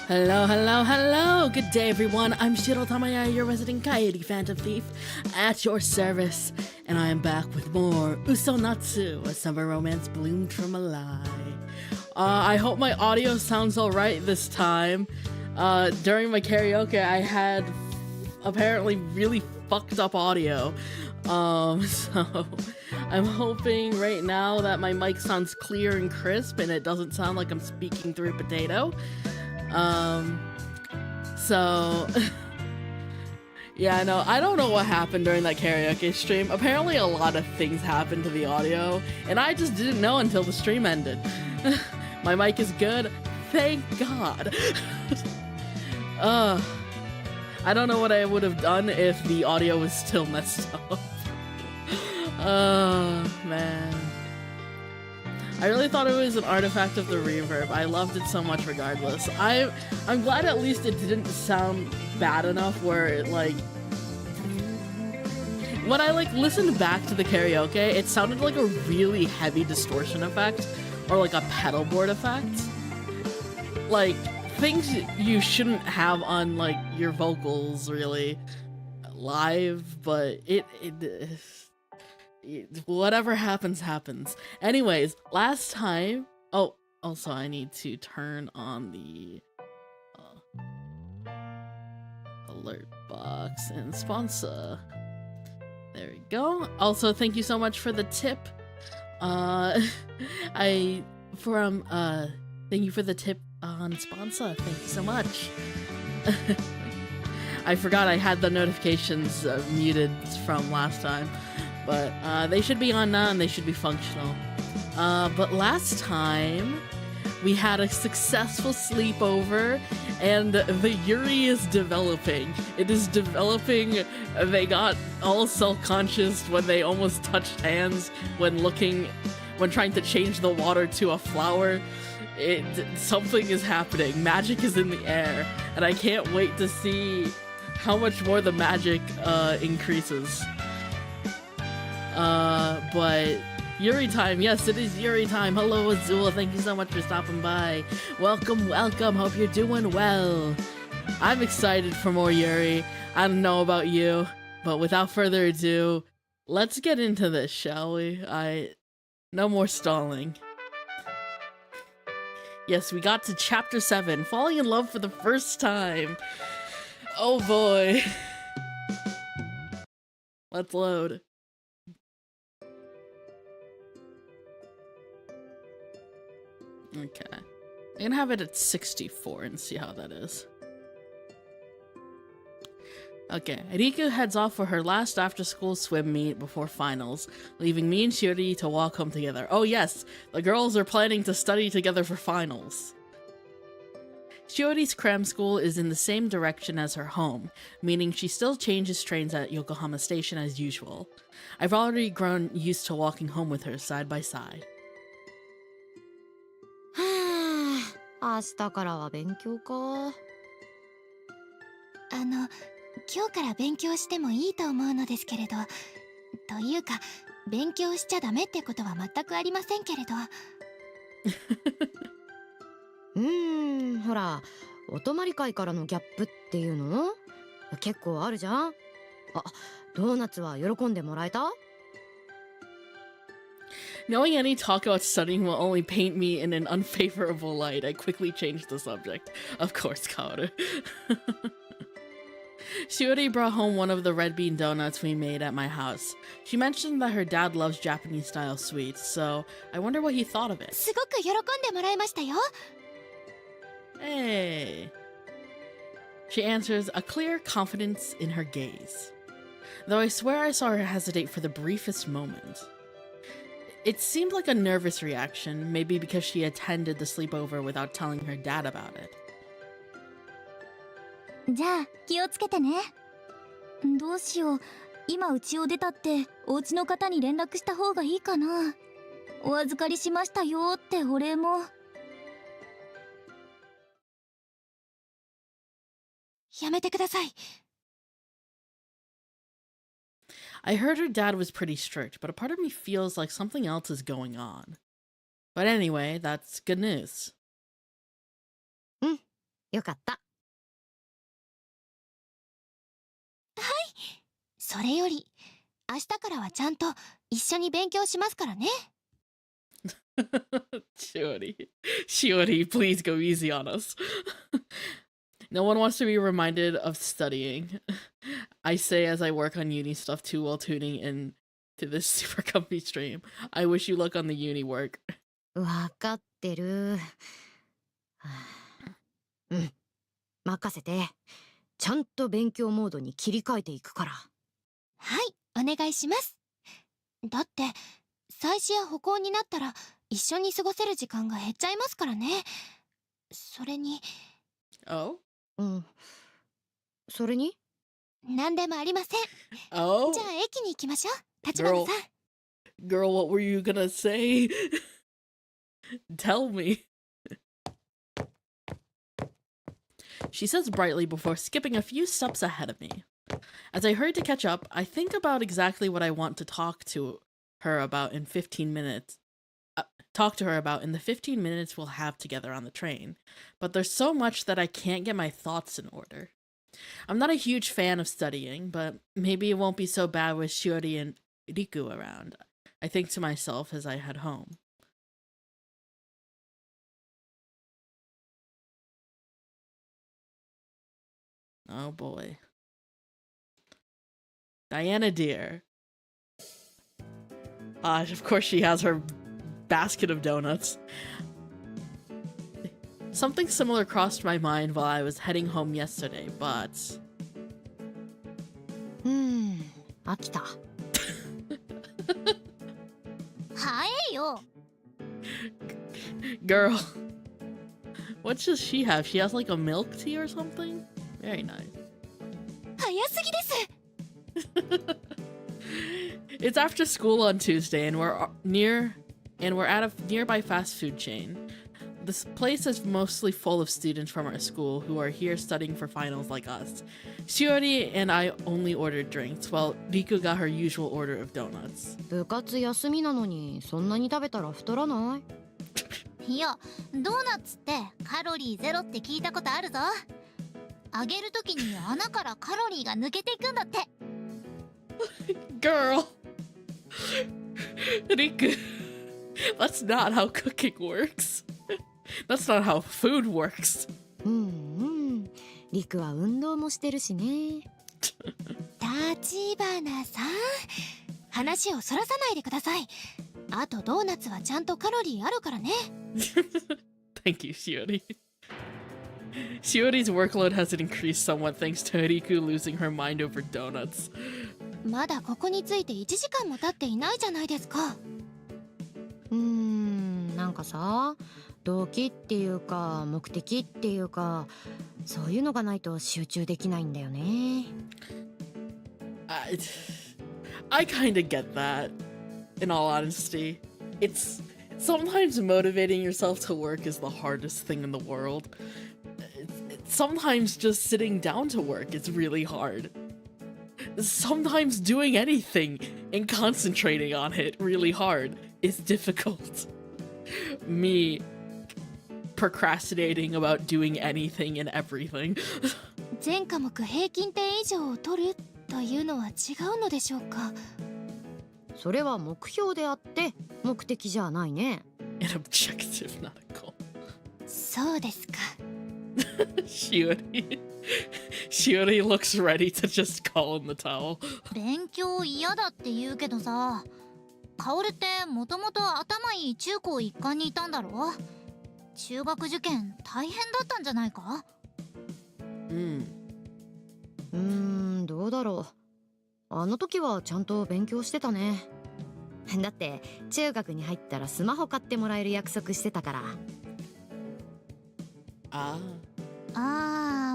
Hello, hello, hello! Good day, everyone. I'm Shiro Tamaya, your resident Coyote Phantom Thief, at your service, and I am back with more UsoNatsu, a summer romance bloomed from a lie. I hope my audio sounds alright this time. During my karaoke, I had apparently really fucked up audio. So I'm hoping right now that my mic sounds clear and crisp and it doesn't sound like I'm speaking through a potato. So yeah, no, I don't know what happened during that karaoke stream. Apparently a lot of things happened to the audio, and I just didn't know until the stream ended. My mic is good, thank God. I don't know what I would have done if the audio was still messed up. Oh, man. I really thought it was an artifact of the reverb. I loved it so much regardless. I'm glad at least it didn't sound bad enough where it like... When I like listened back to the karaoke, it sounded like a really heavy distortion effect or like a pedal board effect. Like things you shouldn't have on like your vocals really live, but whatever happens, happens. Anyways, last time... Oh, also I need to turn on the alert box and sponsor. There we go. Also, thank you so much for the tip. Thank you for the tip on sponsor. Thank you so much. I forgot I had the notifications muted from last time. But they should be on now and they should be functional. But last time, we had a successful sleepover and the Yuri is developing. It is developing. They got all self-conscious when they almost touched hands when trying to change the water to a flower. Something is happening. Magic is in the air. And I can't wait to see how much more the magic increases. But Yuri time, yes, it is Yuri time. Hello, Azul, thank you so much for stopping by. Welcome, welcome, hope you're doing well. I'm excited for more Yuri. I don't know about you, but without further ado, let's get into this, shall we? No more stalling. Yes, we got to chapter 7, falling in love for the first time. Oh boy. Let's load. Okay, I'm gonna have it at 64 and see how that is. Okay, Riku heads off for her last after-school swim meet before finals, leaving me and Shiori to walk home together. Oh yes, the girls are planning to study together for finals. Shiori's cram school is in the same direction as her home, meaning she still changes trains at Yokohama Station as usual. I've already grown used to walking home with her side by side. 明日からは勉強か。今日から勉強してもいいと思うのですけれど、というか勉強しちゃダメってことは全くありませんけれど。ほら、お泊まり会からのギャップっていうの結構あるじゃん。あ、ドーナツは喜んでもらえた？Knowing any talk about studying will only paint me in an unfavorable light, I quickly changed the subject. Of course, Kaoru. Shiori brought home one of the red bean donuts we made at my house. She mentioned that her dad loves Japanese-style sweets, so I wonder what he thought of it. すごく喜んでもらいましたよ。Hey. She answers, a clear confidence in her gaze. Though I swear I saw her hesitate for the briefest moment. It seemed like a nervous reaction, maybe because she attended the sleepover without telling her dad about it. じゃあ気をつけてね。どうしよう。今家を出たってお家の方に連絡した方がいいかな。お預かりしましたよってお礼も。やめてください。I heard her dad was pretty strict, but a part of me feels like something else is going on. But anyway, that's good news. よかった。それより明日からはちゃんと一緒に勉強しますからね。Shiori, please go easy on us. No one wants to be reminded of studying. I say as I work on uni stuff too while tuning in to this super comfy stream. I wish you luck on the uni work. わかってる。うん、任せて。ちゃんと勉強モードに切り替えていくから。はい、お願いします。だって祭祀や歩行になったら一緒に過ごせる時間が減っちゃいますからね。それに。Oh? うん。それに？何でもありません。Oh? じゃあ駅に行きましょう、立花さん。Girl, what were you gonna say? Tell me. She says brightly before skipping a few steps ahead of me. As I hurry to catch up, I think about exactly what I want to talk to her about in 15 minutes. Talk to her about in the 15 minutes we'll have together on the train. But there's so much that I can't get my thoughts in order. I'm not a huge fan of studying, but maybe it won't be so bad with Shiori and Riku around, I think to myself as I head home. Oh boy. Diana dear. Of course she has her basket of donuts. Something similar crossed my mind while I was heading home yesterday, but... 飽きた。早いよ。 Girl. What does she have? She has like a milk tea or something? Very nice. 早すぎです。It's after school on Tuesday and we're at a nearby fast food chain. This place is mostly full of students from our school who are here studying for finals like us. Shiori and I only ordered drinks, while Riku got her usual order of donuts. 部活休みなのにそんなに食べたら太らない？いや、ドーナツってカロリーゼロって聞いたことあるぞ。揚げるときに穴からカロリーが抜けていくんだって。Girl. Riku. That's not how cooking works. That's not how food works. リクは運動もしてるしね。立花さん、話をそらさないでください。あとドーナツはちゃんとカロリーあるからね。Thank you, Shiori. Shiori's workload has increased somewhat thanks to Riku losing her mind over donuts. まだここについて1時間も経っていないじゃないですか。なんかさ、動機っていうか目的っていうか、そういうのがないと集中できないんだよね。I kinda get that, in all honesty. It's sometimes motivating yourself to work is the hardest thing in the world. Sometimes just sitting down to work is really hard. Sometimes doing anything and concentrating on it really hard is difficult. Me procrastinating about doing anything and everything. 全科目平均点以上を取るというのは違うのでしょうか。それは目標であって目的じゃないね。An objective, not a goal. そうですか。Shiori looks ready to just call in the towel. 勉強嫌だって言うけどさ、薫ってもともと頭いい中高一貫にいたんだろ。中学受験大変だったんじゃないか？どうだろう。あの時はちゃんと勉強してたね。だって中学に入ったらスマホ買ってもらえる約束してたから。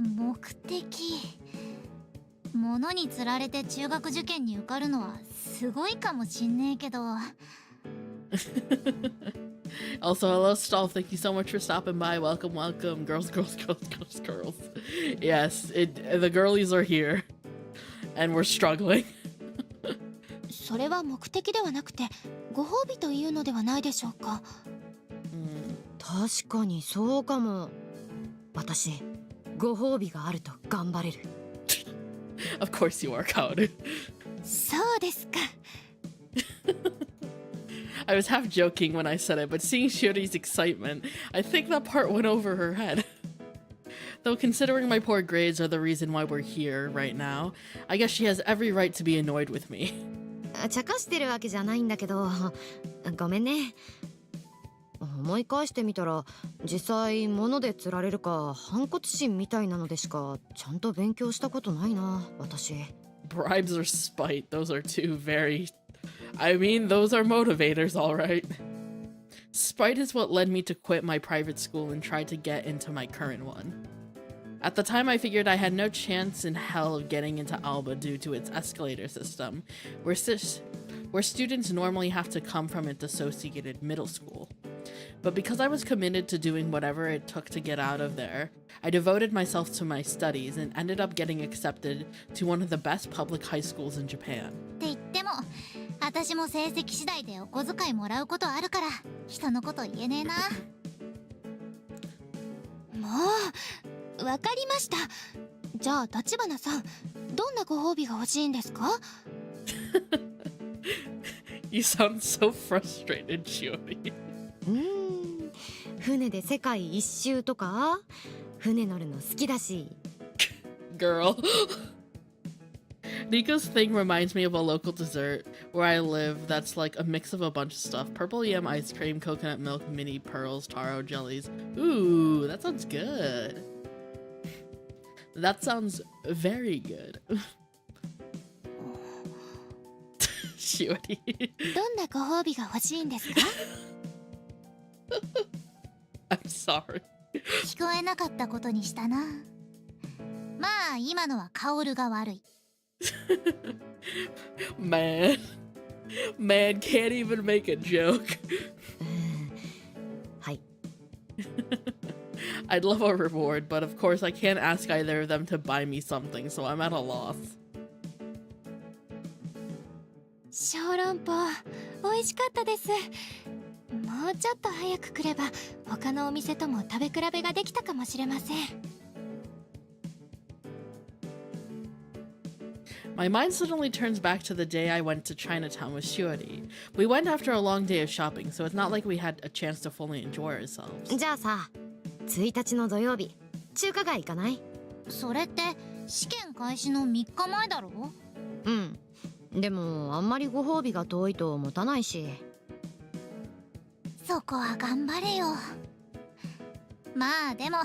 目的。物に釣られて中学受験に受かるのはすごいかもしんねえけど。Also, hello, Stall. Thank you so much for stopping by. Welcome, welcome. Girls. Yes, the girlies are here. And we're struggling. それは目的ではなくて、ご褒美というのではないでしょうか。確かにそうかも。私ご褒美があると頑張れる。Of course you are, Kaoru. そうですか。I was half joking when I said it, but seeing Shiori's excitement, I think that part went over her head. Though considering my poor grades are the reason why we're here right now, I guess she has every right to be annoyed with me. 茶化してるわけじゃないんだけど、ごめんね。思い返してみたら、実際物で釣られるか反骨心みたいなのでしかちゃんと勉強したことないな、私。Bribes or spite, those are two very... I mean, those are motivators, alright. Spite is what led me to quit my private school and try to get into my current one. At the time, I figured I had no chance in hell of getting into Alba due to its escalator system, where students normally have to come from its associated middle school. But because I was committed to doing whatever it took to get out of there, I devoted myself to my studies and ended up getting accepted to one of the best public high schools in Japan. って言っても、私も成績次第でお小遣いもらうことあるから、人のこと言えねえな。もう、わかりました。じゃあ、立花さん、どんなご褒美が欲しいんですか？ You sound so frustrated, Shiori. 船で世界一周とか、船乗るの好きだし。Girl. Nico's thing reminds me of a local dessert where I live that's like a mix of a bunch of stuff. Purple yam ice cream, coconut milk, mini pearls, taro jellies. Ooh, that sounds good. That sounds very good. Shiori. どんなご褒美が欲しいんですか？ I'm sorry. 聞こえなかったことにしたな。まあ、今のはカオルが悪い。Man can't even make a joke. はい。I'd love a reward, but of course I can't ask either of them to buy me something, so I'm at a loss. 小籠包、美味しかったです。もうちょっと早く来れば、他のお店とも食べ比べができたかもしれません。My mind suddenly turns back to the day I went to Chinatown with Shiori. We went after a long day of shopping, so it's not like we had a chance to fully enjoy ourselves. じゃあさ、1日の土曜日、中華街行かない？それって試験開始の3日前だろ？うん。でもあんまりご褒美が遠いと持たないし。そこは頑張れよ。まあでも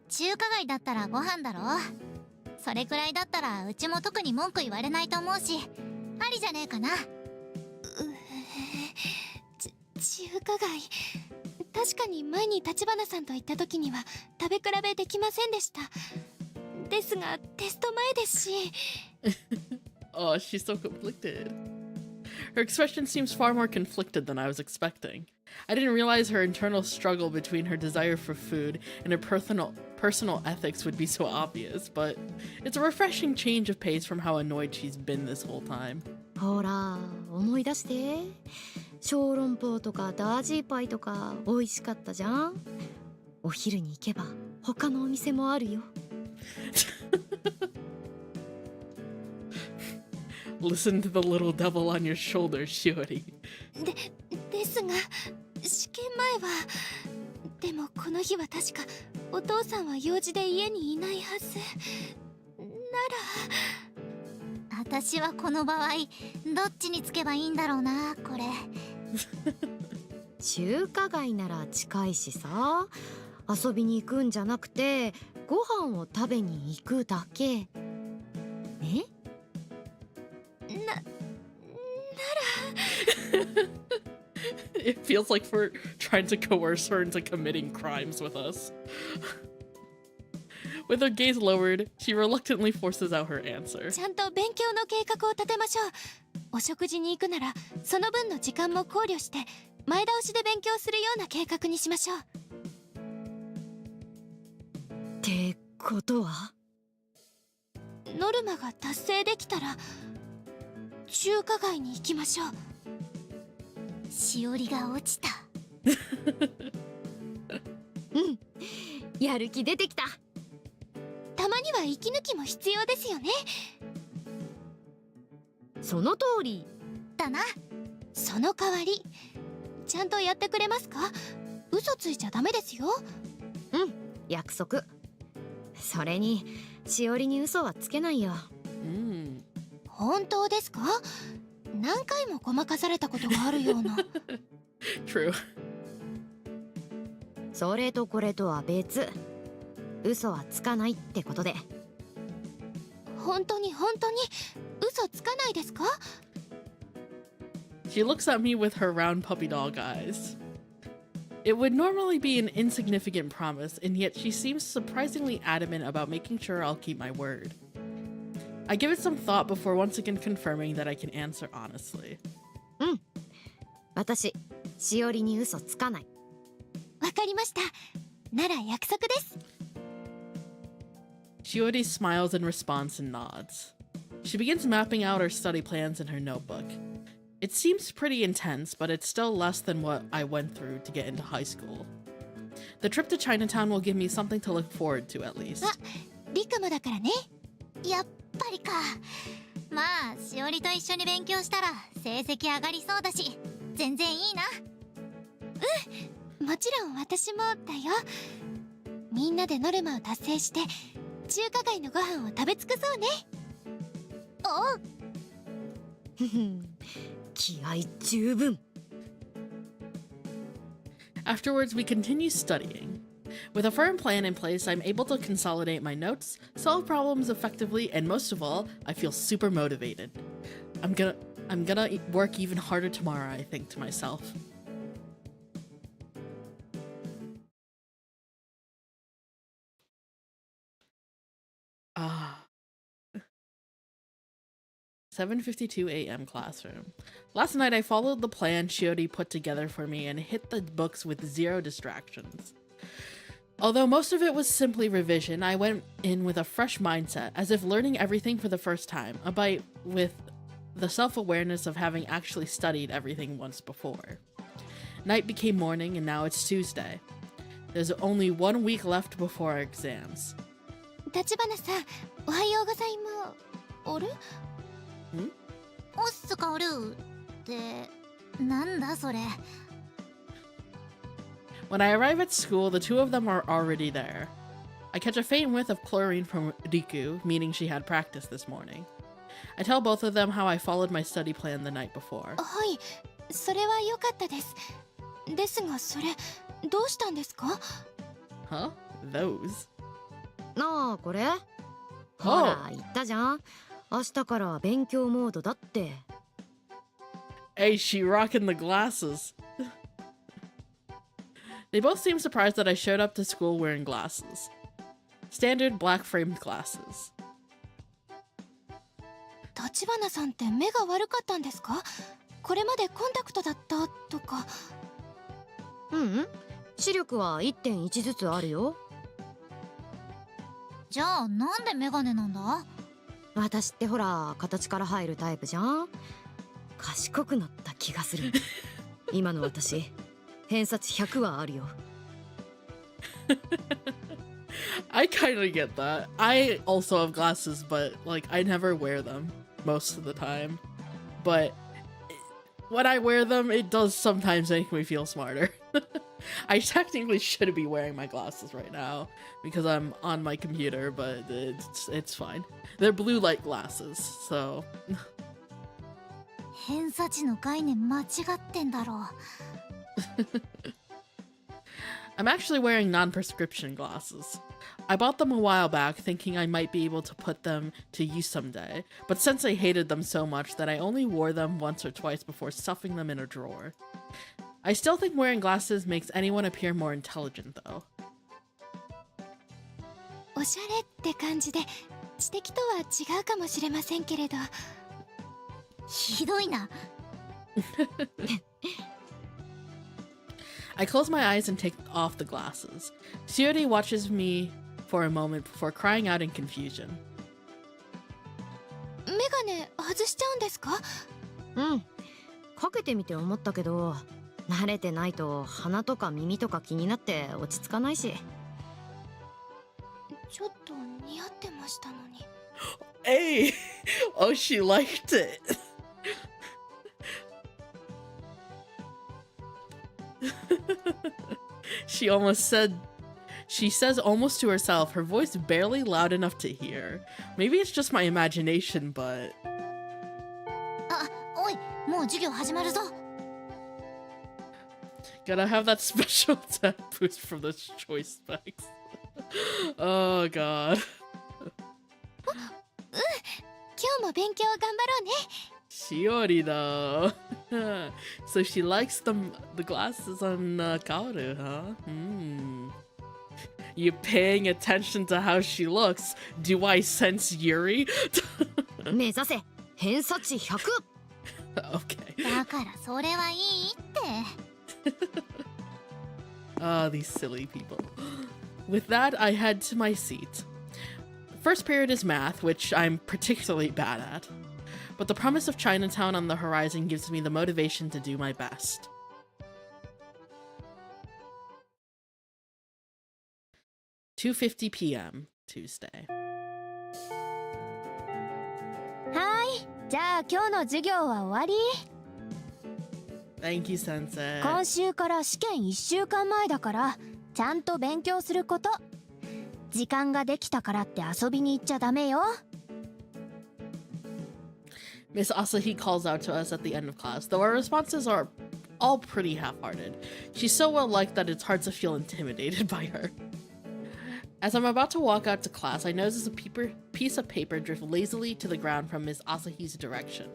中華街だったらご飯だろ。それくらいだったらうちも特に文句言われないと思うし、ありじゃねえかな。中華街、確かに前に立花さんと行った時には食べ比べできませんでした。ですがテスト前ですし。Oh, she's so conflicted. Her expression seems far more conflicted than I was expecting. I didn't realize her internal struggle between her desire for food and her personal ethics would be so obvious, but it's a refreshing change of pace from how annoyed she's been this whole time. ほら、思い出して。小籠包とかダージーパイとか美味しかったじゃん。お昼に行けば他のお店もあるよ。Listen to the little devil on your shoulder, Shiori. ですが、試験前は。でもこの日は確かお父さんは用事で家にいないはず。なら私はこの場合どっちにつけばいいんだろうな、これ。中華街なら近いしさ、遊びに行くんじゃなくてご飯を食べに行くだけ。ね？なら。It feels like we're trying to coerce her into committing crimes with us. With her gaze lowered, she reluctantly forces out her answer. ちゃんと勉強の計画を立てましょう。お食事に行くならその分の時間も考慮して前倒しで勉強するような計画にしましょう。ってことは？ノルマが達成できたら中華街に行きましょう。しおりが落ちた。うん、やる気出てきた。息抜きも必要ですよね。その通りだな。その代わりちゃんとやってくれますか？嘘ついちゃダメですよ。うん、約束。それにしおりに嘘はつけないよ。本当ですか？何回もごまかされたことがあるような。True. それとこれとは別。嘘はつかないってことで。本当に嘘つかないですか？ She looks at me with her round puppy dog eyes. It would normally be an insignificant promise, and yet she seems surprisingly adamant about making sure I'll keep my word. I give it some thought before once again confirming that I can answer honestly. うん。私、しおりに嘘つかない。わかりました。なら約束です。Shiori smiles in response and nods. She begins mapping out her study plans in her notebook. It seems pretty intense, but it's still less than what I went through to get into high school. The trip to Chinatown will give me something to look forward to at least. リカもだからね。やっぱりか。まあ、しおりと一緒に勉強したら成績上がりそうだし、全然いいな。うん、もちろん私もだよ。みんなでノルマを達成して中華街のご飯を食べ尽くそうね。おう。気合十分。Afterwards, we continue studying. With a firm plan in place, I'm able to consolidate my notes, solve problems effectively, and most of all, I feel super motivated. I'm gonna work even harder tomorrow, I think to myself. Ah. 7:52 a.m. classroom. Last night I followed the plan Shiori put together for me and hit the books with zero distractions. Although most of it was simply revision, I went in with a fresh mindset, as if learning everything for the first time, albeit with the self-awareness of having actually studied everything once before. Night became morning and now it's Tuesday. There's only 1 week left before our exams. 立花さん、おはようございます。あれ？おっすかおるってなんだそれ。 When I arrive at school, the two of them are already there. I catch a faint whiff of chlorine from Riku, meaning she had practice this morning. I tell both of them how I followed my study plan the night before. はい、それは良かったです。ですがそれどうしたんですか？ Huh? Those? なあ、これほら、言ったじゃん。明日から勉強モードだって。Hey, she rocking the glasses. They both seem surprised that I showed up to school wearing glasses. Standard black framed glasses. 立花さんって目が悪かったんですか？これまでコンタクトだったとか。うん、視力は 1.1 ずつあるよ。じゃあなんでメガネなんだ？私ってほら形から入るタイプじゃん。賢くなった気がする。今の私偏差値100はあるよ。I kind of get that. I also have glasses, but like I never wear them most of the time. But when I wear them, it does sometimes make me feel smarter. I technically should be wearing my glasses right now because I'm on my computer, but it's fine. They're blue light glasses, so. 偏差値の概念間違ってんだろう。I'm actually wearing non-prescription glasses. I bought them a while back thinking I might be able to put them to use someday, but since I hated them so much that I only wore them once or twice before stuffing them in a drawer. I still think wearing glasses makes anyone appear more intelligent though. おしゃれって感じで知的とは違うかもしれませんけれど。ひどいな。I close my eyes and take off the glasses. Shiori watches me for a moment before crying out in confusion. メガネ外しちゃうんですか？うん、かけてみて思ったけど、慣れてないと鼻とか耳とか気になって落ち着かないし。ちょっと似合ってましたのに。Hey! Oh, she liked it. She almost said, she says almost to herself, her voice barely loud enough to hear. Maybe it's just my imagination, but... あ、おい、もう授業始まるぞ。Gotta have that special attack boost from those choice specs. Oh god. 今日も勉強頑張ろうね。Shiori though. So she likes the glasses on Kaoru, huh? You paying attention to how she looks? Do I sense Yuri? 目指せ偏差値100。 Okay. だからそれはいいって。Ah, these silly people. With that, I head to my seat. First period is math, which I'm particularly bad at. But the promise of Chinatown on the horizon gives me the motivation to do my best. (2:50 p.m. Tuesday). はいじゃあ今日の授業は終わり。 Thank you, Sensei. 今週から試験1週間前だからちゃんと勉強すること。時間ができたからって遊びに行っちゃダメよ。 Miss Asahi calls out to us at the end of class, though our responses are all pretty half-hearted. She's so well-liked that it's hard to feel intimidated by her. As I'm about to walk out to class, I notice a piece of paper drift lazily to the ground from Miss Asahi's direction.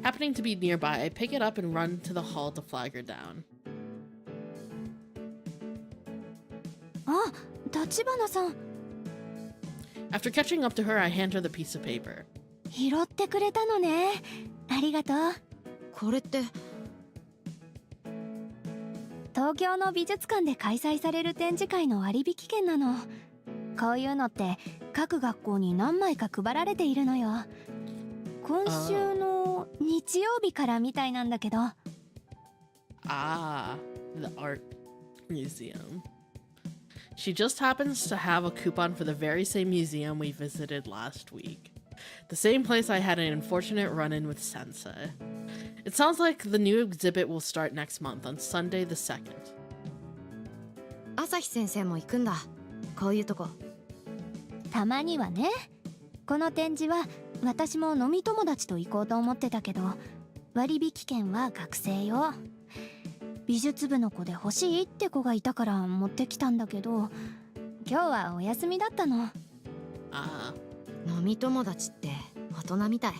Happening to be nearby, I pick it up and run to the hall to flag her down. あ、立花さん After catching up to her, I hand her the piece of paper. 拾ってくれたのね。ありがとう。これって東京の美術館で開催される展示会の割引券なの。こういうのって各学校に何枚か配られているのよ。今週の日曜日からみたいなんだけど。Ah, the art museum. She just happens to have a coupon for the very same museum we visited last week. The same place I had an unfortunate run-in with Sensei. It sounds like the new exhibit will start next month on Sunday the 2nd. 朝日先生も行くんだ。こういうとこ。たまにはね。この展示は私も飲み友達と行こうと思ってたけど、割引券は学生よ。美術部の子で欲しいって子がいたから持ってきたんだけど、今日はお休みだったの。Ah. 飲み友達って大人みたい。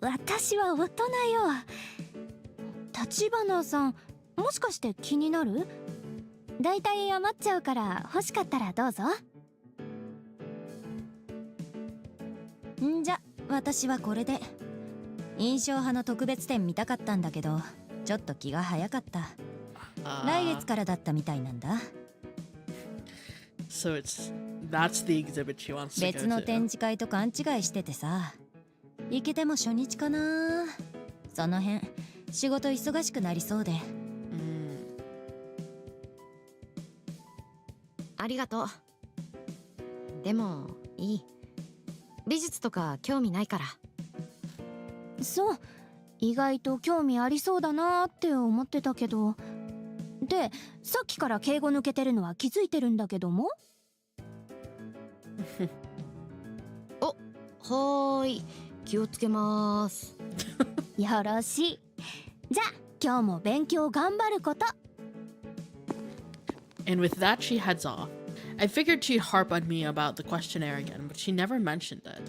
私は大人よ。立花さん、もしかして気になる？だいたい余っちゃうから欲しかったらどうぞ。んじゃ私はこれで。印象派の特別展見たかったんだけどちょっと気が早かった。来月からだったみたいなんだ。 So that's the exhibit she wants to go 別の to. 展示会と勘違いしててさ。行けても初日かな。その辺仕事忙しくなりそうで。ありがとう。でもいい。美術とか興味ないから。そう、意外と興味ありそうだなーって思ってたけど。で、さっきから敬語抜けてるのは気づいてるんだけども。お、はーい。気をつけまーす。よろしい。じゃあ今日も勉強頑張ること。 And with that, she heads off. I figured she'd harp on me about the questionnaire again, but she never mentioned it.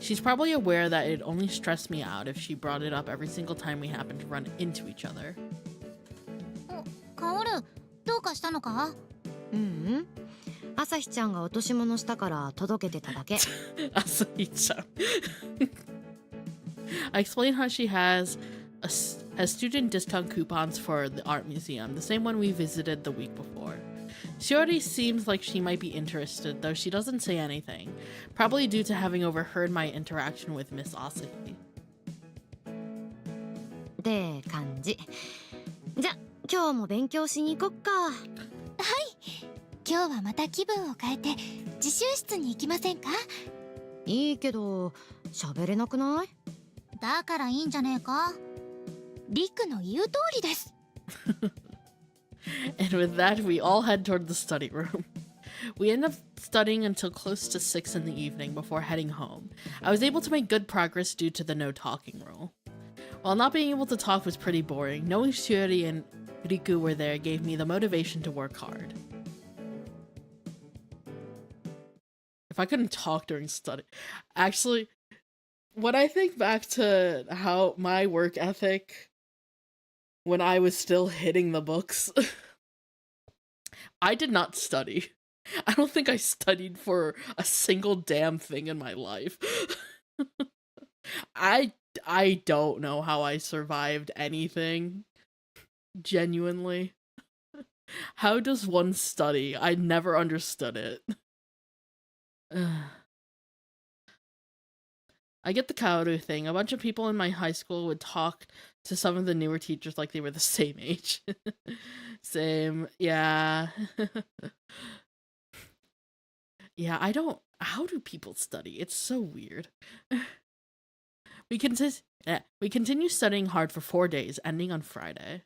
She's probably aware that it'd only stress me out if she brought it up every single time we happened to run into each other. カオル、どうかしたのか？朝日ちゃんが落とし物したから届けてただけ。Asahi-chan. I explain how she has student discount coupons for the art museum, the same one we visited the week before. Shiori seems like she might be interested, though she doesn't say anything, probably due to having overheard my interaction with Miss Asahi. って感じ。じゃ、今日も勉強しに行こっか。今日はまた気分を変えて自習室に行きませんか？いいけど喋れなくない？だからいいんじゃねえか。リクの言う通りです。And with that, we all head toward the study room. We end up studying until close to 6 in the evening before heading home. I was able to make good progress due to the no talking rule. While not being able to talk was pretty boring, knowing Shiori and Riku were there gave me the motivation to work hard. If I couldn't talk during study... Actually, when I think back to how my work ethic when I was still hitting the books, I did not study. I don't think I studied for a single damn thing in my life. I don't know how I survived anything. Genuinely. How does one study? I never understood it. I get the Kaoru thing. A bunch of people in my high school would talk to some of the newer teachers like they were the same age. Same, yeah. Yeah, I don't... How do people study? It's so weird. We continue studying hard for 4 days, ending on Friday.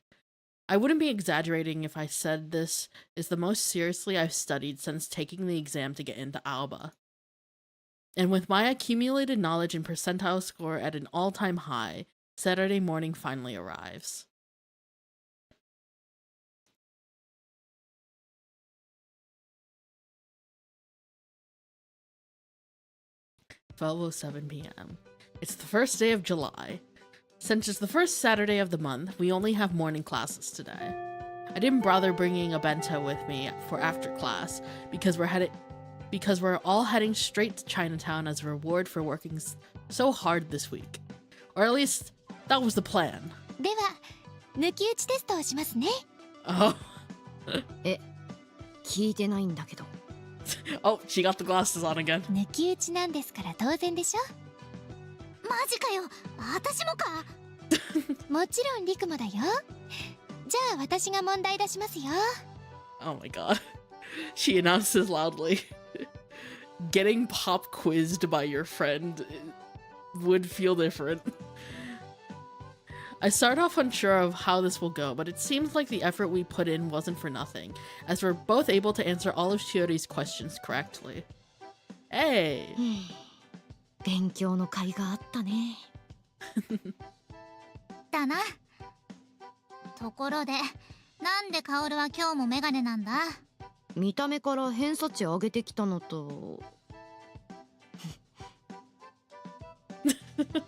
I wouldn't be exaggerating if I said this is the most seriously I've studied since taking the exam to get into Alba. And with my accumulated knowledge and percentile score at an all-time high, Saturday morning finally arrives. "12:07 p.m. It's the first day of July. Since it's the first Saturday of the month, we only have morning classes today. I didn't bother bringing a bento with me for after class because we're all heading straight to Chinatown as a reward for working so hard this week. Or at least, that was the plan." では抜き打ちテストをしますね。 Oh. 聞いてないんだけど。Oh, she got the glasses on again. 抜き打ちなんですから当然でしょ。マジかよ、私もか。もちろんリクもだよ。じゃあ私が問題出しますよ。 Oh my god. She announces loudly. Getting pop quizzed by your friend would feel different. I start off unsure of how this will go, but it seems like the effort we put in wasn't for nothing, as we're both able to answer all of Shiori's questions correctly. Hey! 勉強の甲斐があったね。だな。ところで、なんでカオルは今日もメガネなんだ？見た目から偏差値上げてきたのと。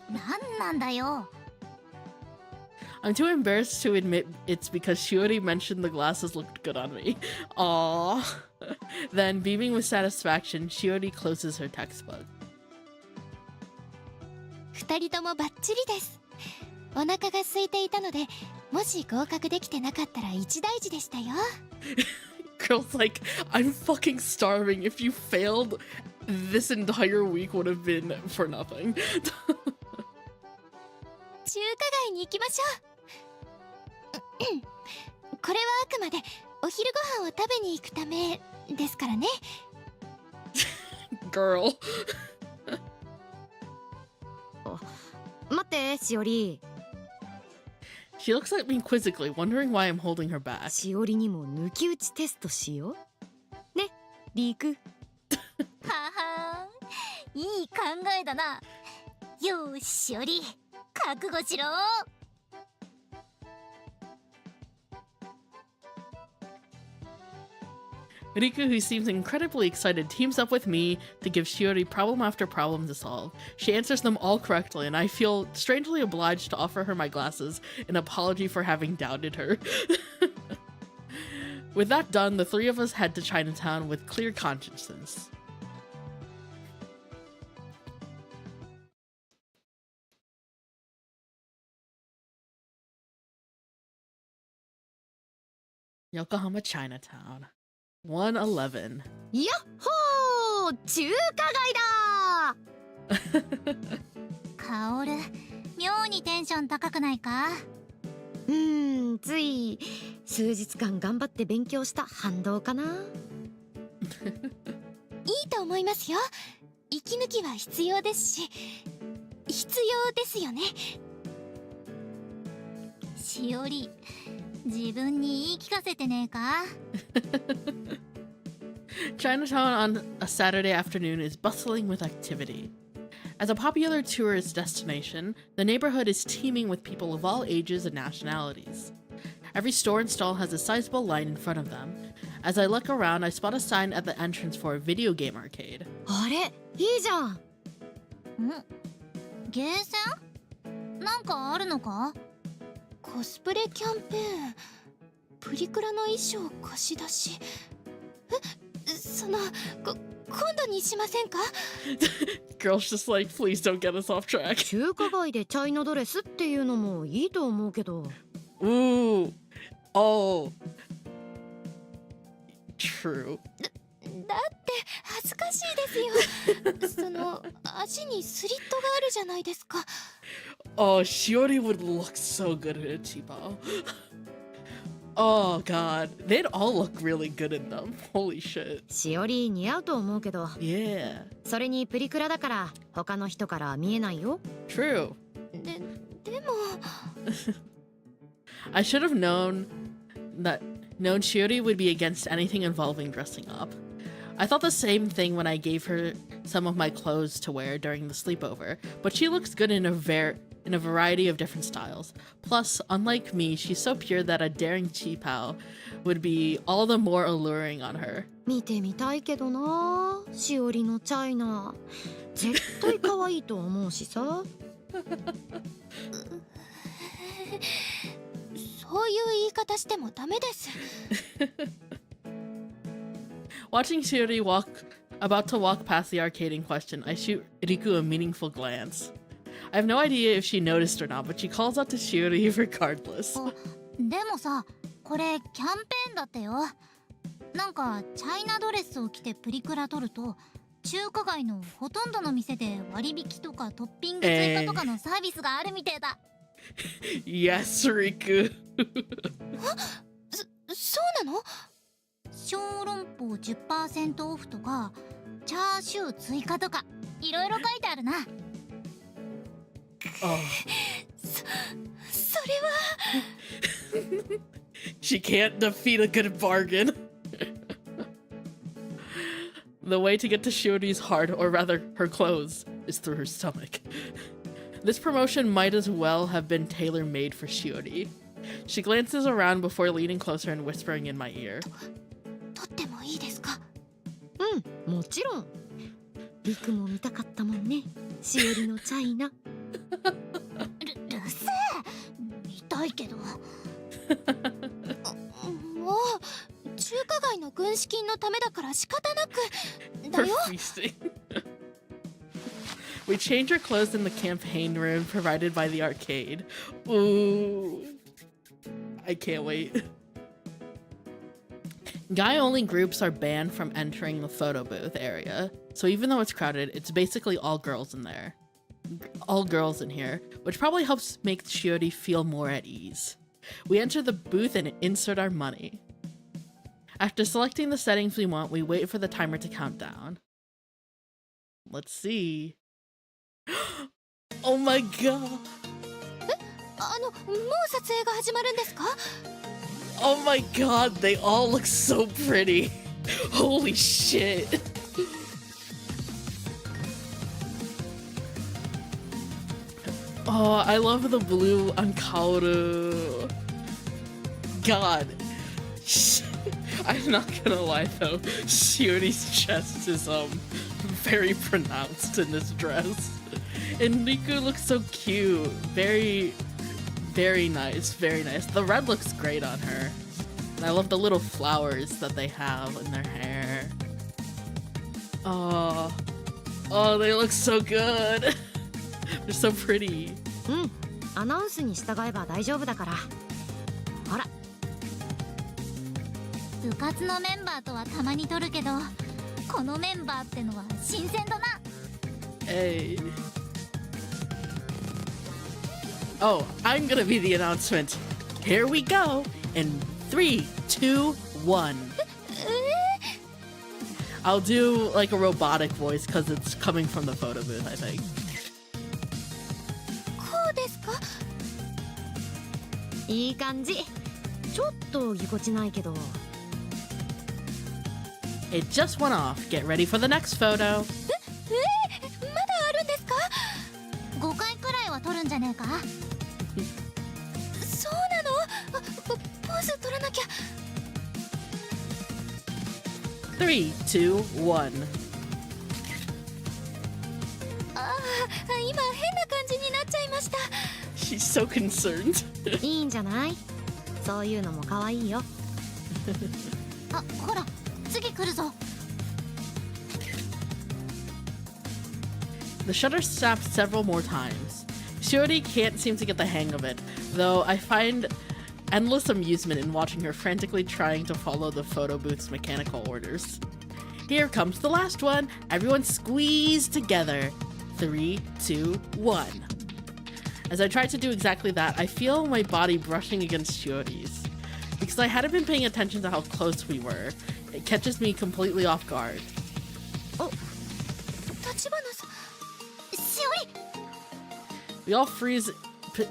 なんなんだよ。I'm too embarrassed to admit it's because Shiori mentioned the glasses looked good on me. Aww. Then, beaming with satisfaction, Shiori closes her textbook. 二人ともバッチリです。お腹が空いていたので、もし合格できてなかったら一大事でしたよ。Girl's like, I'm fucking starving. If you failed, this entire week would have been for nothing. 中華街に行きましょう。これはあくまでお昼ご飯を食べに行くためですからね。Girl. 待って、しおり。She looks at me quizzically, wondering why I'm holding her back. しおりにも抜き打ちテストしよう。ね、リーク。ははん、いい考えだな。よーし、しおり、覚悟しろ。Riku, who seems incredibly excited, teams up with me to give Shiori problem after problem to solve. She answers them all correctly, and I feel strangely obliged to offer her my glasses, an apology for having doubted her. With that done, the three of us head to Chinatown with clear consciences. Yokohama Chinatown. 111. やっほー、中華街だカオル、妙にテンション高くないか？つい数日間頑張って勉強した反動かな。いいと思いますよ。息抜きは必要ですし、必要ですよね。しおり、自分に言い聞かせてねえか？ Chinatown on a Saturday afternoon is bustling with activity. As a popular tourist destination, the neighborhood is teeming with people of all ages and nationalities. Every store and stall has a sizable line in front of them. As I look around, I spot a sign at the entrance for a video game arcade. あれ、いいじゃん。ゲーセン？なんかあるのか？コスプレキャンペーン、プリクラの衣装貸し出し。今度にしませんか？ Girl's just like, please don't get us off track. 中華街でチャイナドレスっていうのもいいと思うけど。Ooh. Oh. True. だって恥ずかしいですよ。足にスリットがあるじゃないですか。Oh, Shiori would look so good in a cheapo. Oh god, they'd all look really good in them. Holy shit. しおり似合うと思うけど。Yeah. それにプリクラだから他の人から見えないよ。True. でも。I should have known Shiori would be against anything involving dressing up. I thought the same thing when I gave her some of my clothes to wear during the sleepover, but she looks good in a variety of different styles. Plus, unlike me, she's so pure that a daring cheapao would be all the more alluring on her. 見てみたいけどな、しおりのチャイナ。絶対可愛いと思うしさ。そういう言い方してもダメです。Watching Shiori about to walk past the arcade in question, I shoot Riku a meaningful glance. I have no idea if she noticed or not, but she calls out to Shiori regardless. でもさ、これキャンペーンだってよ。なんかチャイナドレスを着てプリクラ撮ると、中華街のほとんどの店で割引とかトッピング追加とかのサービスがあるみてえだ。Yes, Riku. そうなの？小籠包 10% オフとかチャーシュー追加とかいろいろ書いてあるな。Oh. それは She can't defeat a good bargain. The way to get to Shiori's heart, or rather her clothes, is through her stomach. This promotion might as well have been tailor-made for Shiori. She glances around before leaning closer and whispering in my ear. 撮ってもいいですか？うん、もちろん。リクも見たかったもんね、しおりのチャイナ。うるせえ、見たいけど。もう中華街の軍資金のためだから仕方なくだ For よ。 feasting. We change our clothes in the campaign room provided by the arcade. Ooh. I can't wait. Guy-only groups are banned from entering the photo booth area, so even though it's crowded, it's basically all girls in there. All girls in here, which probably helps make Shiori feel more at ease. We enter the booth and insert our money. After selecting the settings we want, we wait for the timer to count down. Let's see. Oh my god! もう撮影が始まるんですか？ Oh my god, they all look so pretty. Holy shit. Oh, I love the blue on Kaoru. God. I'm not gonna lie though, Shiori's chest is very pronounced in this dress. And Riku looks so cute. Very nice, very nice. The red looks great on her. And I love the little flowers that they have in their hair. Oh, they look so good. They're so pretty. うん、アナウンスに従えば大丈夫だから。ほら。部活のメンバーとはたまに撮るけど、このメンバーってのは新鮮だな。Hey. Oh, I'm gonna be the announcement. Here we go. In 3, 2, 1. I'll do like a robotic voice because it's coming from the photo booth, I think. こうですか？いい感じ。ちょっとぎこちないけど。It just went off. Get ready for the next photo. まだあるんですか5回くらいは撮るんじゃねえか。そうなのポーズ取らなきゃ。3, 2, 1. 今変な感じになっちゃいました。 She's so concerned. いいんじゃない？そういうのも可愛いよ。あ、ほら次来るぞ。 The shutter snapped several more times. Shiori can't seem to get the hang of it, though I find endless amusement in watching her frantically trying to follow the photo booth's mechanical orders. Here comes the last one. Everyone squeeze together. 3, 2, 1. As I try to do exactly that, I feel my body brushing against Shiori's. Because I hadn't been paying attention to how close we were, it catches me completely off guard. 立花さん。しおり。 We all freeze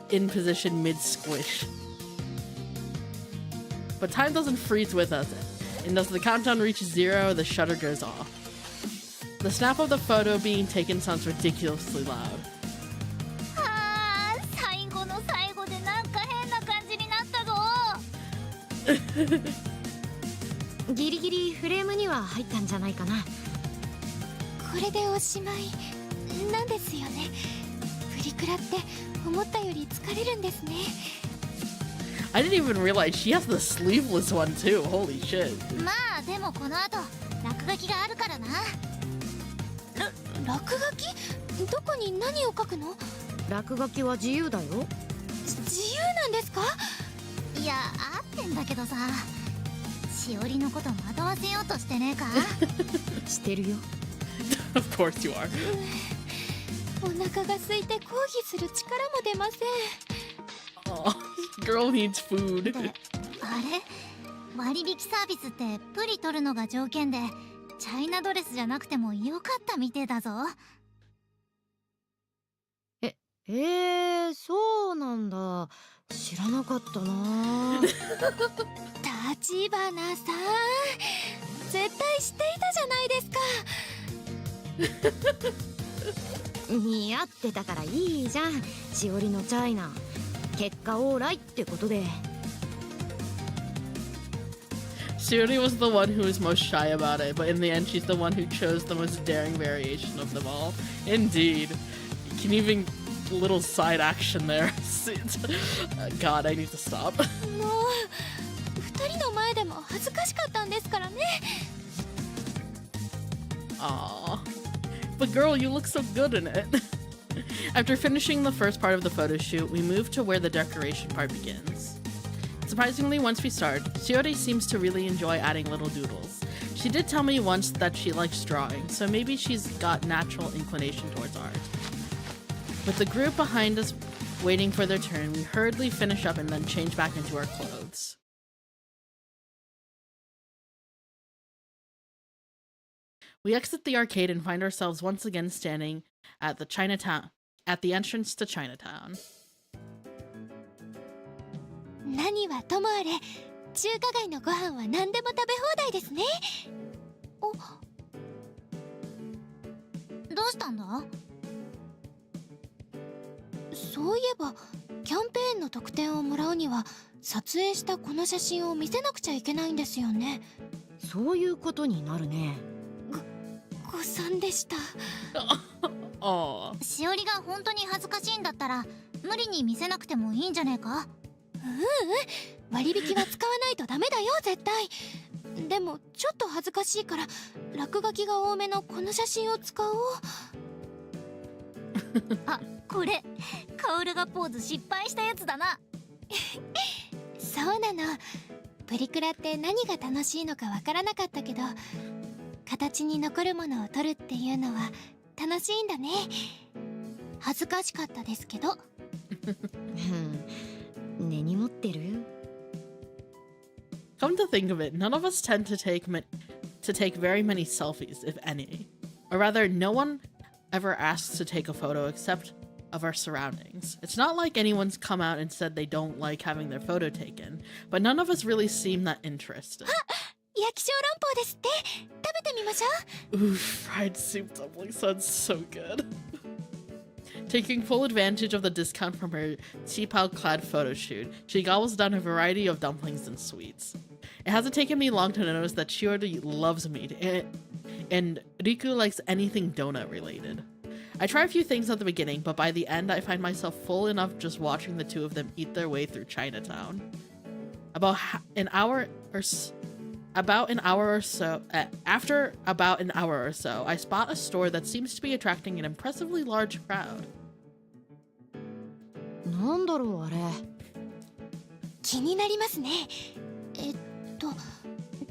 in position mid-squish. But time doesn't freeze with us, and as the countdown reaches 0, the shutter goes off. The snap of the photo being taken sounds ridiculously loud. あー、最後の最後でなんか変な感じになったぞ。ギリギリフレームには入ったんじゃないかな。これでおしまいなんですよね。プリクラって思ったより疲れるんですね。 I didn't even realize she has the sleeveless one too. Holy shit. まあでもこの後落書きがあるからな。落書き？どこに何を書くの？落書きは自由だよ。自由なんですか？いや、合ってんだけどさ、しおりのこと惑わせようとしてねえか。してるよ。Of course you are. お腹が空いて抗議する力も出ません。 Oh, girl needs food. で、あれ割引サービスってプリ取るのが条件でチャイナドレスじゃなくてもよかったみてえだぞ。そうなんだ。知らなかったな。立花さん、絶対知っていたじゃないですか。似合ってたからいいじゃん。しおりのチャイナ。結果オーライってことで。 Shiori was the one who was most shy about it, but in the end she's the one who chose the most daring variation of them all. Indeed. You can even little side action there. God, I need to stop. もう二人の前でも恥ずかしかったんですからね。 Aww. But girl, you look so good in it. After finishing the first part of the photo shoot, we move to where the decoration part begins. Surprisingly, once we start, Shiori seems to really enjoy adding little doodles. She did tell me once that she likes drawing, so maybe she's got natural inclination towards art. With the group behind us waiting for their turn, we hurriedly finish up and then change back into our clothes. We exit the arcade and find ourselves once again standing at the entrance to Chinatown. 何はともあれ、中華街のご飯は何でも食べ放題ですね。どうしたんだ？そういえばキャンペーンの特典をもらうには撮影したこの写真を見せなくちゃいけないんですよね。そういうことになるね。誤算でした。しおりが本当に恥ずかしいんだったら無理に見せなくてもいいんじゃねえか？割引は使わないとダメだよ絶対。でもちょっと恥ずかしいから落書きが多めのこの写真を使おう。あ、これカオルがポーズ失敗したやつだな。そうなの。プリクラって何が楽しいのかわからなかったけど、形に残るものを撮るっていうのは楽しいんだね。恥ずかしかったですけど。根に持ってる？ Come to think of it, none of us tend to take to take very many selfies, if any. Or rather, no one ever asks to take a photo except of our surroundings. It's not like anyone's come out and said they don't like having their photo taken, but none of us really seem that interested. 焼き小籠包ですって。食べてみましょう。 Ooh, fried soup dumpling sounds so good. Taking full advantage of the discount from her Qipao-clad photo shoot, she gobbles down a variety of dumplings and sweets. It hasn't taken me long to notice that Shiori loves meat, and Riku likes anything donut related. I try a few things at the beginning, but by the end I find myself full enough just watching the two of them eat their way through Chinatown. After about an hour or so, I spot a store that seems to be attracting an impressively large crowd. なんだろうあれ。気になりますね。担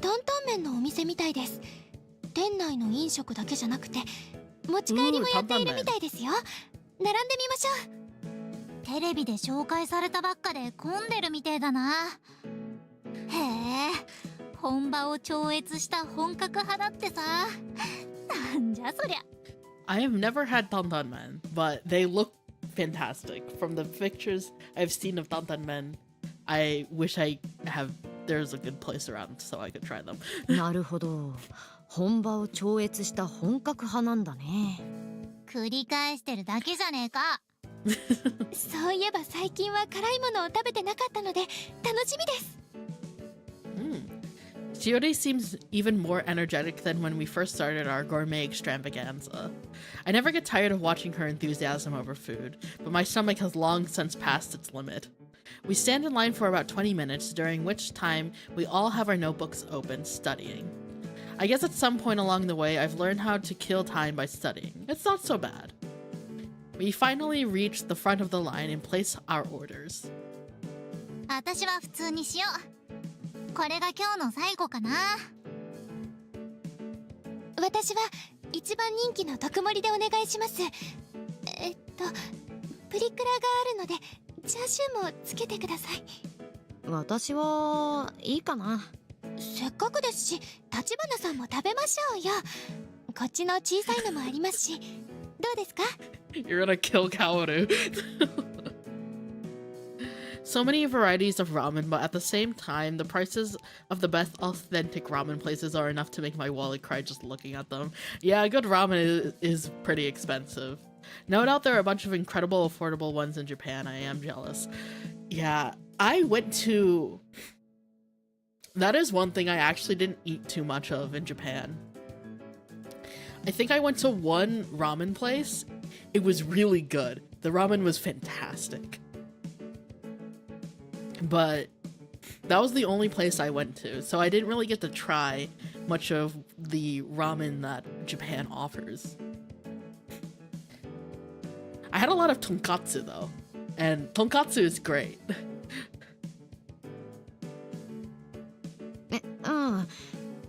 々麺のお店みたいです。店内の飲食だけじゃなくて持ち帰りもやっているみたいですよ。並んでみましょう。テレビで紹介されたばっかで混んでるみてえだな。へえ、本場を超越した本格派だってさ。なんじゃそりゃ。I have never had tantanmen, but they look fantastic. From the pictures I've seen of tantanmen, I wish there's a good place around so I could try them. なるほど。本場を超越した本格派なんだね。繰り返してるだけじゃねえか。そういえば最近は辛いものを食べてなかったので楽しみです。Shiori seems even more energetic than when we first started our gourmet extravaganza. I never get tired of watching her enthusiasm over food, but my stomach has long since passed its limit. We stand in line for about 20 minutes, during which time we all have our notebooks open, studying. I guess at some point along the way, I've learned how to kill time by studying. It's not so bad. We finally reach the front of the line and place our orders. 私は普通にしよう。これが今日の最後かな。私は一番人気の特盛りでお願いします。プリクラがあるのでチャーシューもつけてください。私はいいかな。せっかくですし立花さんも食べましょうよ。こっちの小さいのもありますし、どうですか？ You're gonna kill Kaoru. So many varieties of ramen, but at the same time, the prices of the best authentic ramen places are enough to make my wallet cry just looking at them. Yeah, good ramen is pretty expensive. No doubt there are a bunch of incredible affordable ones in Japan. I am jealous. Yeah, I went to... That is one thing I actually didn't eat too much of in Japan. I think I went to one ramen place. It was really good. The ramen was fantastic. But that was the only place I went to, so I didn't really get to try much of the ramen that Japan offers. I had a lot of tonkatsu though, and tonkatsu is great.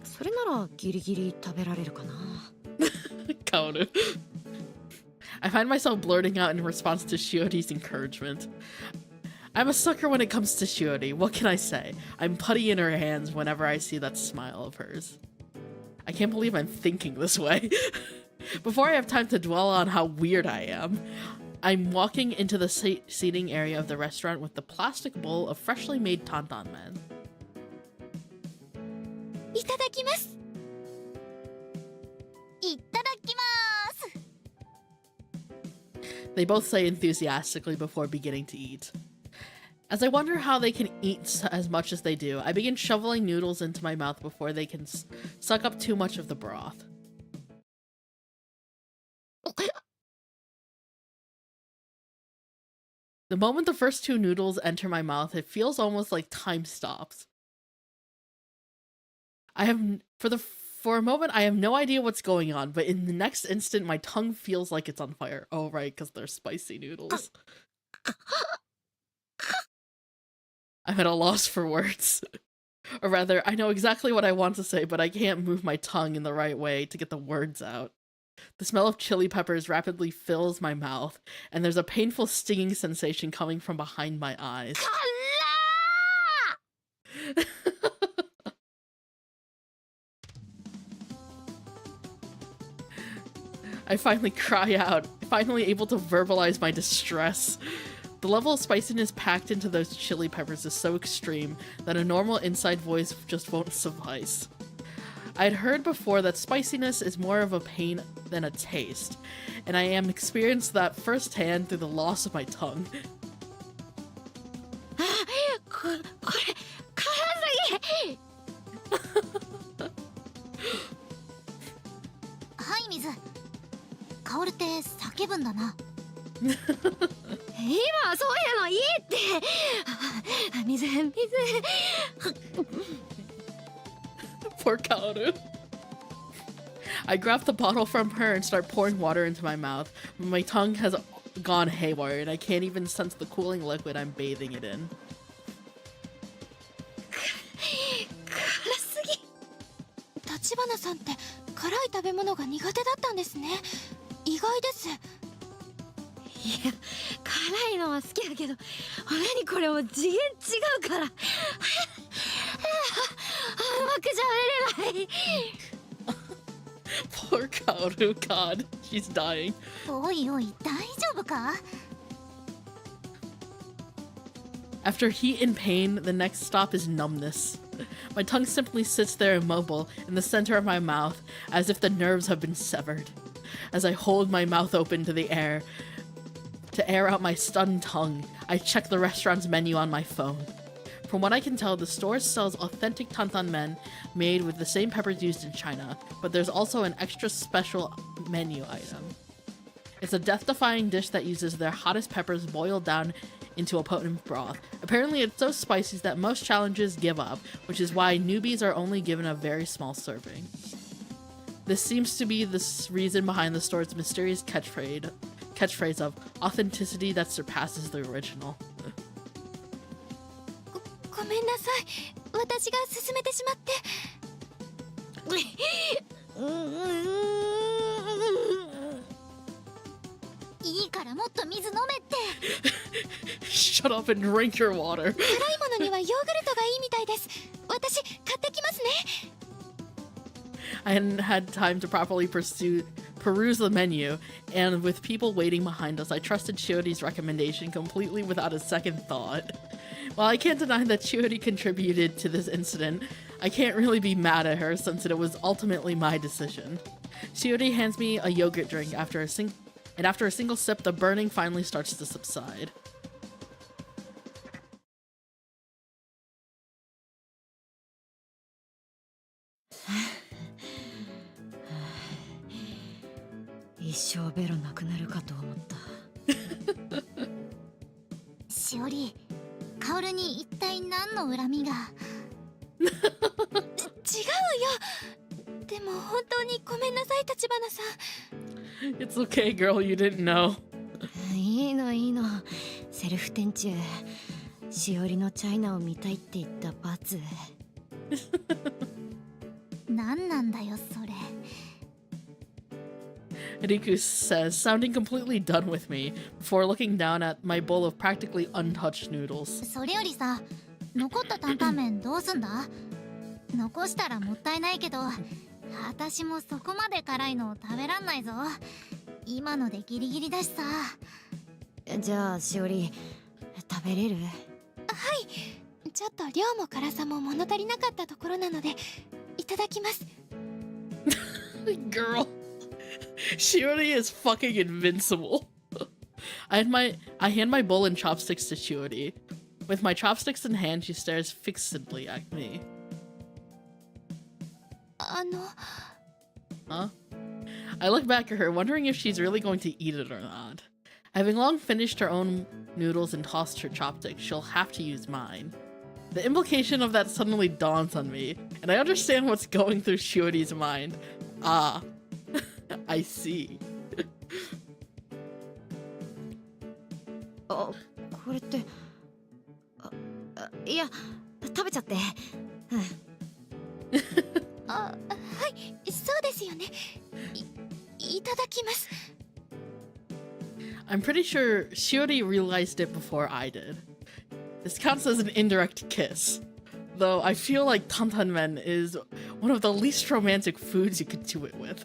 それならギリギリ食べられるかな。Kaoru. I find myself blurting out in response to Shiori's encouragement. I'm a sucker when it comes to Shiori, what can I say? I'm putty in her hands whenever I see that smile of hers. I can't believe I'm thinking this way. Before I have time to dwell on how weird I am, I'm walking into the seating area of the restaurant with the plastic bowl of freshly made tantanmen. いただきます。いただきます。 They both say enthusiastically before beginning to eat. As I wonder how they can eat as much as they do, I begin shoveling noodles into my mouth before they can suck up too much of the broth. The moment the first two noodles enter my mouth, it feels almost like time stops. For a moment, I have no idea what's going on, but in the next instant, my tongue feels like it's on fire. Oh, right, because they're spicy noodles. I'm at a loss for words. Or rather, I know exactly what I want to say, but I can't move my tongue in the right way to get the words out. The smell of chili peppers rapidly fills my mouth, and there's a painful stinging sensation coming from behind my eyes. I finally cry out, finally able to verbalize my distress. The level of spiciness packed into those chili peppers is so extreme that a normal inside voice just won't suffice. I'd heard before that spiciness is more of a pain than a taste, and I am experienced that firsthand through the loss of my tongue. はい水薫って叫ぶんだな今そういうのいいって水 Poor Kaoru. I grab the bottle from her and start pouring water into my mouth. My tongue has gone haywire and I can't even sense the cooling liquid I'm bathing it in. 辛すぎ。橘さんって辛い食べ物が苦手だったんですね。意外です。いや辛いのは好きだけど何これも次元違うからうまく喋れない Poor Kaoru, God, she's dying. おいおい大丈夫か After heat and pain, the next stop is numbness. My tongue simply sits there immobile in the center of my mouth as if the nerves have been severed. As I hold my mouth open to the air, to air out my stunned tongue, I check the restaurant's menu on my phone. From what I can tell, the store sells authentic tantan men made with the same peppers used in China, but there's also an extra special menu item. It's a death-defying dish that uses their hottest peppers boiled down into a potent broth. Apparently it's so spicy that most challengers give up, which is why newbies are only given a very small serving. This seems to be the reason behind the store's mysterious catchphrase of authenticity that surpasses the original. ごめんなさい。私が勧めてしまって。いいからもっと水飲めって Shut up and drink your water. 辛いものにはヨーグルトがいいみたいです。私買ってきますね。I hadn't had time to properly peruse the menu, and with people waiting behind us, I trusted Shiori's recommendation completely without a second thought. While I can't deny that Shiori contributed to this incident, I can't really be mad at her since it was ultimately my decision. Shiori hands me a yogurt drink and after a single sip, the burning finally starts to subside. Shiori 薫に一体何の恨みが違うよ。でも本当にごめんなさい、橘さん。 It's okay, girl, you didn't know. いいのいいのセルフ店中しおりのチャイナを見たいって言った罰何なんだよそれ Riku says, sounding completely done with me, before looking down at my bowl of practically untouched noodles. それよりさ残った担々麺どうすんだ残したらもったいないけど私もそこまで辛いの食べらんないぞ今のでギリギリだしさじゃあしおり食べれるはい。ちょっと量も辛さも物足りなかったところなのでいただきます。Girl, Shiori is fucking invincible. I hand my bowl and chopsticks to Shiori. With my chopsticks in hand, she stares fixedly at me. Huh? I look back at her, wondering if she's really going to eat it or not. Having long finished her own noodles and tossed her chopsticks, she'll have to use mine. The implication of that suddenly dawns on me, and I understand what's going through Shiori's mind. Ah, I see. あ、これっていや食べちゃってはい、そうですよね。いただきます。 I'm pretty sure Shiori realized it before I did. This counts as an indirect kiss, though I feel like tantanmen is one of the least romantic foods you could do it with.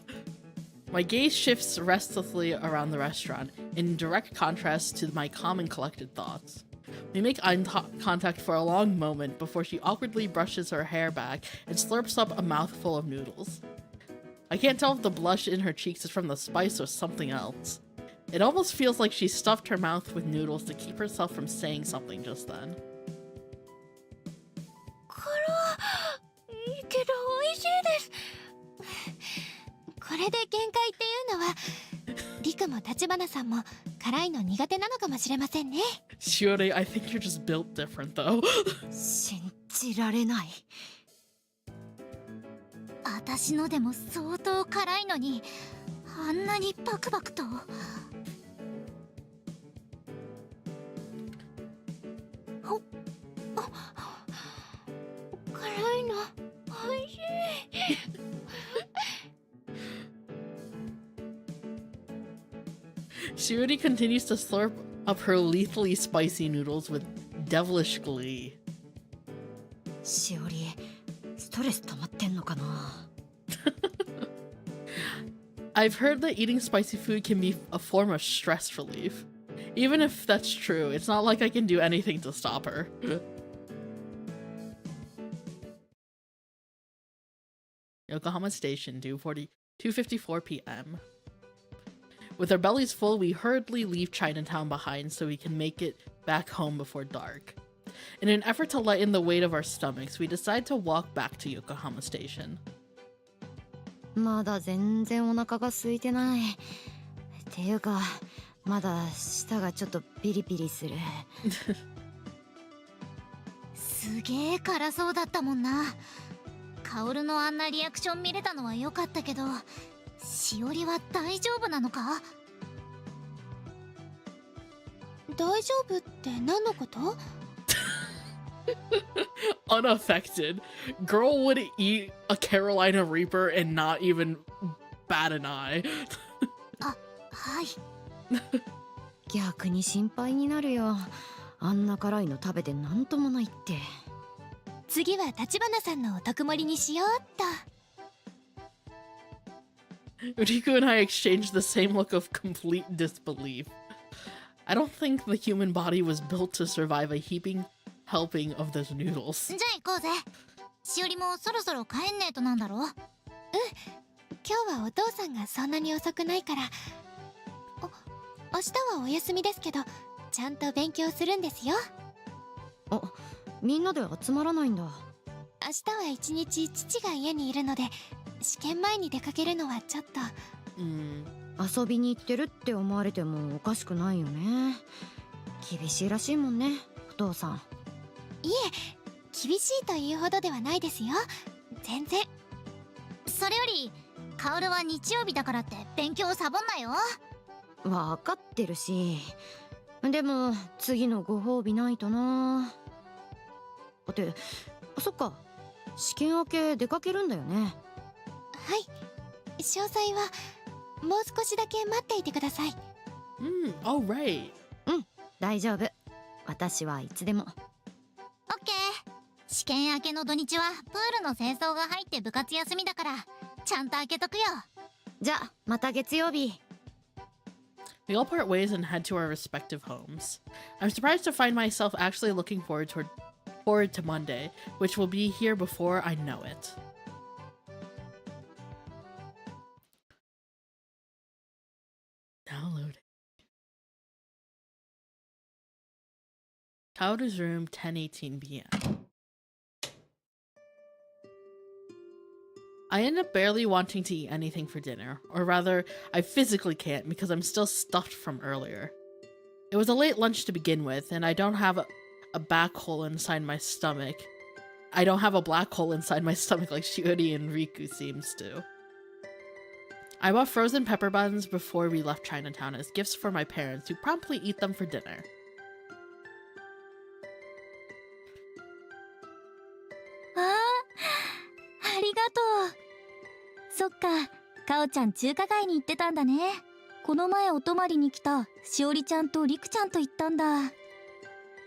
My gaze shifts restlessly around the restaurant, in direct contrast to my calm and collected thoughts. We make eye contact for a long moment before she awkwardly brushes her hair back and slurps up a mouthful of noodles. I can't tell if the blush in her cheeks is from the spice or something else. It almost feels like she stuffed her mouth with noodles to keep herself from saying something just then. いいけど美味しいです。これで限界っていうのはリクも橘さんも辛いの苦手なのかもしれませんね。 Shiori, I think you're just built different though. 信じられない。私のでも相当辛いのにあんなにバクバクと。辛いの美味しい。Shiori continues to slurp up her lethally spicy noodles with devilish glee. しおり、ストレス溜まってんのかな。I've heard that eating spicy food can be a form of stress relief. Even if that's true, it's not like I can do anything to stop her. Yokohama Station, 2:54 p.m. With our bellies full, we hurriedly leave Chinatown behind so we can make it back home before dark. In an effort to lighten the weight of our stomachs, we decide to walk back to Yokohama Station. まだ全然お腹が空いてない。っていうか、まだ舌がちょっとピリピリする。すげえ辛そうだったもんな。カオルのあんなリアクション見れたのは良かったけど、しおりは大丈夫なのか？大丈夫って何のこと？ Unaffected. Girl would eat a Carolina Reaper and not even bat an eye. あ、はい。逆に心配になるよ。あんな辛いの食べてなんともないって。次は橘さんのお特盛りにしようっと。 Riku and I exchanged the same look of complete disbelief. I don't think the human body was built to survive a heaping helping of those noodles. じゃあ行こうぜ。しおりもそろそろ帰んねえとなんだろう。今日はお父さんがそんなに遅くないから。明日はお休みですけど、ちゃんと勉強するんですよ。あ、みんなで集まらないんだ。明日は一日父が家にいるので、試験前に出かけるのはちょっと。遊びに行ってるって思われてもおかしくないよね。厳しいらしいもんね、お父さん。いえ、厳しいというほどではないですよ。全然。それよりカオルは日曜日だからって勉強をサボんなよ。わかってるし。でも次のご褒美ないとな。ってそっか、試験明け出かけるんだよね。はい、詳細はもう少しだけ待っていてください。Alright. 大丈夫。私はいつでも。オッケー。試験明けの土日はプールの清掃が入って部活休みだからちゃんと開けとくよ。じゃあまた月曜日。We all part ways and head to our respective homes. I'm surprised to find myself actually looking forward to Monday, which will be here before I know it. Downloading. Kaoru's room, 10:18 p.m. I end up barely wanting to eat anything for dinner, or rather, I physically can't because I'm still stuffed from earlier. It was a late lunch to begin with, and I don't have a back hole inside my stomach. I don't have a black hole inside my stomach like Shiori and Riku seems to. I bought frozen pepper buns before we left Chinatown as gifts for my parents, who promptly eat them for dinner. ありがとう。そっか、かおちゃん中華街に行ってたんだね。この前お泊まりに来たしおりちゃんとりくちゃんと行ったんだ。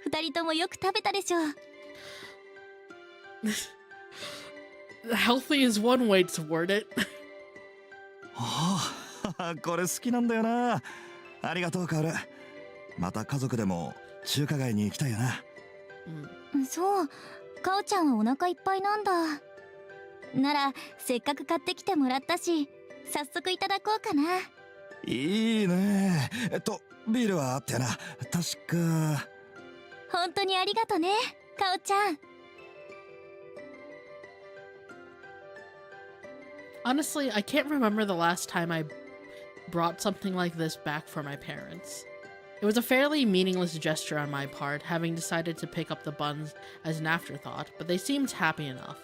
二人ともよく食べたでしょ。Healthy is one way to word it. ああ、これ好きなんだよな。ありがとうカオル。また家族でも中華街に行きたいよな。そう、かおちゃんはお腹いっぱいなんだ。ならせっかく買ってきてもらったし、早速いただこうかな。いいね。ビールはあったよな。確か。本当にありがとね、かおちゃん。Honestly, I can't remember the last time I brought something like this back for my parents. It was a fairly meaningless gesture on my part, having decided to pick up the buns as an afterthought, but they seemed happy enough.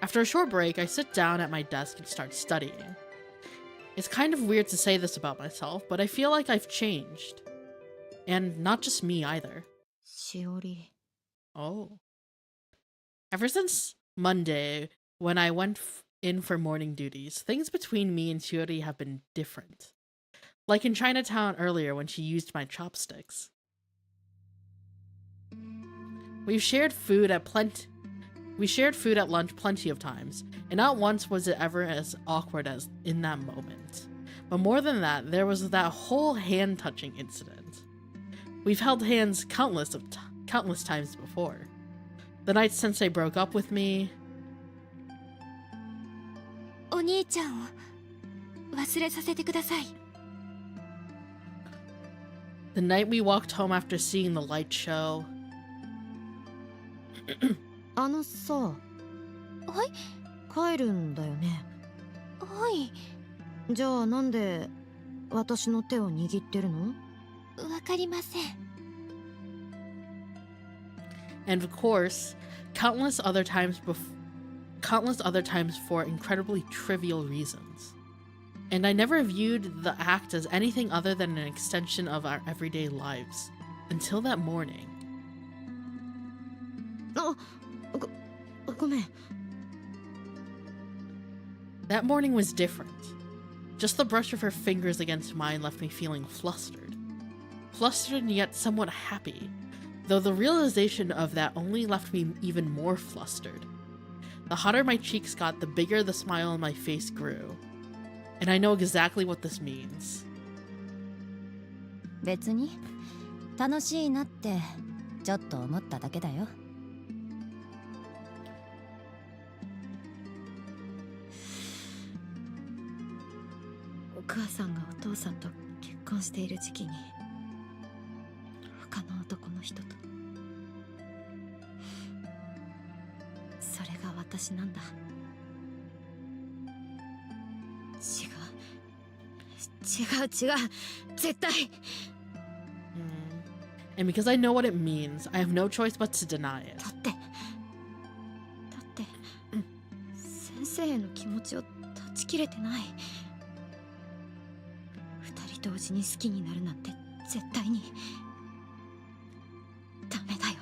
After a short break, I sit down at my desk and start studying. It's kind of weird to say this about myself, but I feel like I've changed. And not just me either. Shiori. Oh. Ever since Monday, when I went in for morning duties, things between me and Shiori have been different. Like in Chinatown earlier when she used my chopsticks. We've shared food at lunch plenty of times, and not once was it ever as awkward as in that moment. But more than that, there was that whole hand-touching incident. We've held hands countless times before. The night Sensei broke up with me. お兄ちゃんを忘れさせてください。The night we walked home after seeing the light show. さ、はい、帰るんだよね。はい。じゃあなんで私の手を握ってるの？わかりません。And of course, countless other times for incredibly trivial reasons. And I never viewed the act as anything other than an extension of our everyday lives. Until that morning. ごめん。 That morning was different. Just the brush of her fingers against mine left me feeling flustered. Flustered and yet somewhat happy, though the realization of that only left me even more flustered. The hotter my cheeks got, the bigger the smile on my face grew. And I know exactly what this means. 別に楽しいなってちょっと思っただけだよ。お母さんがお父さんと結婚している時期に他の男の人と、それが私なんだ。違う絶対。And because I know what it means, I have no choice but to deny it. だって先生への気持ちを断ち切れてない。二人同時に好きになるなんて絶対にダメだよ。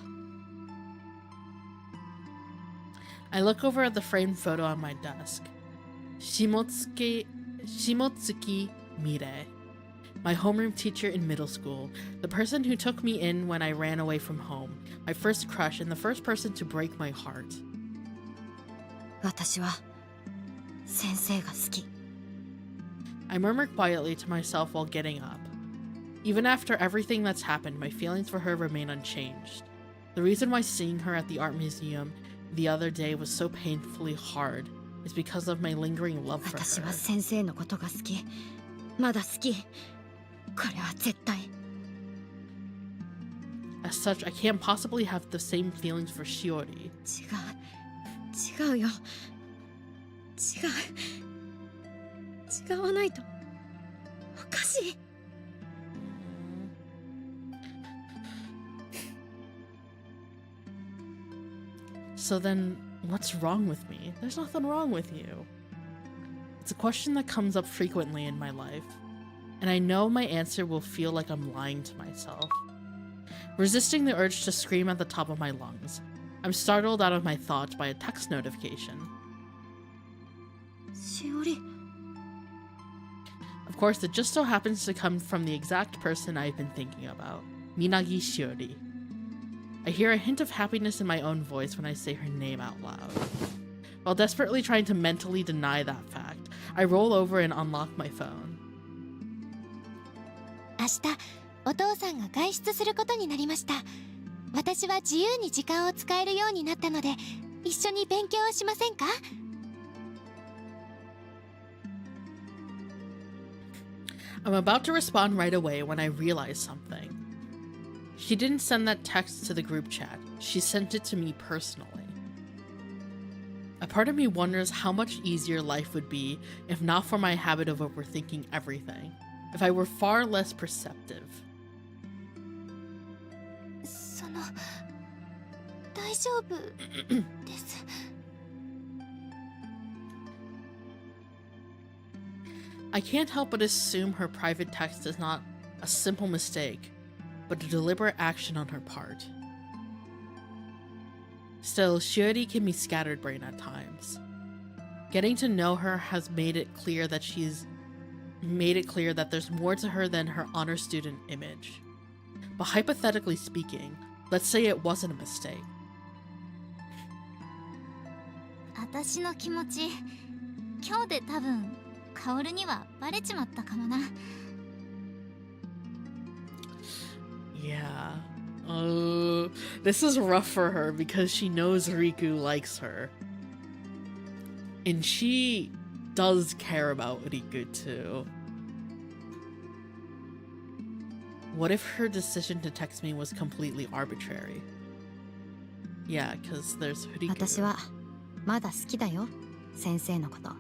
I look over at the framed photo on my desk. Shimotsuki Mire, my homeroom teacher in middle school, the person who took me in when I ran away from home, my first crush and the first person to break my heart. 私は先生が好き。 I murmur quietly to myself while getting up. Even after everything that's happened, my feelings for her remain unchanged. The reason why seeing her at the art museum the other day was so painfully hard is because of my lingering love for 私 her. は先生のことが好き。まだ好き。これは絶対。 As such, I can't possibly have the same feelings for Shiori. 違うよ。違わないとおかしい。 So then, what's wrong with me? There's nothing wrong with you. It's a question that comes up frequently in my life, and I know my answer will feel like I'm lying to myself. Resisting the urge to scream at the top of my lungs, I'm startled out of my thoughts by a text notification. しおり。 Of course, it just so happens to come from the exact person I've been thinking about, Minagi Shiori. I hear a hint of happiness in my own voice when I say her name out loud. While desperately trying to mentally deny that fact, I roll over and unlock my phone. 明日お父さんが外出することになりました。私は自由に時間を使えるようになったので、一緒に勉強をしませんか？ I'm about to respond right away when I realize something. She didn't send that text to the group chat. She sent it to me personally. A part of me wonders how much easier life would be if not for my habit of overthinking everything. If I were far less perceptive. 大丈夫です。I can't help but assume her private text is not a simple mistake, but a deliberate action on her part. Still, Shiori can be scatterbrained at times. Getting to know her has made it clear that there's more to her than her honor student image. But hypothetically speaking, let's say it wasn't a mistake. 私の気持ち、今日で多分カオルにはバレちまったかもな。Yeah. This is rough for her because she knows Riku likes her. And she does care about Riku too. What if her decision to text me was completely arbitrary? Yeah, because there's Riku. 私はまだ好きだよ、先生のこと。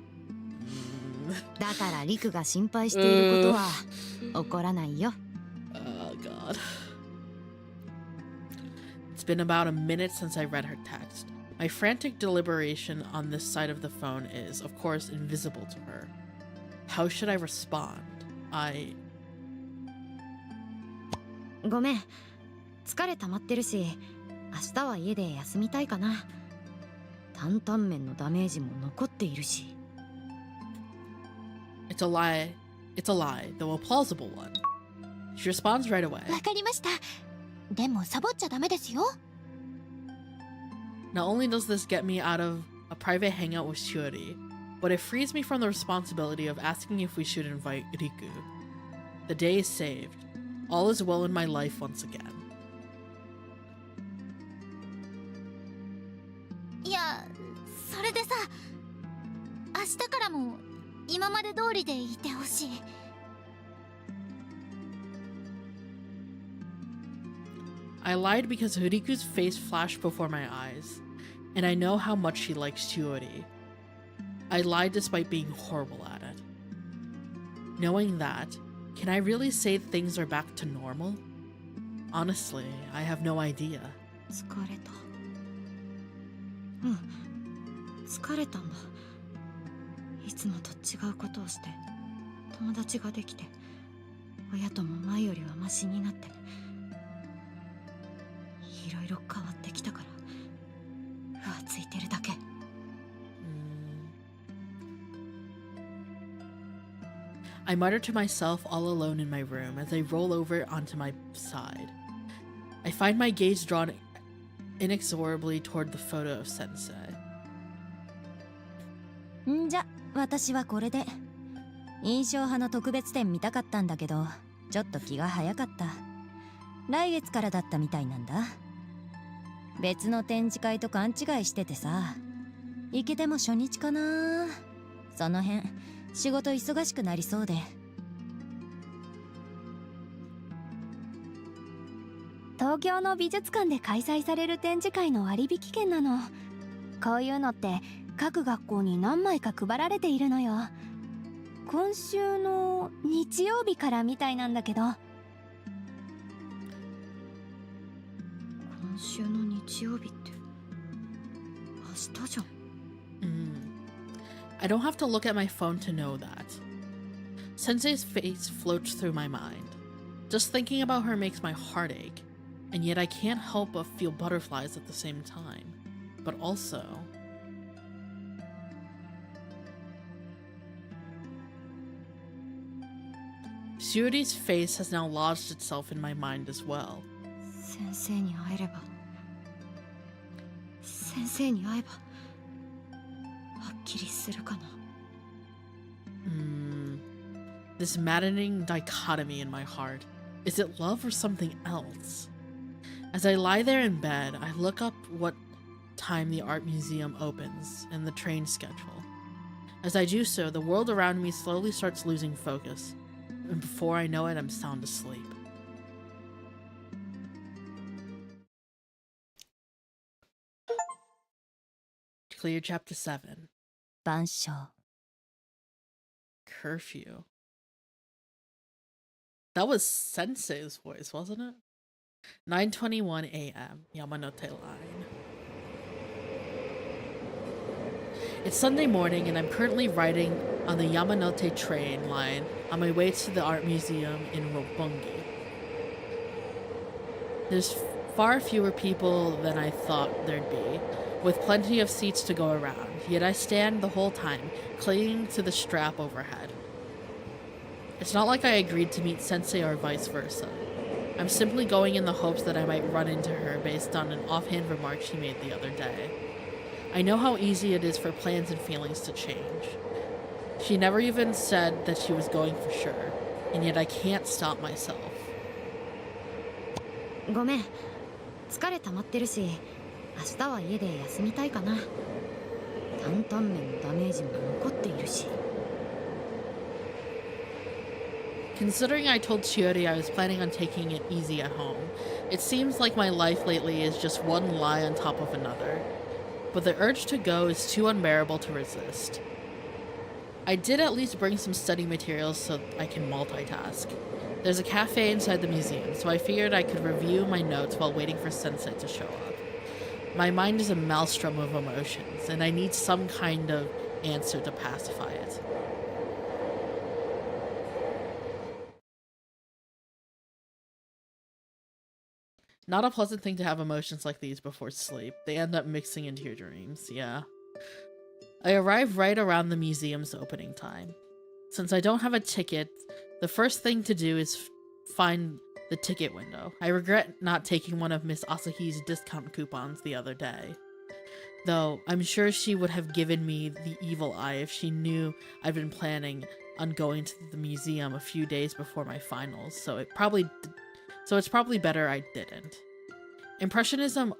だからリクが心配していることは起こらないよ。Oh god. It's been about a minute since I read her text. My frantic deliberation on this side of the phone is, of course, invisible to her. How should I respond? ごめん、疲れ溜まってるし、明日は家で休みたいかな。担々麺のダメージも残っているし。It's a lie. It's a lie, though a plausible one. She responds right away. わかりました。でもサボっちゃダメですよ。Not only does this get me out of a private hangout with Shiori, but it frees me from the responsibility of asking if we should invite Riku. The day is saved. All is well in my life once again. いや、それでさ、明日からも今まで通りでいてほしい。I lied because Riku's face flashed before my eyes, and I know how much she likes Shiori. I lied despite being horrible at it. Knowing that, can I really say things are back to normal? Honestly, I have no idea. 疲れた。疲れたんだ。いつもと違うことをして友達ができて、親とも前よりはマシになって、いろいろ変わってきたから浮ついてるだけ。I mutter to myself all alone in my room as I roll over onto my side. I find my gaze drawn inexorably toward the photo of Sensei. んじゃ、私はこれで。印象派の特別展見たかったんだけど、ちょっと気が早かった。来月からだったみたいなんだ。別の展示会と勘違いしててさ。行けても初日かな。その辺、仕事忙しくなりそうで。東京の美術館で開催される展示会の割引券なの。こういうのって各学校に何枚か配られているのよ。今週の日曜日からみたいなんだけど。今週の日曜日って明日じゃん。I don't have to look at my phone to know that. Sensei's face floats through my mind. Just thinking about her makes my heart ache, and yet I can't help but feel butterflies at the same time. But also... Shiori's face has now lodged itself in my mind as well. 先生に会えれば、先生に会えばはっきりするかな。This maddening dichotomy in my heart. Is it love or something else? As I lie there in bed, I look up what time the art museum opens and the train schedule. As I do so, the world around me slowly starts losing focus, and before I know it, I'm sound asleep. Clear chapter 7. 晩鐘 Curfew. That was Sensei's voice, wasn't it? 9:21 a.m. Yamanote Line. It's Sunday morning and I'm currently riding on the Yamanote train line on my way to the art museum in Roppongi. There's far fewer people than I thought there'd be, with plenty of seats to go around, yet I stand the whole time, clinging to the strap overhead. It's not like I agreed to meet Sensei or vice versa. I'm simply going in the hopes that I might run into her based on an offhand remark she made the other day. I know how easy it is for plans and feelings to change. She never even said that she was going for sure, and yet I can't stop myself. ごめん、疲れ溜まってるし、明日は家で休みたいかな。担々麺のダメージも残っているし。Considering I told Shiori I was planning on taking it easy at home, it seems like my life lately is just one lie on top of another. But the urge to go is too unbearable to resist. I did at least bring some study materials so I can multitask. There's a cafe inside the museum, so I figured I could review my notes while waiting for Sensei to show up. My mind is a maelstrom of emotions, and I need some kind of answer to pacify it. Not a pleasant thing to have emotions like these before sleep. They end up mixing into your dreams, yeah. I arrive right around the museum's opening time. Since I don't have a ticket, the first thing to do is find the ticket window. I regret not taking one of Miss Asahi's discount coupons the other day. Though, I'm sure she would have given me the evil eye if she knew I've been planning on going to the museum a few days before my finals, so it's probably better I didn't. Impressionism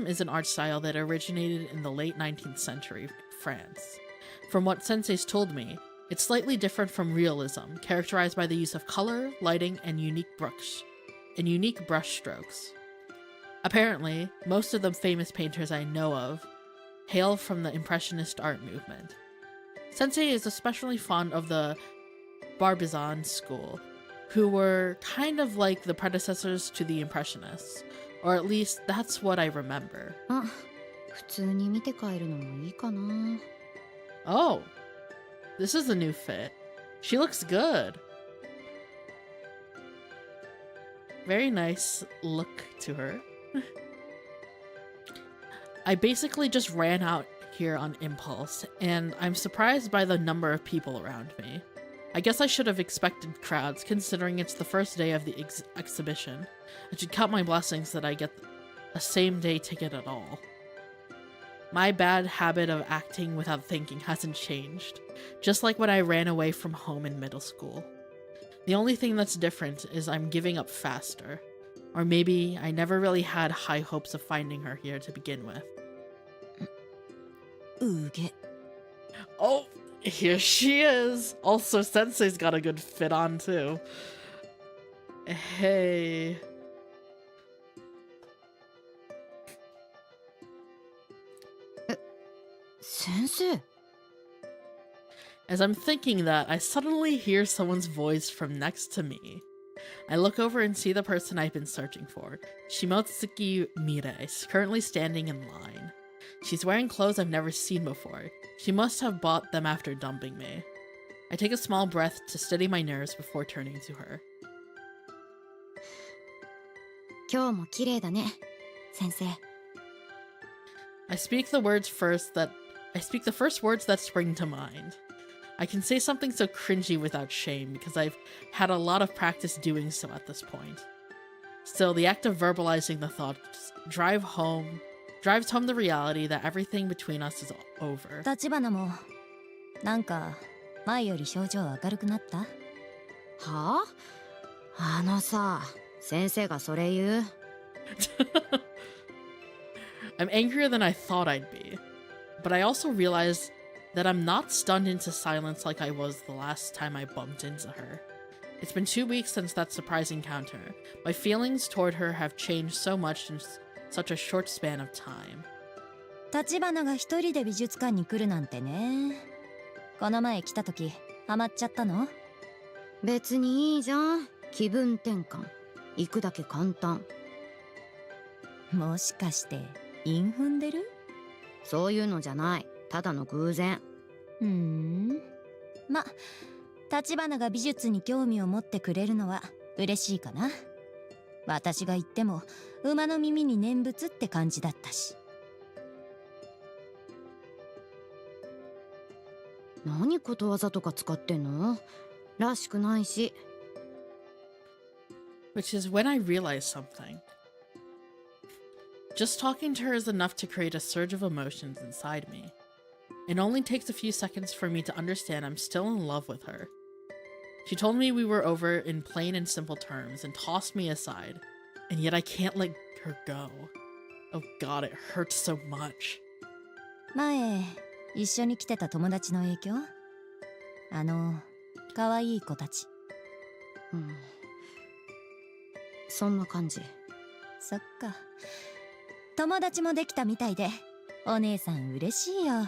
is an art style that originated in the late 19th century France. From what senseis told me, it's slightly different from realism, characterized by the use of color, lighting, and unique brush strokes. Apparently, most of the famous painters I know of hail from the Impressionist art movement. Sensei is especially fond of the Barbizon school, who were kind of like the predecessors to the Impressionists, or at least that's what I remember. あ、普通に見て帰るのもいいかな。Oh, this is a new fit. She looks good. Very nice look to her. I basically just ran out here on impulse, and I'm surprised by the number of people around me. I guess I should have expected crowds, considering it's the first day of the exhibition. I should count my blessings that I get a same-day ticket at all. My bad habit of acting without thinking hasn't changed, just like when I ran away from home in middle school. The only thing that's different is I'm giving up faster. Or maybe I never really had high hopes of finding her here to begin with. うげ Oh, here she is! Also, Sensei's got a good fit on, too. Hey. Sensei. As I'm thinking that, I suddenly hear someone's voice from next to me. I look over and see the person I've been searching for, Shimotsuki Mire, currently standing in line. She's wearing clothes I've never seen before. She must have bought them after dumping me. I take a small breath to steady my nerves before turning to her. 今日も綺麗だね、先生。I speak the first words that spring to mind. I can say something so cringy without shame because I've had a lot of practice doing so at this point. Still, the act of verbalizing the thoughts drives home the reality that everything between us is over. 立花もなんか前より症状明るくなった？はあ、あのさ、先生がそれ言う。I'm angrier than I thought I'd be, but I also realized that I'm not stunned into silence like I was the last time I bumped into her. It's been 2 weeks since that surprise encounter. My feelings toward her have changed so much in such a short span of time. 立花が一人で美術館に来るなんてね。この前来た時ハマっちゃったの？別にいいじゃん。気分転換。行くだけ簡単。もしかして韻踏んでる？そういうのじゃない。ただの偶然。ま、立花が美術に興味を持ってくれるのは嬉しいかな。私が言っても馬の耳に念仏って感じだったし。何ことわざとか使ってんの？らしくないし。Which is when I realized something. Just talking to her is enough to create a surge of emotions inside me. It only takes a few seconds for me to understand I'm still in love with her. She told me we were over in plain and simple terms and tossed me aside, and yet I can't let her go. Oh god, it hurts so much. 前一緒に来てた友達の影響？可愛い子たち。そんな感じ。そっか。友達もできたみたいで、お姉さん嬉しいよ。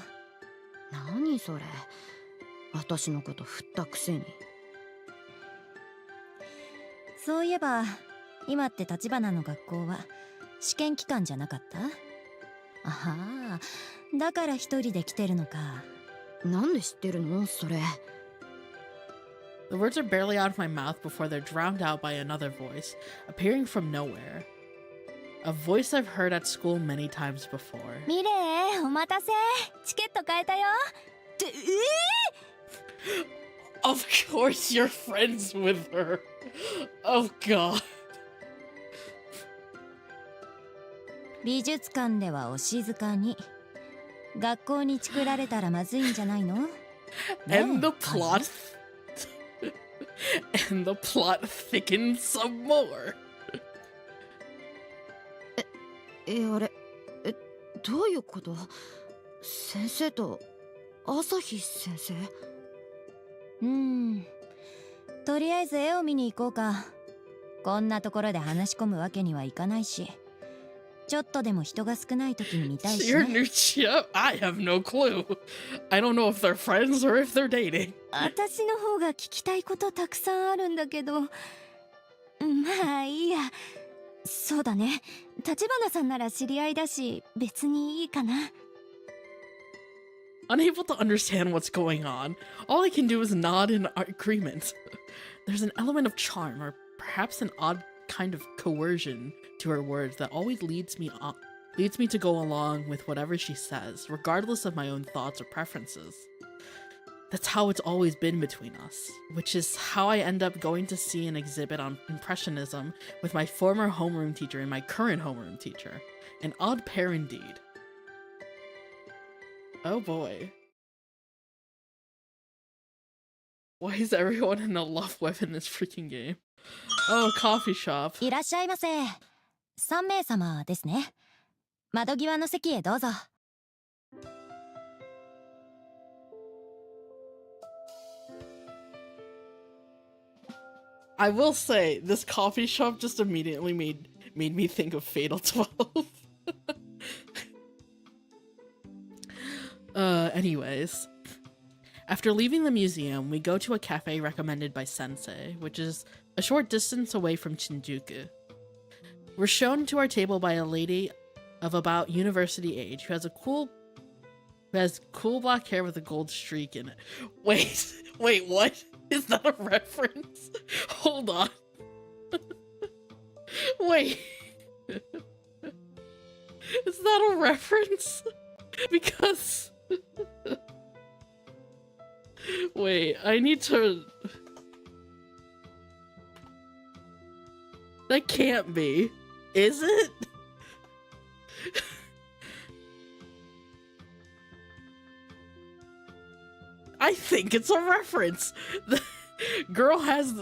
何それ。私のこと振ったくせに。そういえば、今って立花の学校は試験期間じゃなかった？あはー、だから一人で来てるのか。なんで知ってるのそれ。The words are barely out of my mouth before they're drowned out by another voice, appearing from nowhere. A voice I've heard at school many times before. ミレー、お待たせ。チケット買えたよ。Of course you're friends with her. Oh god. 美術館ではお静かに。学校にチクられたらまずいんじゃないの？ And the plot and the plot thickens some more. あれ、どういうこと？先生と朝日先生？とりあえず絵を見に行こうか。こんなところで話し込むわけにはいかないし、ちょっとでも人が少ない時に見たいしYour ね。new chip? I have no clue. I don't know if they're friends or if they're dating. 私の方が聞きたいことたくさんあるんだけど。まあいいや。そうだね。立花さんなら知り合いだし、別にいいかな。Unable to understand what's going on, all I can do is nod in agreement. There's an element of charm, or perhaps an odd kind of coercion to her words that always leads me to go along with whatever she says, regardless of my own thoughts or preferences. That's how it's always been between us, which is how I end up going to see an exhibit on Impressionism with my former homeroom teacher and my current homeroom teacher. An odd pair indeed. Oh boy. Why is everyone in a love web in this freaking game? Oh, coffee shop. いらっしゃいませ。3名様ですね。窓際の席へどうぞ。I will say, this coffee shop just immediately made me think of Fatal 12. Anyways. After leaving the museum, we go to a cafe recommended by Sensei, which is a short distance away from Shinjuku. We're shown to our table by a lady of about university age who has cool black hair with a gold streak in it. Wait, what? Is that a reference? Hold on. Wait. Is that a reference? Because... Wait, I need to... That can't be. Is it? I think it's a reference. The girl has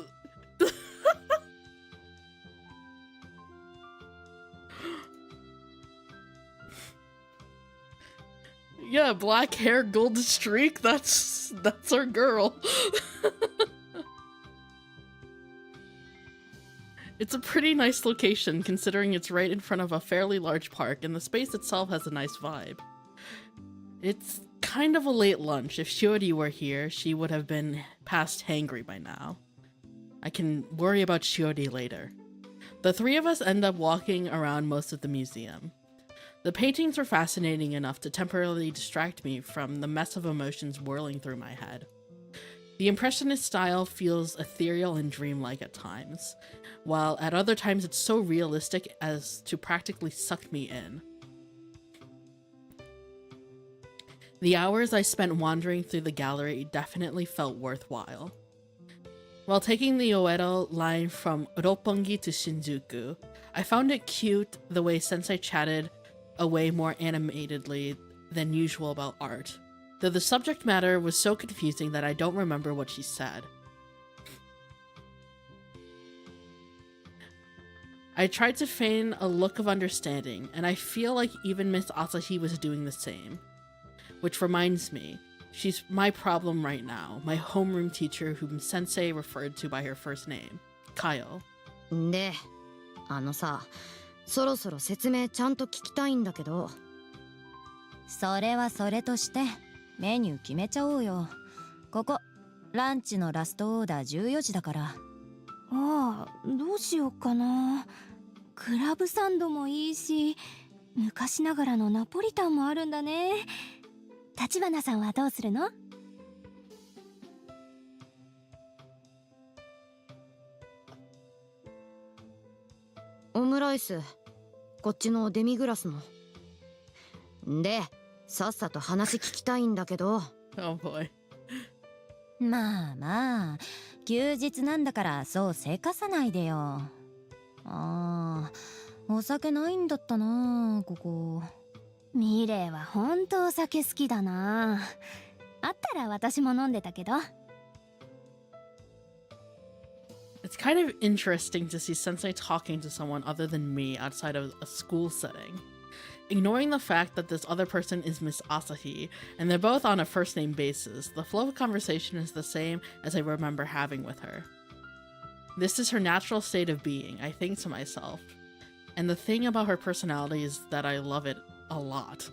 yeah, black hair, golden streak. That's our girl. It's a pretty nice location considering it's right in front of a fairly large park and the space itself has a nice vibe. It's kind of a late lunch. If Shiori were here, she would have been past hangry by now. I can worry about Shiori later. The three of us end up walking around most of the museum. The paintings were fascinating enough to temporarily distract me from the mess of emotions whirling through my head. The Impressionist style feels ethereal and dreamlike at times, while at other times it's so realistic as to practically suck me in. The hours I spent wandering through the gallery definitely felt worthwhile. While taking the Oedo line from Roppongi to Shinjuku, I found it cute the way Sensei chatted away more animatedly than usual about art, though the subject matter was so confusing that I don't remember what she said. I tried to feign a look of understanding, and I feel like even Miss Asahi was doing the same. Which reminds me, she's my problem right now, my homeroom teacher whom Sensei referred to by her first name, Kayo. で、さ、そろそろ説明ちゃんと聞きたいんだけど。それはそれとしてメニュー決めちゃおうよ。ここランチのラストオーダー14時だから。ああ、どうしようかな。クラブサンドもいいし、昔ながらのナポリタンもあるんだね。立花さんはどうするの？オムライス、こっちのデミグラスも。で、さっさと話聞きたいんだけど。Oh boy. まあまあ、休日なんだからそうせかさないでよ。ああ、お酒ないんだったなここ。ミレイはほんとお酒好きだな。あったら私も飲んでたけど。It's kind of interesting to see Sensei talking to someone other than me outside of a school setting. Ignoring the fact that this other person is Miss Asahi, and they're both on a first-name basis, the flow of conversation is the same as I remember having with her. This is her natural state of being, I think to myself. And the thing about her personality is that I love it a lot.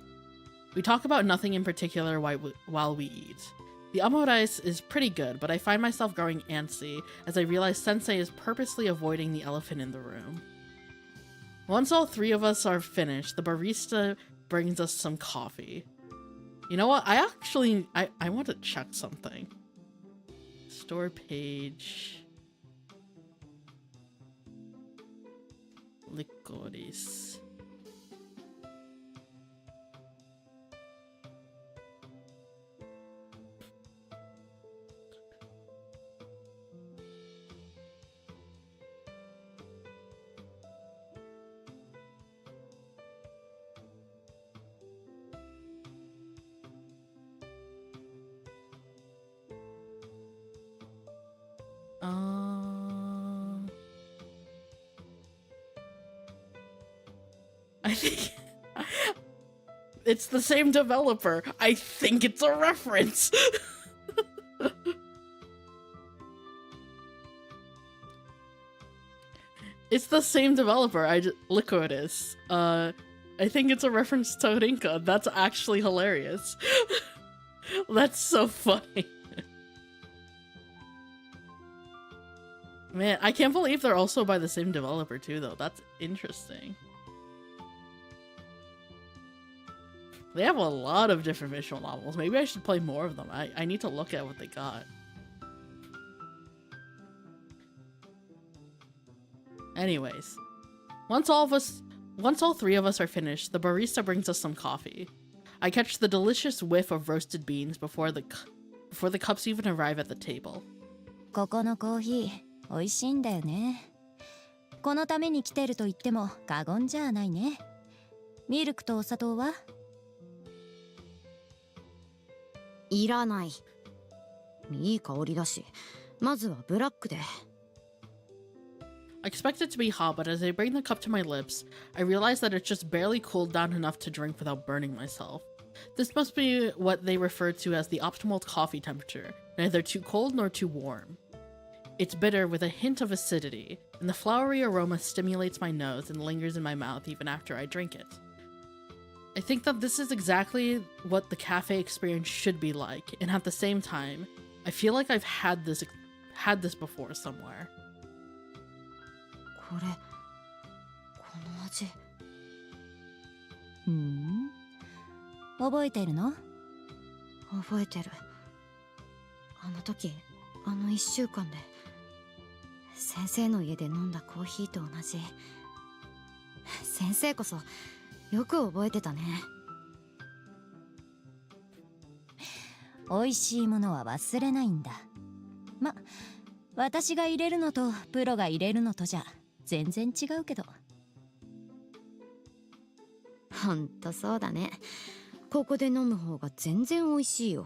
We talk about nothing in particular while we eat. The omurice is pretty good, but I find myself growing antsy as I realize Sensei is purposely avoiding the elephant in the room. Once all three of us are finished, the barista brings us some coffee. You know what? I want to check something. Store page. Licorice. I think it's the same developer. I think it's a reference. It's the same developer. Look who it is. I think it's a reference to Rinka. That's actually hilarious. That's so funny. Man, I can't believe they're also by the same developer too, though. That's interesting. They have a lot of different visual novels. Maybe I should play more of them. I need to look at what they got. Anyways, once all three of us are finished, the barista brings us some coffee. I catch the delicious whiff of roasted beans before the cups even arrive at the table. ここのコーヒー美味しいんだよね。このために来てると言っても過言じゃないね。ミルクとお砂糖は？いらない。いい香りだし、まずはブラックで。I expect it to be hot, but as I bring the cup to my lips, I realize that it's just barely cooled down enough to drink without burning myself. This must be what they refer to as the optimal coffee temperature, neither too cold nor too warm. It's bitter with a hint of acidity, and the flowery aroma stimulates my nose and lingers in my mouth even after I drink it. I think that this is exactly what the cafe experience should be like, and at the same time, I feel like I've had this before somewhere. これ、この味。覚えてるの？覚えてる。あの時、あの1週間で先生の家で飲んだコーヒーと同じ。先生こそよく覚えてたね。美味しいものは忘れないんだ。ま、私が入れるのとプロが入れるのとじゃ全然違うけど。ほんとそうだね。ここで飲む方が全然美味しいよ。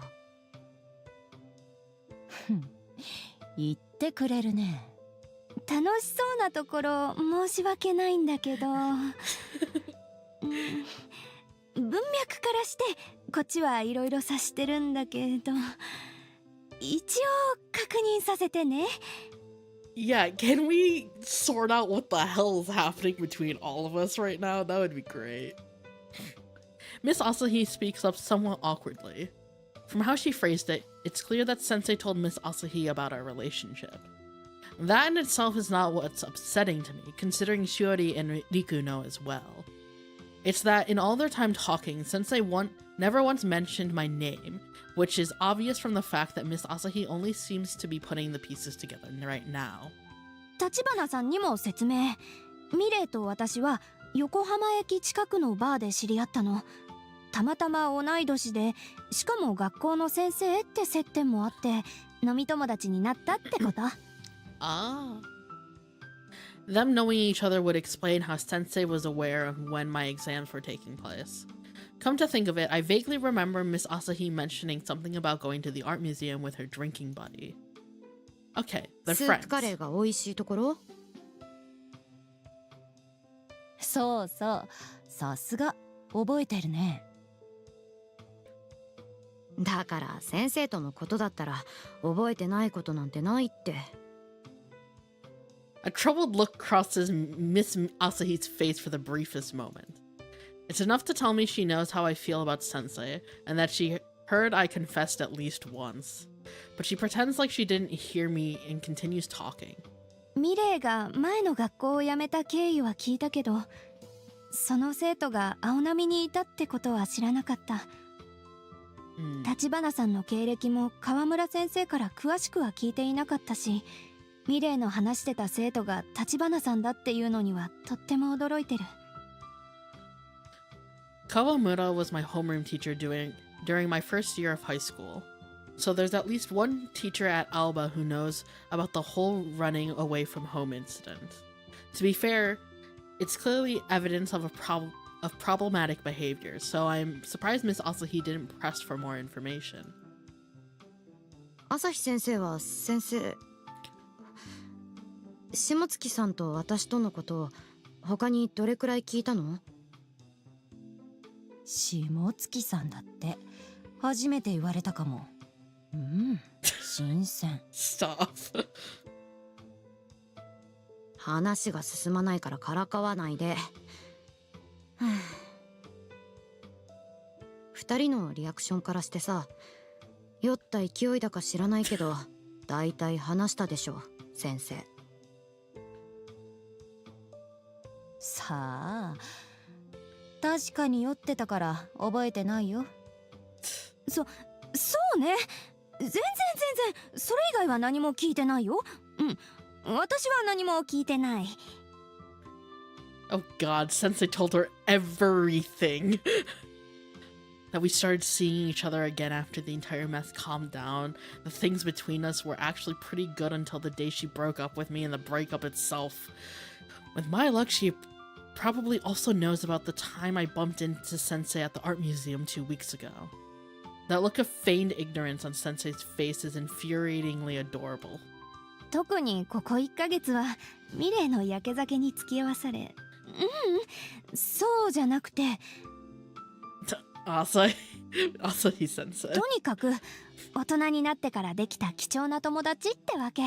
言ってくれるね。楽しそうなところ申し訳ないんだけど文脈からしてこっちはいろいろ察してるんだけど、一応確認させてね。Yeah, can we sort out what the hell is happening between all of us right now? That would be great. Miss Asahi speaks up somewhat awkwardly. From how she phrased it, it's clear that Sensei told Miss Asahi about our relationship. That in itself is not what's upsetting to me, considering Shiori and Riku know as well. It's that in all their time talking, Sensei never once mentioned my name, which is obvious from the fact that Miss Asahi only seems to be putting the pieces together right now. 橘さんにも説明。ミレイと私は横浜駅近くのバーで知り合ったの。たまたま同い年で、しかも学校の先生って接点もあって、飲み友達になったってこと。Ah. Them knowing each other would explain how Sensei was aware of when my exams were taking place. Come to think of it, I vaguely remember Miss Asahi mentioning something about going to the art museum with her drinking buddy. Okay, they're スー friends. プカレーが美味しいところ？そうそう、さすが覚えてるね。だから先生とのことだったら覚えてないことなんてないって。A troubled look crosses Miss Asahi's face for the briefest moment. It's enough to tell me she knows how I feel about Sensei, and that she heard I confessed at least once. But she pretends like she didn't hear me and continues talking. ミレイが前の学校を辞めた経緯は聞いたけど、その生徒が青波にいたってことは知らなかった。橘さんの経歴も川村先生から詳しくは聞いていなかったし、ミレイの話してた生徒が橘さんだっていうのにはとっても驚いてる。Kawamura was my homeroom teacher during my first year of high school. So there's at least one teacher at Alba who knows about the whole running away from home incident. To be fair, it's clearly evidence of problematic behavior, so I'm surprised Miss Asahi didn't press for more information. 朝日先生は先生、下月さんと私とのことを他にどれくらい聞いたの？下月さんだって。初めて言われたかも。新鮮。Stop. 話が進まないからからかわないで。二人のリアクションからしてさ、酔った勢いだか知らないけど、だいたい話したでしょ、先生。さあ、確かに酔ってたから覚えてないよ。そうね。全然それ以外は何も聞いてないよ。私は何も聞いてない。Oh god, Sensei told her everything. That we started seeing each other again after the entire mess calmed down. The things between us were actually pretty good until the day she broke up with me and the breakup itself. With my luck, she probably also knows about the time I bumped into Sensei at the art museum 2 weeks ago. That look of feigned ignorance on Sensei's face is infuriatingly adorable. 特にここ1ヶ月はミレイのやけ酒に付き合わされ、そうじゃなくて、Asahi Sensei. とにかく大人になってからできた貴重な友達ってわけ。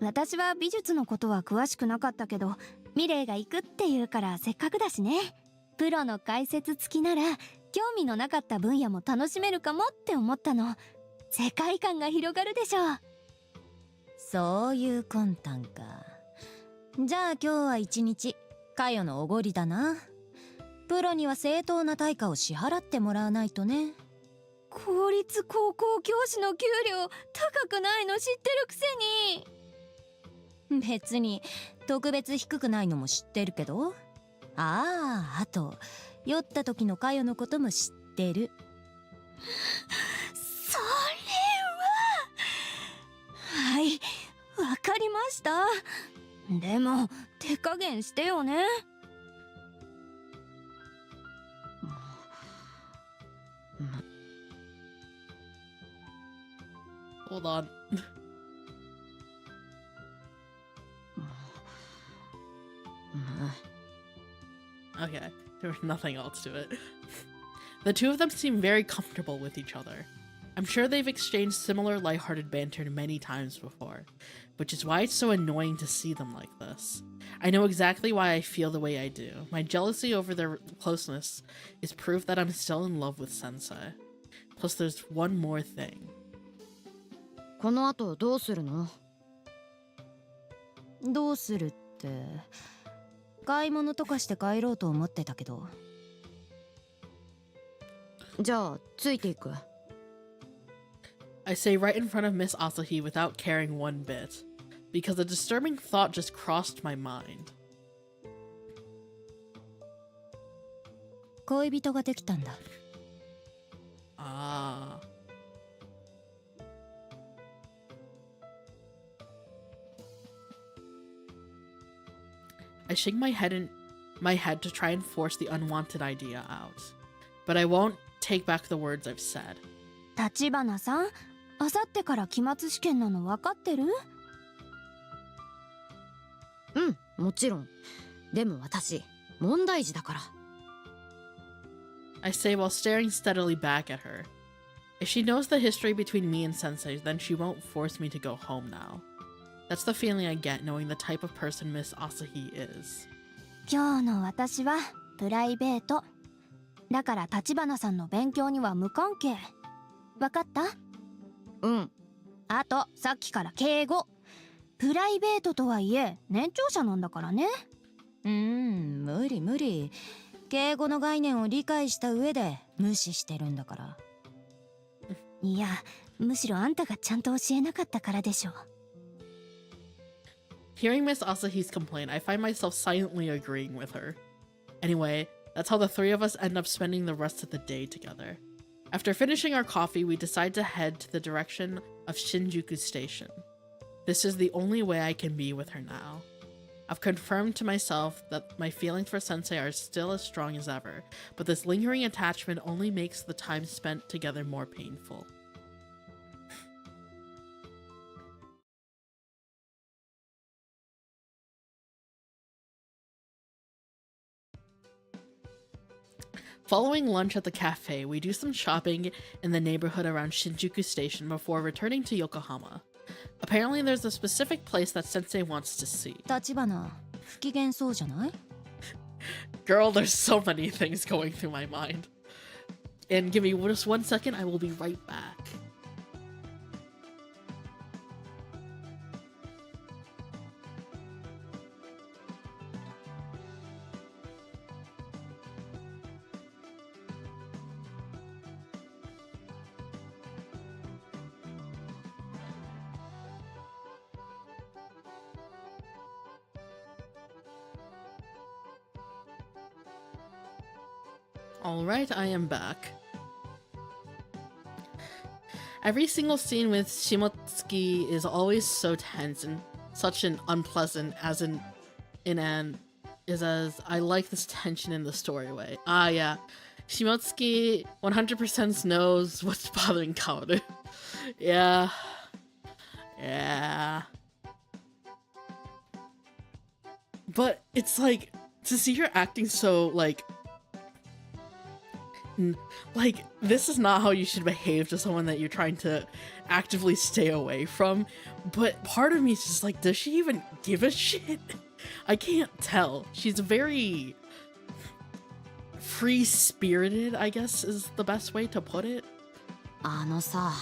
私は美術のことは詳しくなかったけど、ミレイが行くって言うからせっかくだしね。プロの解説付きなら興味のなかった分野も楽しめるかもって思ったの。世界観が広がるでしょ。そういう魂胆か。じゃあ今日は一日カヨのおごりだな。プロには正当な対価を支払ってもらわないとね。公立高校教師の給料高くないの知ってるくせに。別に特別低くないのも知ってるけど。あと酔った時のカヨのことも知ってる。それははい、わかりました。でも手加減してよね。Hold on. Okay, there was nothing else to it. The two of them seem very comfortable with each other. I'm sure they've exchanged similar lighthearted banter many times before, which is why it's so annoying to see them like this. I know exactly why I feel the way I do. My jealousy over their closeness is proof that I'm still in love with Sensei. Plus there's one more thing. この後どうするの？どうするって、買い物とかして帰ろうと思ってたけど。じゃあついていく。I say right in front of Miss Asahi without caring one bit, because a disturbing thought just crossed my mind. 恋人ができたんだ。Ah. I shake my head to try and force the unwanted idea out, but I won't take back the words I've said. 立花さん、あさってから期末試験なの分かってる？うん、もちろん。でも私、問題児だから。I say while staring steadily back at her. If she knows the history between me and Sensei, then she won't force me to go home now. That's the feeling I get knowing the type of person Miss Asahi is. 今日の私はプライベート。だから立花さんの勉強には無関係。分かった？うん。あと、さっきから敬語。プライベートとはいえ、年長者なんだからね。無理。敬語の概念を理解した上で無視してるんだから。いや、むしろあんたがちゃんと教えなかったからでしょ。Hearing Miss Asahi's complaint, I find myself silently agreeing with her. Anyway, that's how the three of us end up spending the rest of the day together. After finishing our coffee, we decide to head to the direction of Shinjuku Station. This is the only way I can be with her now. I've confirmed to myself that my feelings for Sensei are still as strong as ever, but this lingering attachment only makes the time spent together more painful. Following lunch at the cafe, we do some shopping in the neighborhood around Shinjuku Station before returning to Yokohama. Apparently there's a specific place that Sensei wants to see. 立花、不機嫌そうじゃない？ Girl, there's so many things going through my mind. And give me just 1 second, I will be right back. Alright, I am back. Every single scene with Shimotsuki is always so tense and such an unpleasant as I like this tension in the story way. Ah yeah, Shimotsuki 100% knows what's bothering Kaoru. Yeah. Yeah. But it's like, to see her acting so, like, this is not how you should behave to someone that you're trying to actively stay away from. But part of me is just like, does she even give a shit? I can't tell. She's very free-spirited, I guess is the best way to put it. あのさ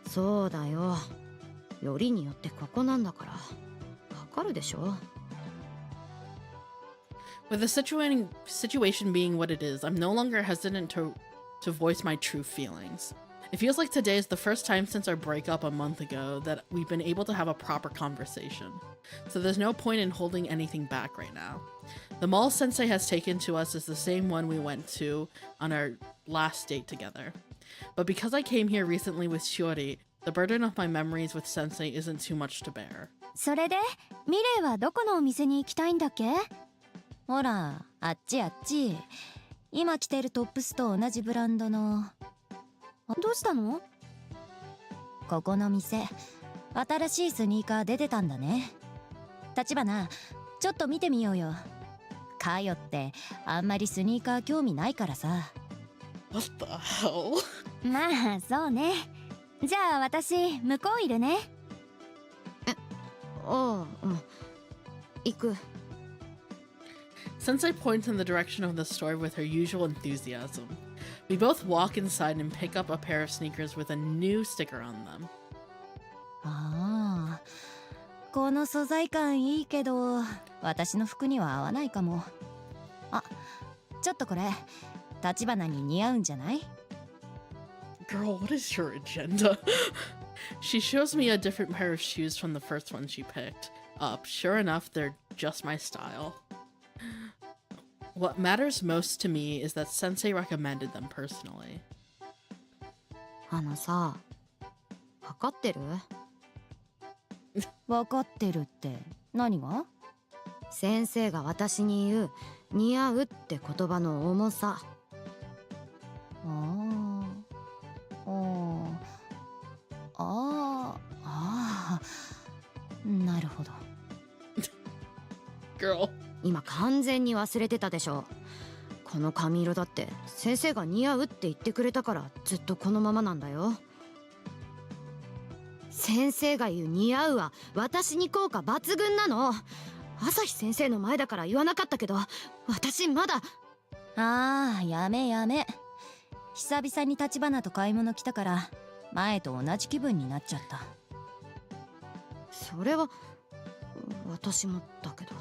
そうだよよりによってここなんだからわかるでしょ With the situation being what it is, I'm no longer hesitant to voice my true feelings. It feels like today is the first time since our breakup a month ago that we've been able to have a proper conversation. So there's no point in holding anything back right now. The mall Sensei has taken to us is the same one we went to on our last date together. But because I came here recently with Shiori, the burden of my memories with Sensei isn't too much to bear. それでミレイはどこのお店に行きたいんだっけ？ほら、あっちあっち。今着てるトップスと同じブランドの。どうしたの？ここの店、新しいスニーカー出てたんだね。立花、ちょっと見てみようよ。カヨってあんまりスニーカー興味ないからさ。What the hell? まあそうね。じゃあ私向こういるね。ああうん行く Sensei points in the direction of the store with her usual enthusiasm. We both walk inside and pick up a pair of sneakers with a new sticker on them. ああ、この素材感いいけど、私の服には合わないかも。あ、ちょっとこれ、立花に似合うんじゃない？ Girl, what is your agenda? She shows me a different pair of shoes from the first one she picked up. Sure enough, they're just my style. What matters most to me is that Sensei recommended them personally. あのさ分かってる分かってるって何が？先生が私に言う似合うって言葉の重さああ、なるほど。Girl. 今完全に忘れてたでしょこの髪色だって先生が似合うって言ってくれたからずっとこのままなんだよ先生が言う似合うは私に効果抜群なの朝日先生の前だから言わなかったけど私まだああ、やめやめ。久々に立花と買い物来たから前と同じ気分になっちゃった。それは私もだけど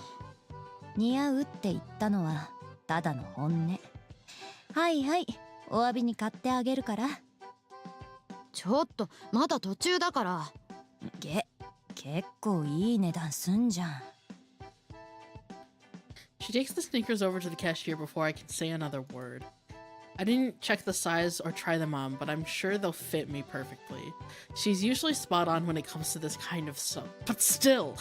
似合うって言ったのはただの本音。はいはい、お詫びに買ってあげるから。ちょっとまだ途中だから結構いい値段すんじゃん。She takes the sneakers over to the cashier before I can say another word. I didn't check the size or try them on, but I'm sure they'll fit me perfectly. She's usually spot on when it comes to this kind of stuff, but still,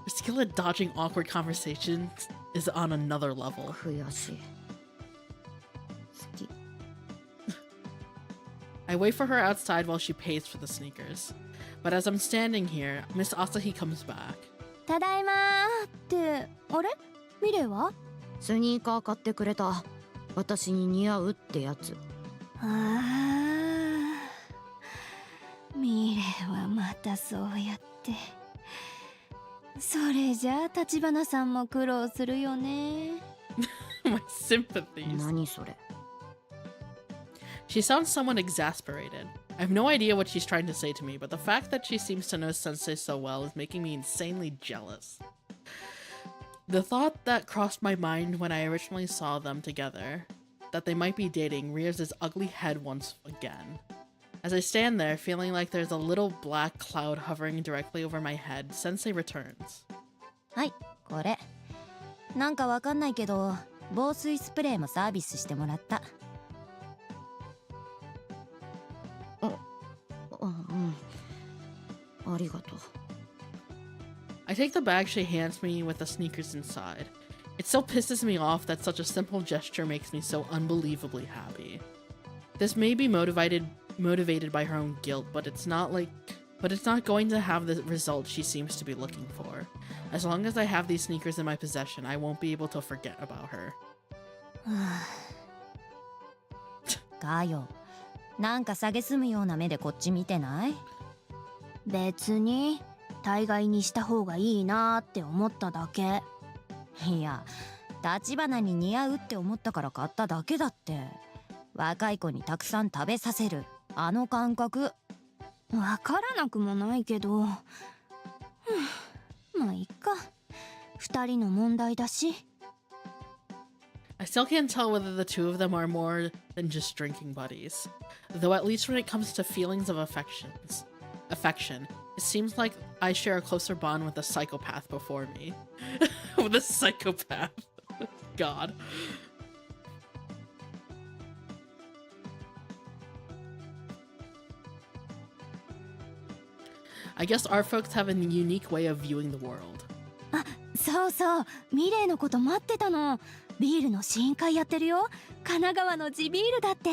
her skill at dodging awkward conversations is on another level. 悔しい好き I wait for her outside while she pays for the sneakers. But as I'm standing here, Miss Asahi comes back. ただいまーってあれ？ミレイは？スニーカー買ってくれた私に似合うってやつああ、ミレイはまたそうやって。それじゃあ立花さんも苦労するよね。My sympathies. 何それ She sounds somewhat exasperated. I have no idea what she's trying to say to me, but the fact that she seems to know Sensei so well is making me insanely jealous. The thought that crossed my mind when I originally saw them together, that they might be dating, rears its ugly head once again. As I stand there, feeling like there's a little black cloud hovering directly over my head, Sensei returns. はい、これ。なんかわかんないけど、防水スプレーもサービスしてもらった。ありがとう I take the bag she hands me with the sneakers inside. It still pisses me off that such a simple gesture makes me so unbelievably happy. This may be motivated by her own guilt, but it's not going to have the result she seems to be looking for. As long as I have these sneakers in my possession, I won't be able to forget about her. かよ、なんか蔑むような目でこっち見てない？別に大概にした方がいいなーって思っただけ。いや、立花に似合うって思ったから買っただけだって。若い子にたくさん食べさせるあの感覚。わからなくもないけど、まあいっか。二人の問題だし。I still can't tell whether the two of them are more than just drinking buddies. Though at least when it comes to feelings of affection, it seems like I share a closer bond with a psychopath before me. With a psychopath. God. I guess our folks have a unique way of viewing the world. あ、そうそう。ミレイのこと待ってたの。ビールの試飲会やってるよ。神奈川の地ビールだって。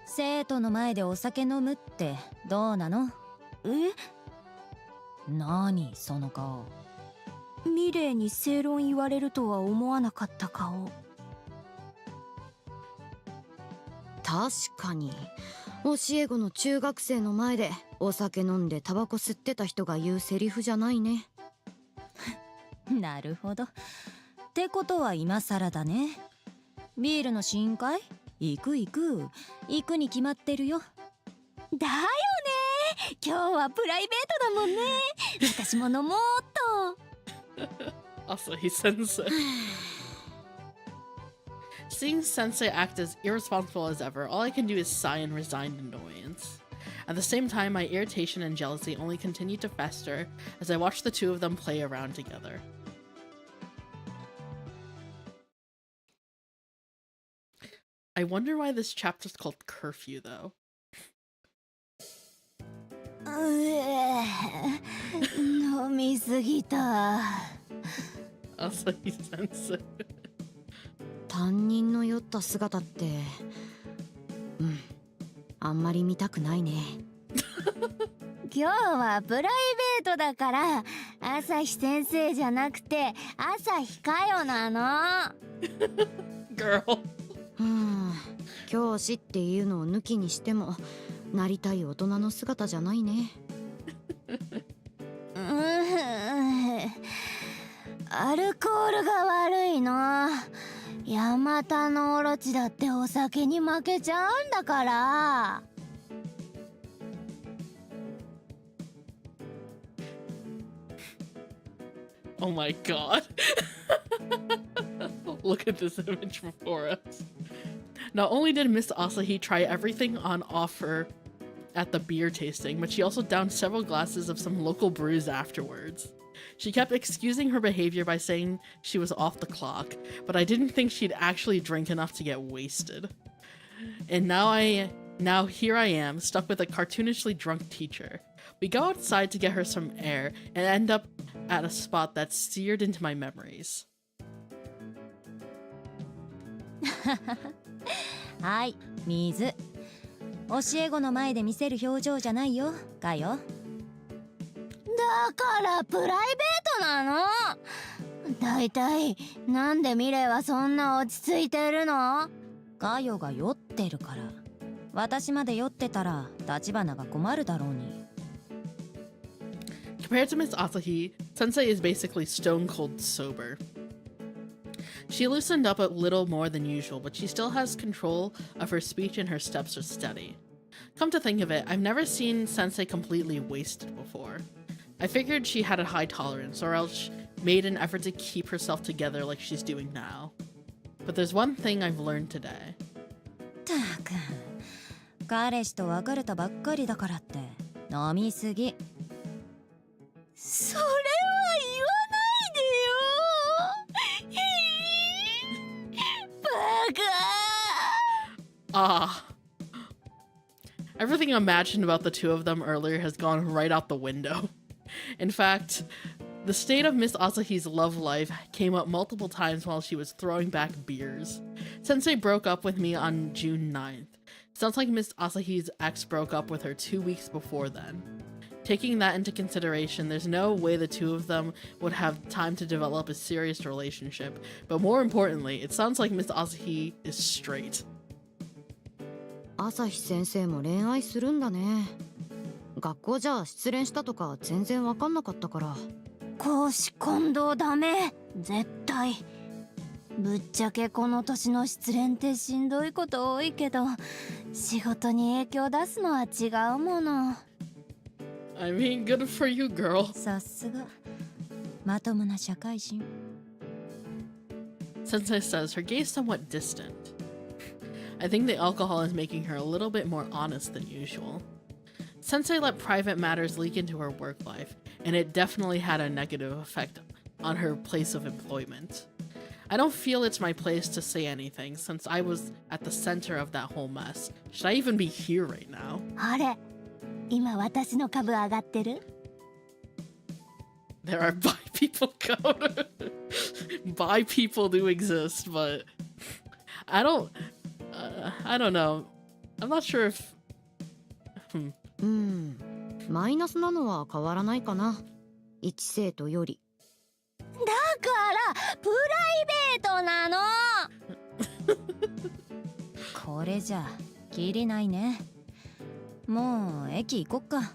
生徒の前でお酒飲むってどうなの？え？何その顔。ミレイに正論言われるとは思わなかった顔。確かに教え子の中学生の前でお酒飲んでタバコ吸ってた人が言うセリフじゃないね。なるほど。ってことは今更だね。ビールの試飲会？行く行くに決まってるよ。だよね。今日はプライベートだもんね。私も飲もうっと。Asahi Sensei. Seeing Sensei act as irresponsible as ever, all I can do is sigh in resigned annoyance. At the same time, my irritation and jealousy only continue to fester as I watch the two of them play around together. I wonder why this chapter's called Curfew, though. 飲みすぎた。Asahi Sensei. 担任の酔った姿って、あんまり見たくないね。今日はプライベートだから朝日先生じゃなくて朝日かよなの。Girl. 教師っていうのを抜きにしてもなりたい大人の姿じゃないね。アルコールが悪いの。ヤマタのオロチだってお酒に負けちゃうんだから。Oh my god. Look at this image before us. Not only did Miss Asahi try everything on offer at the beer tasting, but she also downed several glasses of some local brews afterwards. She kept excusing her behavior by saying she was off the clock, but I didn't think she'd actually drink enough to get wasted. And now here I am, stuck with a cartoonishly drunk teacher. We go outside to get her some air and end up at a spot that's seared into my memories. はい、水。教え子の前で見せる表情じゃないよ、かよ。だからプライベートなの。だいたいなんでミレイはそんな落ち着いてるの？かよが酔ってるから。私まで酔ってたら立花が困るだろうに。Compared to Miss Asahi, Sensei is basically stone cold sober. She loosened up a little more than usual, but she still has control of her speech and her steps are steady. Come to think of it, I've never seen Sensei completely wasted before. I figured she had a high tolerance, or else made an effort to keep herself together like she's doing now. But there's one thing I've learned today. たく、彼氏と別れたばっかりだからって飲みすぎ。それは言わないでよ。バカ。Ah. Everything I imagined about the two of them earlier has gone right out the window. In fact, The state of Miss Asahi's love life came up multiple times while she was throwing back beers. Sensei broke up with me on June 9th. Sounds like Miss Asahi's ex broke up with her 2 weeks before then. Taking that into consideration, there's no way the two of them would have time to develop a serious relationship. But more importantly, it sounds like Miss Asahi is straight. 朝日先生も恋愛するんだね。学校じゃ失恋したとか全然わかんなかったから。公私混同ダメ絶対。ぶっちゃけこの年の失恋ってしんどいこと多いけど、仕事に影響出すのは違うもの。I mean, good for you, girl. さすがまともな社会人。 Sensei says her gaze somewhat distant. I think the alcohol is making her a little bit more honest than usual. Sensei let private matters leak into her work life, and it definitely had a negative effect on her place of employment. I don't feel it's my place to say anything since I was at the center of that whole mess. Should I even be here right now? あれ、今私の株上がってる？ There are bi people code. Bi people do exist, but I don't know. I'm not sure if マイナスなのは変わらないかな。一生徒より。だからプライベートなの。これじゃきりないね。もう駅行こっか。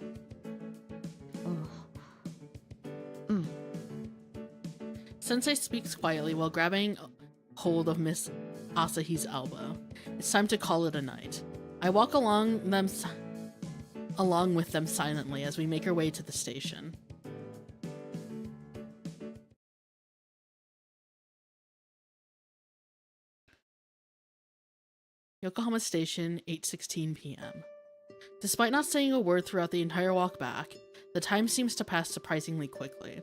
Sensei speaks quietly while grabbing hold of Miss Asahi's elbow. It's time to call it a night. I walk along with them silently as we make our way to the station. Yokohama Station, 8:16 p.m. Despite not saying a word throughout the entire walk back, the time seems to pass surprisingly quickly.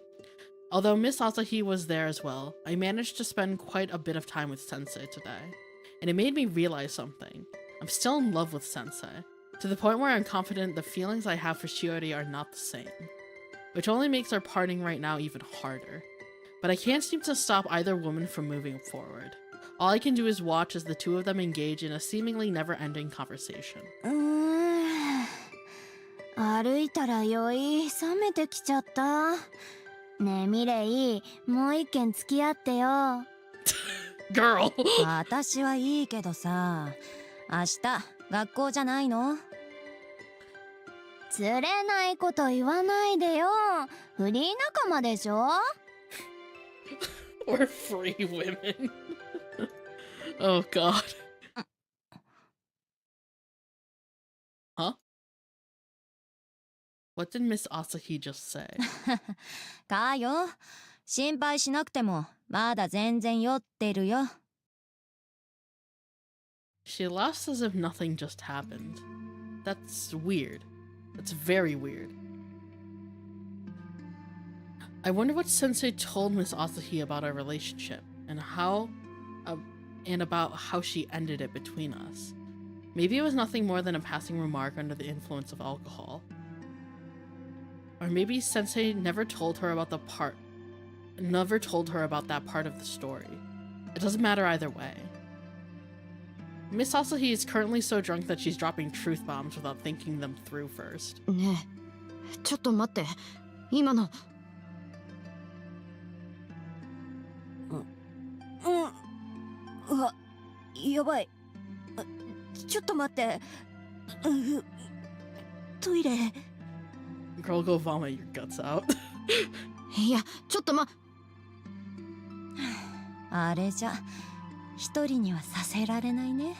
Although Miss Asahi was there as well, I managed to spend quite a bit of time with Sensei today, and it made me realize something. I'm still in love with Sensei, to the point where I'm confident the feelings I have for Shiori are not the same, which only makes our parting right now even harder. But I can't seem to stop either woman from moving forward. All I can do is watch as the two of them engage in a seemingly never-ending conversation. 歩いたら酔い冷めてきちゃった。ねえミレイ、もう一軒付き合ってよ。Girl! 私はいいけどさ、明日学校じゃないの？釣れないこと言わないでよ。フリー仲間でしょ？ We're free women. Oh god. Huh? What did Miss Asahi just say? かよ、心配しなくてもまだ全然酔ってるよ。She laughs as if nothing just happened. That's weird. That's very weird. I wonder what Sensei told Miss Asahi about our relationship and about how she ended it between us. Maybe it was nothing more than a passing remark under the influence of alcohol. Or maybe Sensei never told her about that part of the story. It doesn't matter either way. Miss Asahi is currently so drunk that she's dropping truth bombs without thinking them through first. ねえ、ちょっと待って。今の。うわ、やばい。ちょっと待って。トイレ。Girl, go vomit your guts out. いや、ちょっとあれじゃ一人にはさせられないね。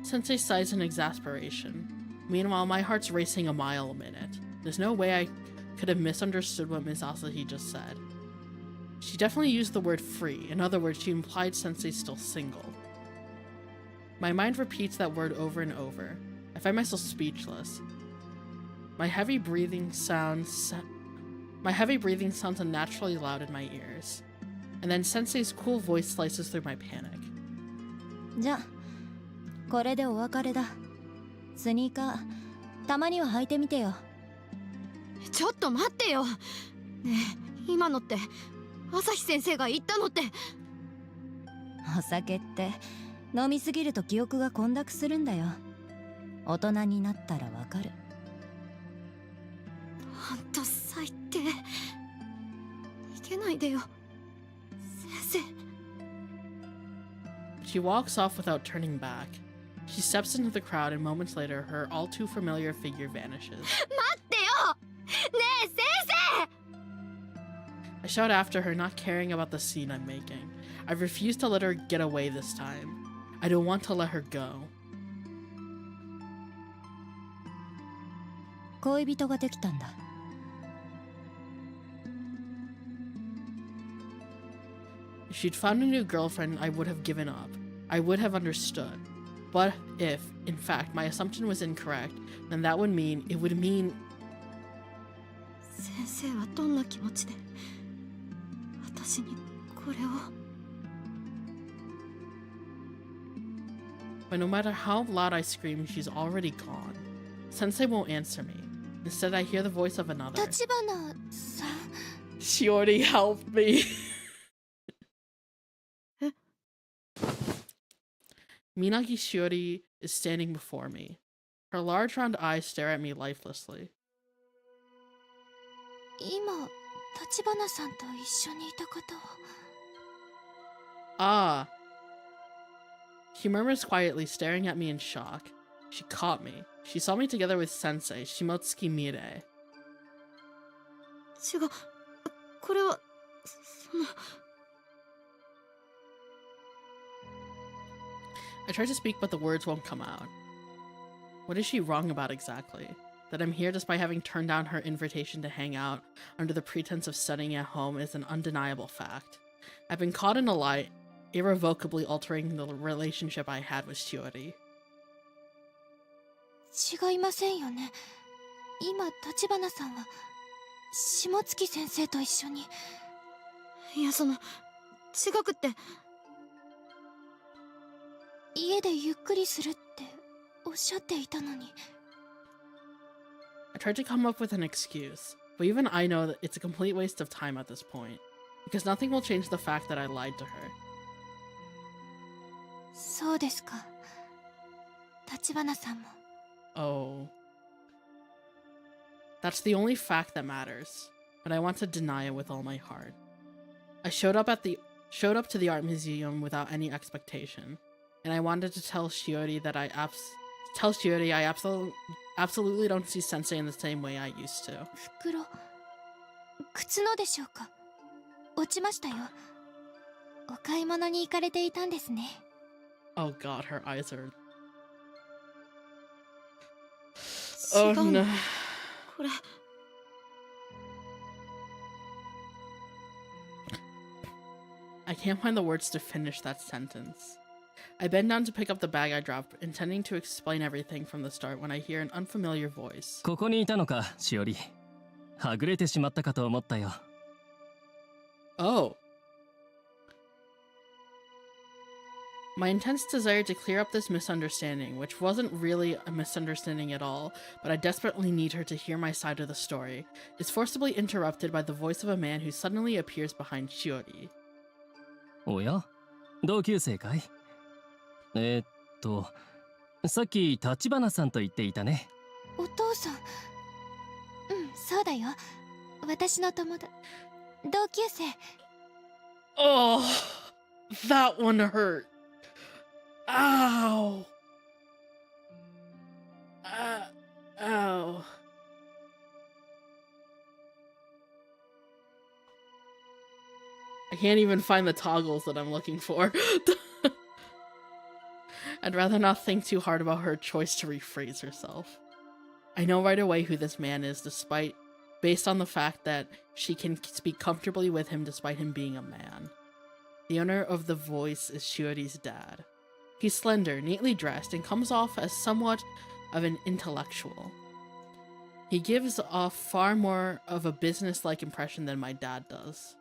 Sensei sighs in exasperation. Meanwhile, my heart's racing a mile a minute. There's no way I could have misunderstood what Miss Asahi just said. She definitely used the word free. In other words, she implied Sensei's still single. My mind repeats that word over and over. I find myself speechless. My heavy breathing sounds unnaturally loud in my ears. And then Sensei's cool voice slices through my panic. じゃあこれでお別れだ。スニーカーたまには履いてみてよ。ちょっと待ってよ。ねえ、今のって朝日先生が言ったのって。お酒って飲みすぎると記憶が混濁するんだよ。大人になったらわかる。ほんと最低。逃げないでよ先生。 She walks off without turning back. She steps into the crowd, and moments later, her all too familiar figure vanishes. 待ってよねえ先生。 I shout after her, not caring about the scene I'm making. I refuse to let her get away this time. I don't want to let her go. 恋人ができたんだ。If she'd found a new girlfriend, I would have given up. I would have understood. But if, in fact, my assumption was incorrect, then that would mean, it would mean... 先生はどんな気持ちで私にこれを。 But no matter how loud I scream, she's already gone. Sensei won't answer me. Instead, I hear the voice of another. 立花さん。 Shiori, help me. Minagi Shiori is standing before me. Her large round eyes stare at me lifelessly. 今立花さんと一緒にいた方は。 Ah. She murmurs quietly, staring at me in shock. She caught me. She saw me together with Sensei, Shimotsuki Mire. 違う、これはその。 I try to speak, but the words won't come out. What is she wrong about exactly? That I'm here despite having turned down her invitation to hang out under the pretense of studying at home is an undeniable fact. I've been caught in a lie, irrevocably altering the relationship I had with Shiori. 違いませんよね。今立花さんは下月先生と一緒に。いや、その違くって。家でゆっくりするっておっしゃっていたのに。 I tried to come up with an excuse, but even I know that it's a complete waste of time at this point, because nothing will change the fact that I lied to her. そうですか。立花さんも。 Oh. That's the only fact that matters, but I want to deny it with all my heart. I showed up to the art museum without any expectation, and I wanted to tell Shiori that I absolutely don't see Sensei in the same way I used to. 袋、靴のでしょうか。落ちましたよ。お買い物に行かれていたんですね。 Oh god, her eyes are... 違 Oh う no. のこれ。 I can't find the words to finish that sentence. I bend down to pick up the bag I dropped, intending to explain everything from the start when I hear an unfamiliar voice. ここにいたのか、しおり。はぐれてしまったかと思ったよ。Oh. My intense desire to clear up this misunderstanding, which wasn't really a misunderstanding at all, but I desperately need her to hear my side of the story, is forcibly interrupted by the voice of a man who suddenly appears behind Shiori. おや、同級生かい？さっき立花さんと言っていたね。お父さん。そうだよ。私の友達。同級生。 Oh, that one hurt. Ow. Ow. I can't even find the toggles that I'm looking for. I'd rather not think too hard about her choice to rephrase herself. I know right away who this man is, based on the fact that she can speak comfortably with him despite him being a man. The owner of the voice is Shiori's dad. He's slender, neatly dressed, and comes off as somewhat of an intellectual. He gives off far more of a business-like impression than my dad does.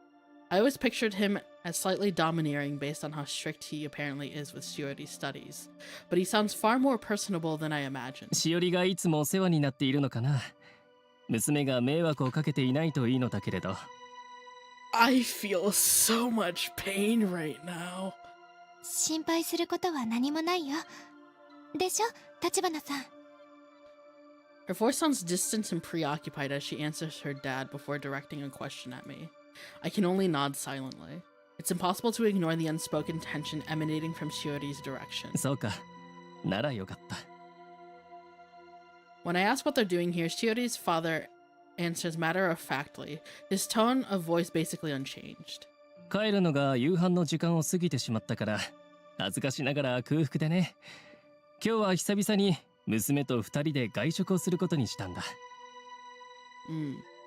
I always pictured him as slightly domineering based on how strict he apparently is with Shiori's studies, but he sounds far more personable than I imagined. しおりがいつもお世話になっているのかな。娘が迷惑をかけていないといいのだけれど。I feel so much pain right now. 心配することは何もないよ。でしょ、橘さん。Her voice sounds distant and preoccupied as she answers her dad before directing a question at me. I can only nod silently. It's impossible to ignore the unspoken tension emanating from Shiori's direction. そうか。ならよかった。When I ask what they're doing here, Shiori's father answers matter-of-factly, his tone of voice basically unchanged. 帰るのが夕飯の時間を過ぎてしまったから、恥ずかしながら空腹でね。今日は久々に娘と二人で外食をすることにしたんだ。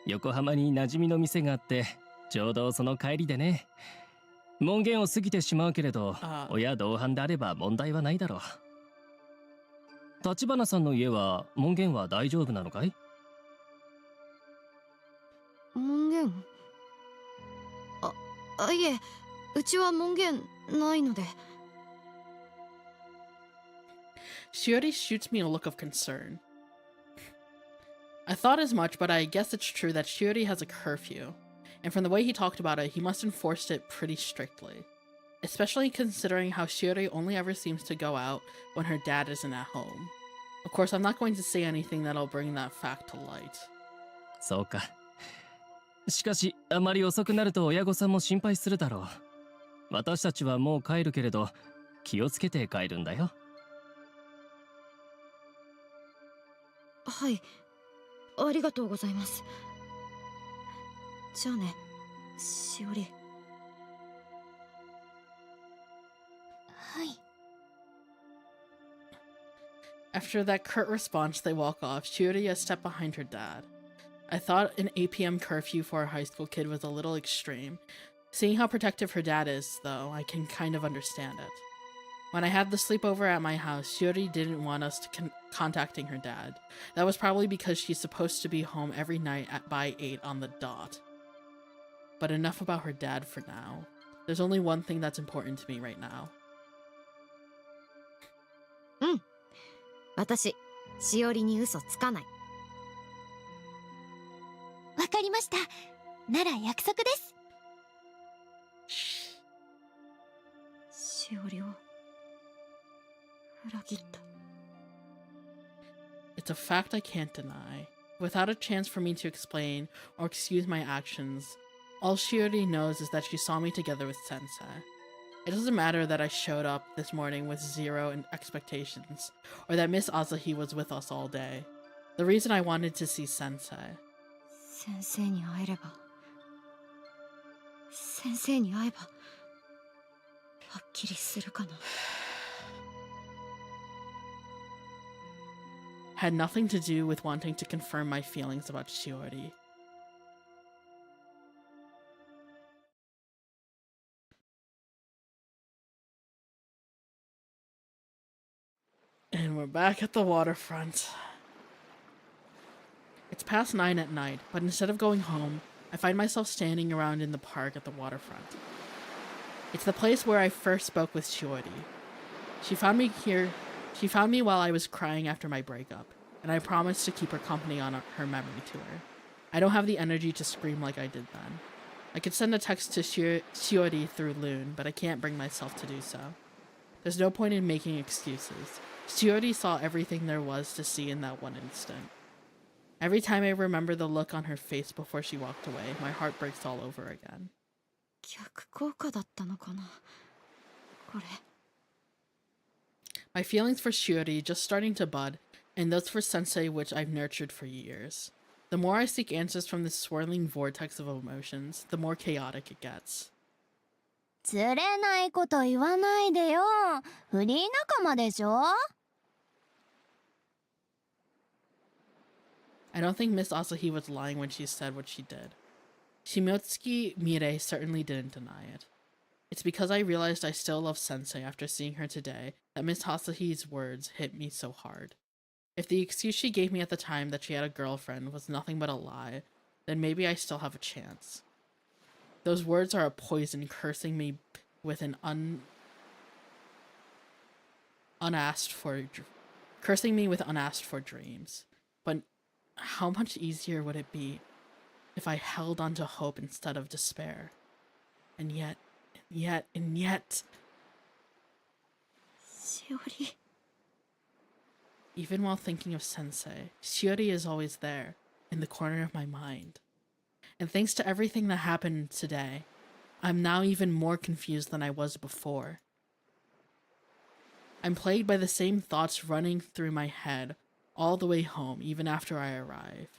横浜に馴染みの店があって、ちょうどその帰りでね。門限を過ぎてしまうけれど、親同伴であれば問題はないだろう。橘さんの家は門限は大丈夫なのかい？門限？いえ、うちは門限ないので。Shiori shoots me a look of concern. I thought as much, but I guess it's true that Shiori has a curfew, and from the way he talked about it, he must enforce it pretty strictly. Especially considering how Shiori only ever seems to go out when her dad isn't at home. Of course, I'm not going to say anything that'll bring that fact to light. そうか。しかし、あまり遅くなると親御さんも心配するだろう。私たちはもう帰るけれど、気をつけて帰るんだよ。はい、ありがとうございます。じゃあね、しおり。はい。After that curt response, they walk off, Shiori a step behind her dad. I thought an 8 p.m. curfew for a high school kid was a little extreme. Seeing how protective her dad is, though, I can kind of understand it. When I had the sleepover at my house, Shiori didn't want us contacting her dad. That was probably because she's supposed to be home every night by 8 on the dot. But enough about her dad for now. There's only one thing that's important to me right now. 私、しおりに嘘つかない。わかりました。なら約束です。しおりを裏切った。It's a fact I can't deny. Without a chance for me to explain or excuse my actions, all Shiori knows is that she saw me together with Sensei. It doesn't matter that I showed up this morning with zero expectations, or that Miss Asahi was with us all day. The reason I wanted to see Sensei. 先生に会えれば、先生に会えば、はっきりするかな。Had nothing to do with wanting to confirm my feelings about Shiori. And we're back at the waterfront. It's past 9 at night, but instead of going home, I find myself standing around in the park at the waterfront. It's the place where I first spoke with Shiori. She found me here. She found me while I was crying after my breakup, and I promised to keep her company on her memory tour. I don't have the energy to scream like I did then. I could send a text to Shiori through Loon, but I can't bring myself to do so. There's no point in making excuses. Shiori saw everything there was to see in that one instant. Every time I remember the look on her face before she walked away, my heart breaks all over again. 逆効果だったのかな、これ。My feelings for Shiori just starting to bud, and those for Sensei which I've nurtured for years. The more I seek answers from this swirling vortex of emotions, the more chaotic it gets. ずれないこと言わないでよ。フリー仲間でしょ。I don't think Miss Asahi was lying when she said what she did. Shimotsuki Mire certainly didn't deny it. It's because I realized I still love Sensei after seeing her today that Miss Asahi's words hit me so hard. If the excuse she gave me at the time that she had a girlfriend was nothing but a lie, then maybe I still have a chance. Those words are a poison cursing me with an unasked for dreams. But how much easier would it be if I held onto hope instead of despair? And yet, Shiori. even while thinking of Sensei, Shiori is always there, in the corner of my mind. And thanks to everything that happened today, I'm now even more confused than I was before. I'm plagued by the same thoughts running through my head all the way home, even after I arrive.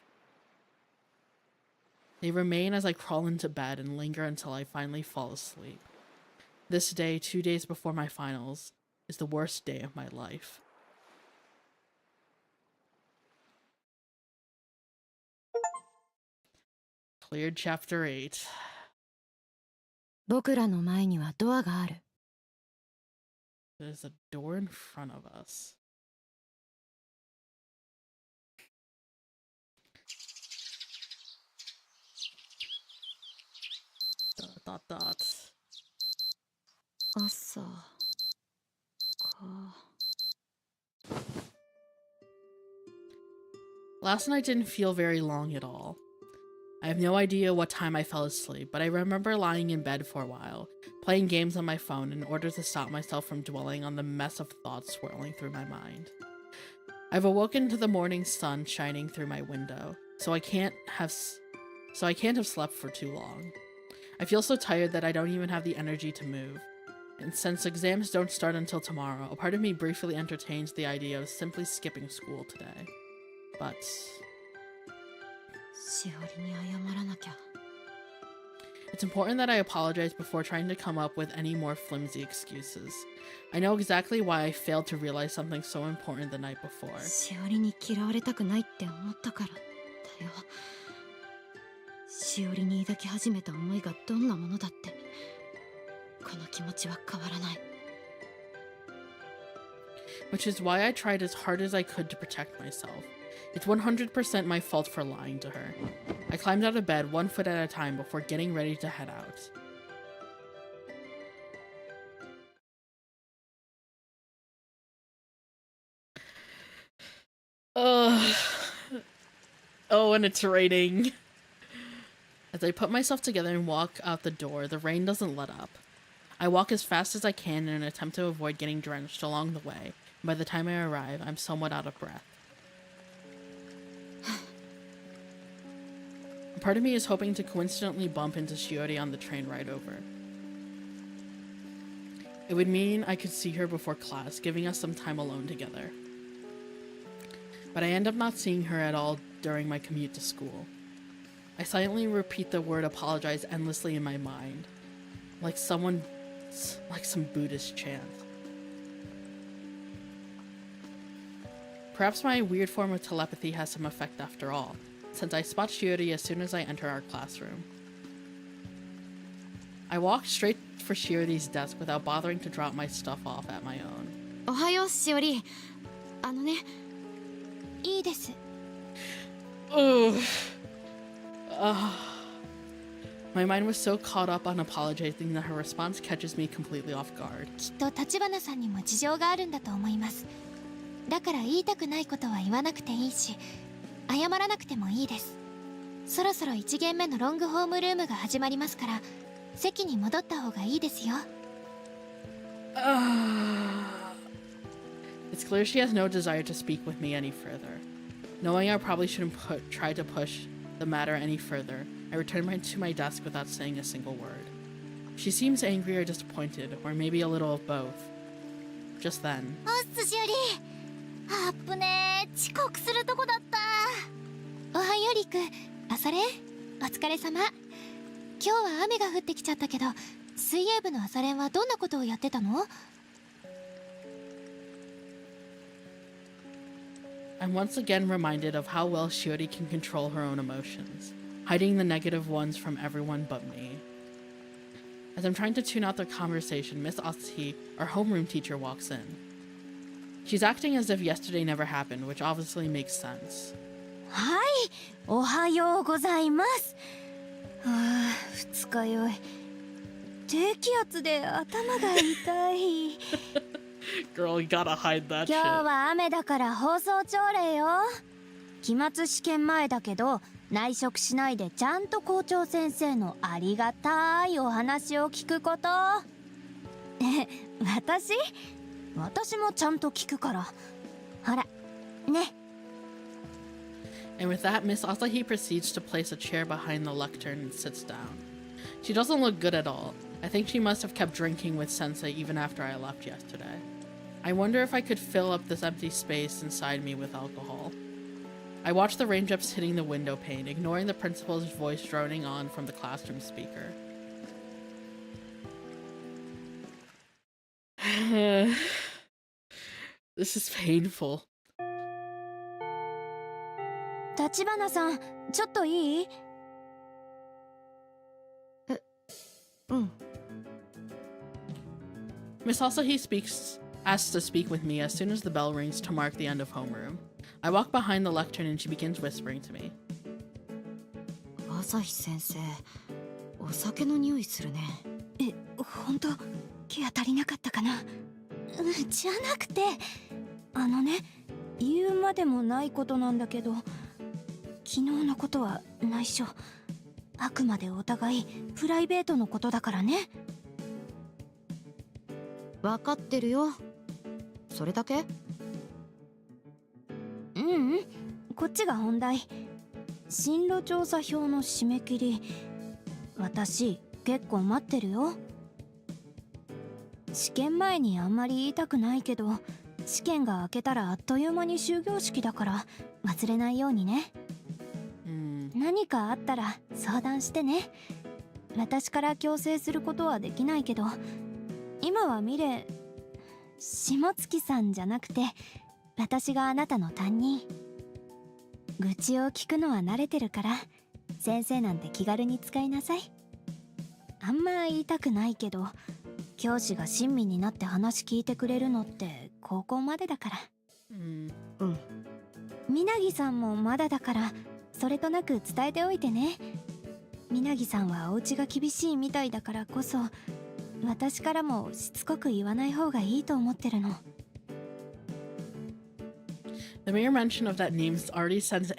They remain as I crawl into bed and linger until I finally fall asleep. This day, 2 days before my finals, is the worst day of my life. Cleared chapter 8. 僕らの前にはドアがある。 There's a door in front of us. Dot. 朝か。 Last night didn't feel very long at all. I have no idea what time I fell asleep, but I remember lying in bed for a while, playing games on my phone in order to stop myself from dwelling on the mess of thoughts swirling through my mind. I've awoken to the morning sun shining through my window, so I can't have slept for too long. I feel so tired that I don't even have the energy to move. And since exams don't start until tomorrow, a part of me briefly entertains the idea of simply skipping school today. But しおりに謝らなきゃ。 it's important that I apologize before trying to come up with any more flimsy excuses. I know exactly why I failed to realize something so important the night before. しおりに嫌われたくないって思ったからだよ。しおりに抱き始めた思いがどんなものだってこの気持ちは変わらない。 Which is why I tried as hard as I could to protect myself. It's 100% my fault for lying to her. I climbed out of bed 1 foot at a time before getting ready to head out. Oh, and it's raining. As I put myself together and walk out the door, the rain doesn't let up. I walk as fast as I can in an attempt to avoid getting drenched along the way. By the time I arrive, I'm somewhat out of breath. A part of me is hoping to coincidentally bump into Shiori on the train ride over. It would mean I could see her before class, giving us some time alone together. But I end up not seeing her at all during my commute to school. I silently repeat the word apologize endlessly in my mind, like some Buddhist chant. Perhaps my weird form of telepathy has some effect after all, since I spot Shiori as soon as I enter our classroom. I walk straight for Shiori's desk without bothering to drop my stuff off at my own. おはようしおり。あのね。いいです。 My mind was so caught up on apologizing that her response catches me completely off guard. きっと橘さんにも事情があるんだと思います。だから言いたくないことは言わなくていいし、謝らなくてもいいです。そろそろ1限目のロングホームルームが始まりますから、席に戻った方がいいですよ。It's clear she has no desire to speak with me any further. Knowing I probably shouldn't try to push the matter any further, I return to my desk without saying a single word. She seems angry or disappointed, or maybe a little of both. Just then, おっすしおり。あっぶねー、遅刻するとこだった。おはよりく、あ、それお疲れ様。今日は雨が降ってきちゃったけど、水泳部の朝練はどんなことをやってたの？ I'm once again reminded of how well Shiori can control her own emotions, hiding the negative ones from everyone but me. As I'm trying to tune out their conversation, Miss Asahi, our homeroom teacher, walks in. She's acting as if yesterday never happened, which obviously makes sense. はい、おはようございます。ああ、二日酔い。低気圧で頭が痛い。Girl, you gotta hide that 今日 shit. は雨だから放送朝礼よ。期末試験前だけど内職しないでちゃんと校長先生のありがたいお話を聞くこと。私もちゃんと聞くから。ほらね。 And with that, Miss Asahi proceeds to place a chair behind the lectern and sits down. She doesn't look good at all. I think she must have kept drinking with Sensei even after I left yesterday. I wonder if I could fill up this empty space inside me with alcohol. I watch the raindrops hitting the window pane, ignoring the principal's voice droning on from the classroom speaker. This is painful. 立花さん、ちょっといい？うん。Miss Asahi asks to speak with me as soon as the bell rings to mark the end of homeroom. I walk behind the lectern and she begins whispering to me. 朝日先生、お酒の匂いするね。本当？ケア足りなかったかな？じゃなくて、言うまでもないことなんだけど、昨日のことは内緒。あくまでお互いプライベートのことだからね。分かってるよ。それだけ？こっちが本題。進路調査票の締め切り、私結構待ってるよ。試験前にあんまり言いたくないけど、試験が明けたらあっという間に終業式だから忘れないようにね。何かあったら相談してね。私から強制することはできないけど、今は下月さんじゃなくて私があなたの担任。愚痴を聞くのは慣れてるから、先生なんて気軽に使いなさい。あんま言いたくないけど、教師が親身になって話聞いてくれるのって高校までだから。皆木さんもまだだから、それとなく伝えておいてね。皆木さんはお家が厳しいみたいだからこそ、私からもしつこく言わない方がいいと思ってるの。The mere mention of that name already sends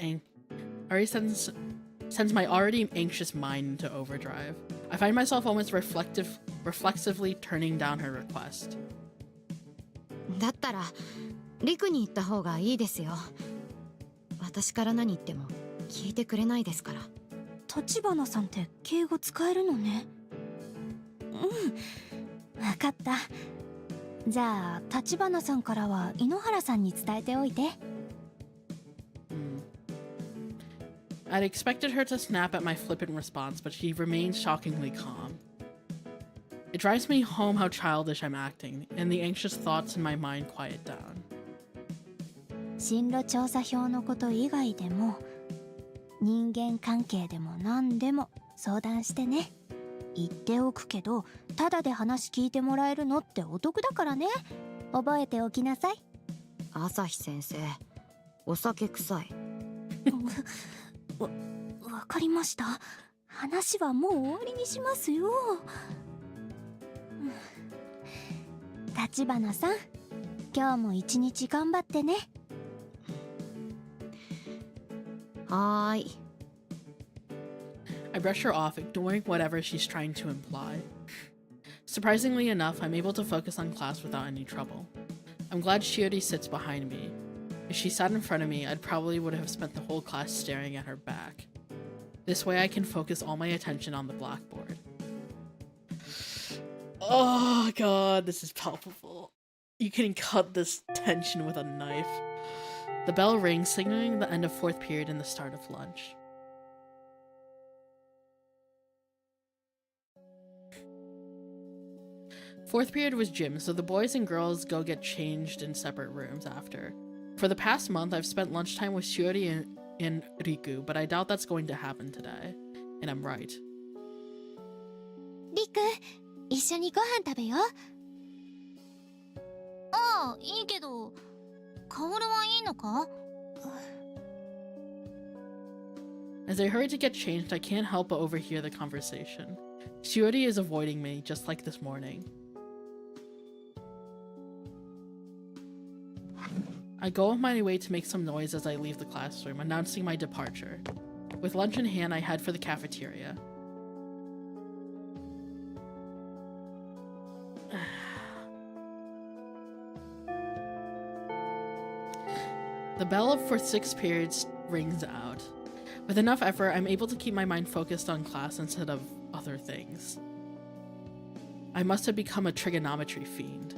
my already anxious mind into overdrive. I find myself almost reflexively turning down her request. だったら陸に行った方がいいですよ。私から何言っても聞いてくれないですから。立花さんって敬語使えるのね。分かった。じゃあ立花さんからは井ノ原さんに伝えておいて。I'd expected her to snap at my flippant response, but she remains shockingly calm. It drives me home how childish I'm acting, and the anxious thoughts in my mind quiet down. 進路調査票のこと以外でも、人間関係でも何でも相談してね。言っておくけど、ただで話聞いてもらえるのってお得だからね。覚えておきなさい。朝日先生、お酒臭い。わかりました。話はもう終わりにしますよ。立花さん、今日も一日頑張ってね。はーい。I brush her off, ignoring whatever she's trying to imply. Surprisingly enough, I'm able to focus on class without any trouble. I'm glad Shiori sits behind me. If she sat in front of me, I'd probably would have spent the whole class staring at her back. This way I can focus all my attention on the blackboard. Oh god, this is palpable. You can cut this tension with a knife. The bell rings, signaling the end of 4th period and the start of lunch. Fourth period was gym, so the boys and girls go get changed in separate rooms after. For the past month, I've spent lunchtime with Shiori and Riku, but I doubt that's going to happen today. And I'm right. リク、一緒にご飯食べよう。ああ、いいけど、カオルはいいのか？ As I hurry to get changed, I can't help but overhear the conversation. Shiori is avoiding me, just like this morning. I go on my way to make some noise as I leave the classroom, announcing my departure. With lunch in hand, I head for the cafeteria. The bell for 6 periods rings out. With enough effort, I'm able to keep my mind focused on class instead of other things. I must have become a trigonometry fiend.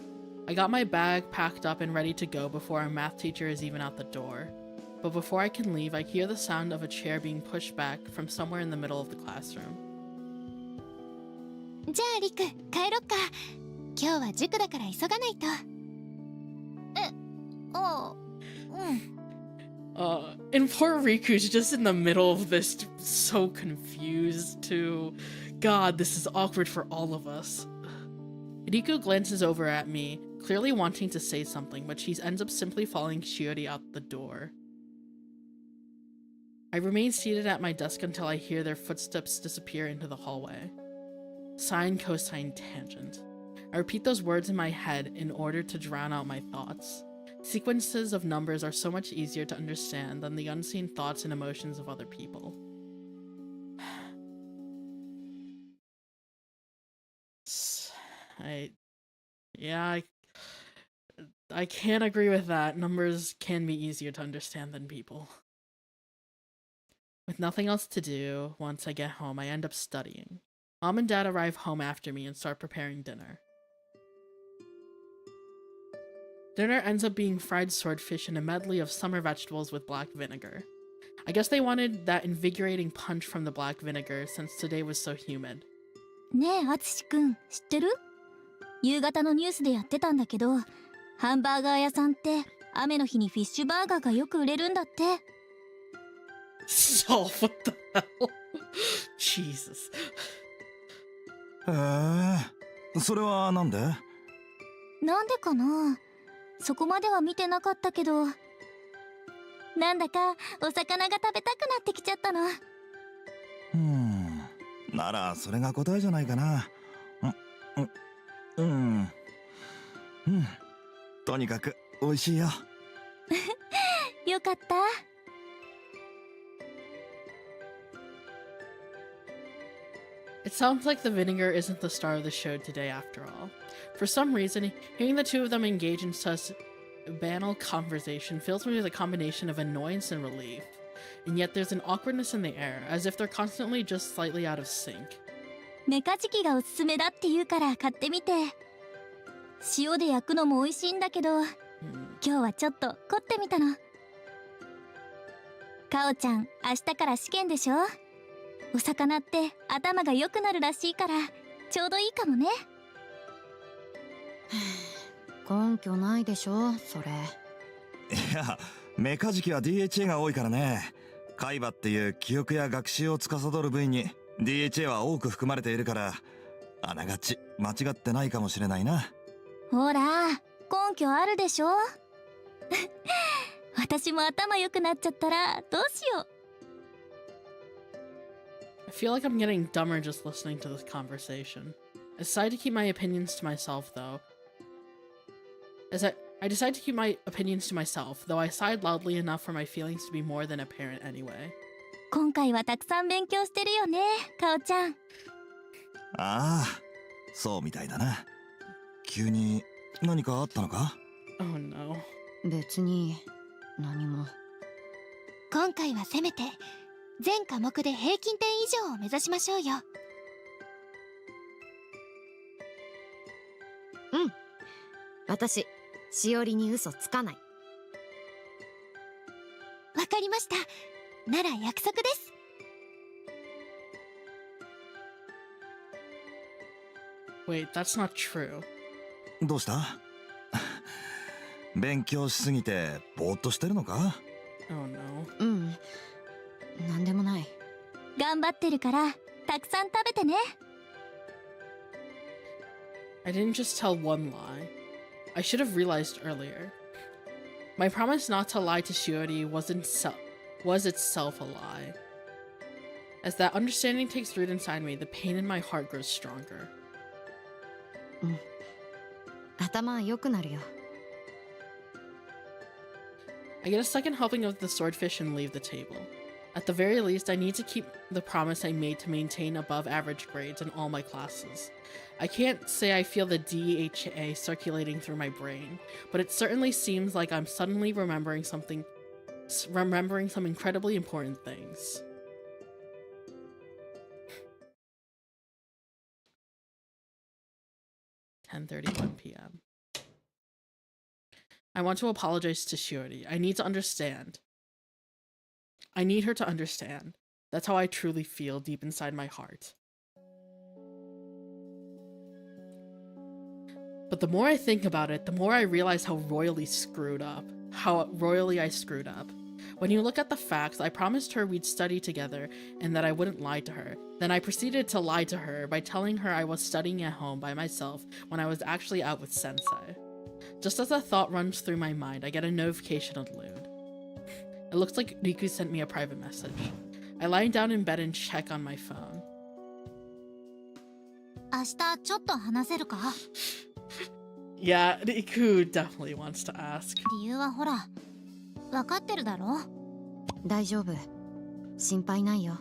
I got my bag packed up and ready to go before our math teacher is even out the door. But before I can leave, I hear the sound of a chair being pushed back from somewhere in the middle of the classroom. じゃあリク帰ろっか。今日は塾だから急がないと。And poor Riku's just in the middle of this, so confused too. God, this is awkward for all of us. Riku glances over at me, clearly wanting to say something, but she ends up simply following Shiori out the door. I remain seated at my desk until I hear their footsteps disappear into the hallway. Sine, cosine, tangent. I repeat those words in my head in order to drown out my thoughts. Sequences of numbers are so much easier to understand than the unseen thoughts and emotions of other people. I can't agree with that. Numbers can be easier to understand than people. With nothing else to do, once I get home, I end up studying. Mom and Dad arrive home after me and start preparing dinner. Dinner ends up being fried swordfish and a medley of summer vegetables with black vinegar. I guess they wanted that invigorating punch from the black vinegar since today was so humid. ねえあつしくん知ってる？夕方のニュースでやってたんだけど、ハンバーガー屋さんって雨の日にフィッシュバーガーがよく売れるんだって。So, what the hell? Jesus. それはなんで？なんでかな？そこまでは見てなかったけど、なんだかお魚が食べたくなってきちゃったの。ならそれが答えじゃないかな。とにかく美味しいよ。よかった。It sounds like the vinegar isn't the star of the show today after all. For some reason, hearing the two of them engage in such banal conversation fills me with a combination of annoyance and relief. And yet there's an awkwardness in the air, as if they're constantly just slightly out of sync. メカジキがおすすめだって言うから買ってみて。塩で焼くのも美味しいんだけど、今日はちょっと凝ってみたの。カオちゃん、明日から試験でしょ？お魚って頭が良くなるらしいからちょうどいいかもね。根拠ないでしょそれ。いや、メカジキは DHA が多いからね。海馬っていう記憶や学習を司る部位に DHA は多く含まれているから、あながち間違ってないかもしれないな。ほら、根拠あるでしょ。私も頭良くなっちゃったらどうしよう。I feel like I'm getting dumber just listening to this conversation. I decide to keep my opinions to myself, though. I decide to keep my opinions to myself, though I sighed loudly enough for my feelings to be more than apparent anyway. 今回はたくさん勉強してるよね、カオちゃん。ああ、そうみたいだな。急に何かあったのか？ Oh no. 別に何も。今回はせめて全科目で平均点以上を目指しましょうよ。私、しおりに嘘つかない。わかりました。なら約束です。Wait, that's not true. どうした？勉強しすぎてぼーっとしてるのか？ Oh no. なんでもない。頑張ってるからたくさん食べてね。I didn't just tell one lie. I should have realized earlier. My promise not to lie to Shiori was itself a lie. As that understanding takes root inside me, the pain in my heart grows stronger. 頭良くなるよ。I get a second helping of the swordfish and leave the table. At the very least, I need to keep the promise I made to maintain above average grades in all my classes. I can't say I feel the DHA circulating through my brain, but it certainly seems like I'm suddenly remembering some incredibly important things. (10:31 p.m.) I want to apologize to Shiori. I need to understand. I need her to understand. That's how I truly feel deep inside my heart. But the more I think about it, the more I realize how royally I screwed up. When you look at the facts, I promised her we'd study together and that I wouldn't lie to her. Then I proceeded to lie to her by telling her I was studying at home by myself when I was actually out with Sensei. Just as a thought runs through my mind, I get a notification on Loon. It looks like Riku sent me a private message. I lie down in bed and check on my phone. 明日ちょっと話せるか? Yeah, Riku definitely wants to ask. 理由はほら、分かってるだろ? 大丈夫。心配ないよ。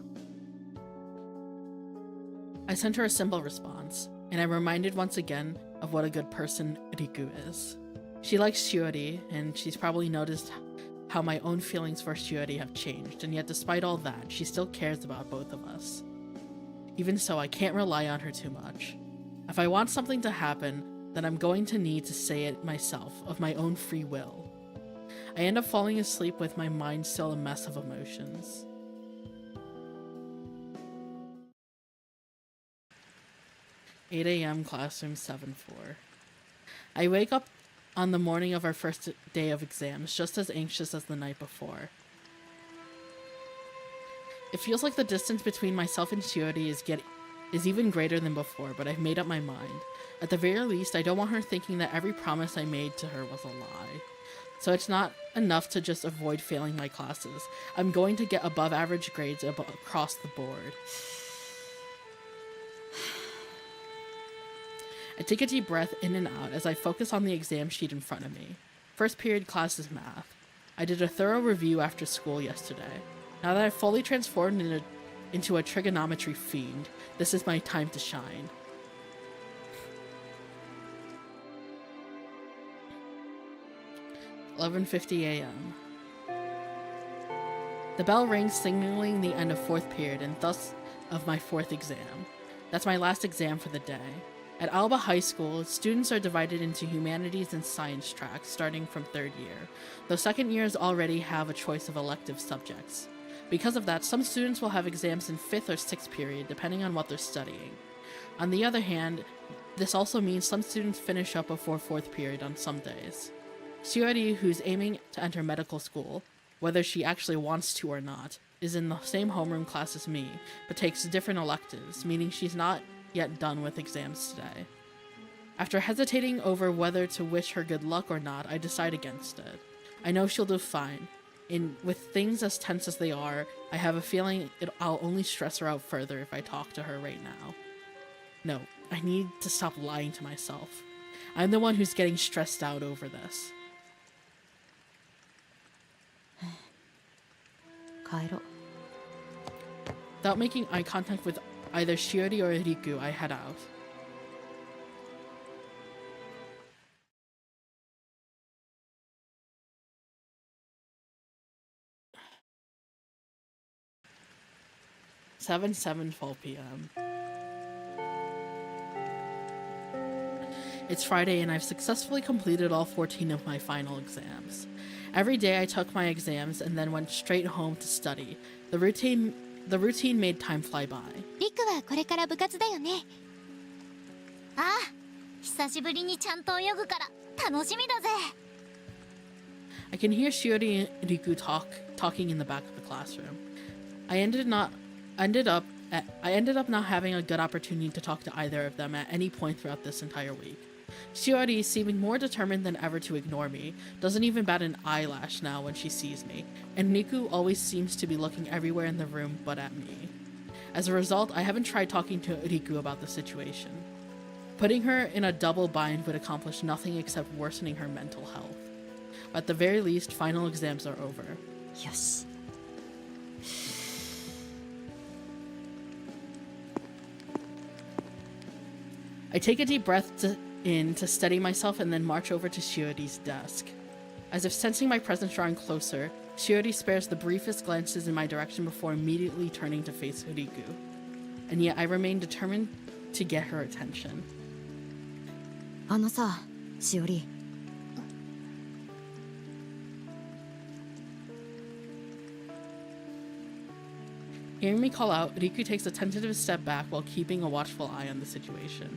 I sent her a simple response, and I'm reminded once again of what a good person Riku is. She likes Shiori, and she's probably noticed how my own feelings for Shiori have changed, and yet despite all that, she still cares about both of us. Even so, I can't rely on her too much. If I want something to happen, then I'm going to need to say it myself, of my own free will. I end up falling asleep with my mind still a mess of emotions. (8 a.m. Classroom 7-4). I wake up on the morning of our first day of exams, just as anxious as the night before. It feels like the distance between myself and Shiori is even greater than before, but I've made up my mind. At the very least, I don't want her thinking that every promise I made to her was a lie. So it's not enough to just avoid failing my classes. I'm going to get above average grades across the board. I take a deep breath in and out as I focus on the exam sheet in front of me. First period class is math. I did a thorough review after school yesterday. Now that I've fully transformed into a trigonometry fiend, this is my time to shine. (11:50 a.m.) The bell rings, signaling the end of fourth period and thus of my fourth exam. That's my last exam for the day. At Alba High School, students are divided into humanities and science tracks starting from third year, though second years already have a choice of elective subjects. Because of that, some students will have exams in fifth or sixth period, depending on what they're studying. On the other hand, this also means some students finish up before fourth period on some days. Shiori, who's aiming to enter medical school, whether she actually wants to or not, is in the same homeroom class as me, but takes different electives, meaning she's not yet done with exams today. After hesitating over whether to wish her good luck or not, I decide against it. I know she'll do fine. With things as tense as they are, I have a feeling I'll only stress her out further if I talk to her right now. No, I need to stop lying to myself. I'm the one who's getting stressed out over this. 帰ろう。 Without making eye contact with either Shiori or Riku, I head out. (12 p.m.) It's Friday and I've successfully completed all 14 of my final exams. Every day I took my exams and then went straight home to study. The routine made time fly by. リクはこれから部活だよね。ああ、久しぶりにちゃんと泳ぐから楽しみだぜ。I can hear Shiori and Riku talking in the back of the classroom. I ended up not having a good opportunity to talk to either of them at any point throughout this entire week. Shiori, seeming more determined than ever to ignore me, doesn't even bat an eyelash now when she sees me, and Riku always seems to be looking everywhere in the room but at me. As a result, I haven't tried talking to Riku about the situation. Putting her in a double bind would accomplish nothing except worsening her mental health. At the very least, final exams are over. よし。I take a deep breath in to steady myself and then march over to Shiori's desk. As if sensing my presence drawing closer, Shiori spares the briefest glances in my direction before immediately turning to face Riku. And yet I remain determined to get her attention. あのさ、しおり。Hearing me call out, Riku takes a tentative step back while keeping a watchful eye on the situation.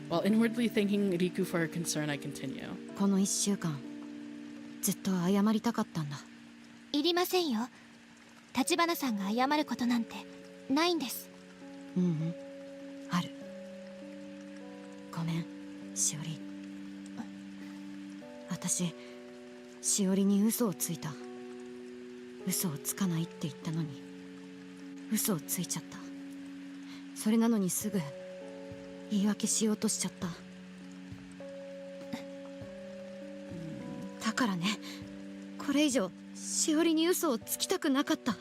While inwardly thanking Riku for her concern, I continue. この1週間、ずっと謝りたかったんだ。いりませんよ。橘さんが謝ることなんてないんです。うんうん、ある。ごめん、しおり。私、しおりに嘘をついた。嘘をつかないって言ったのに、嘘をついちゃった。それなのにすぐ言い訳しようとしちゃった。だからね、これ以上しおりに嘘をつきたくなかった。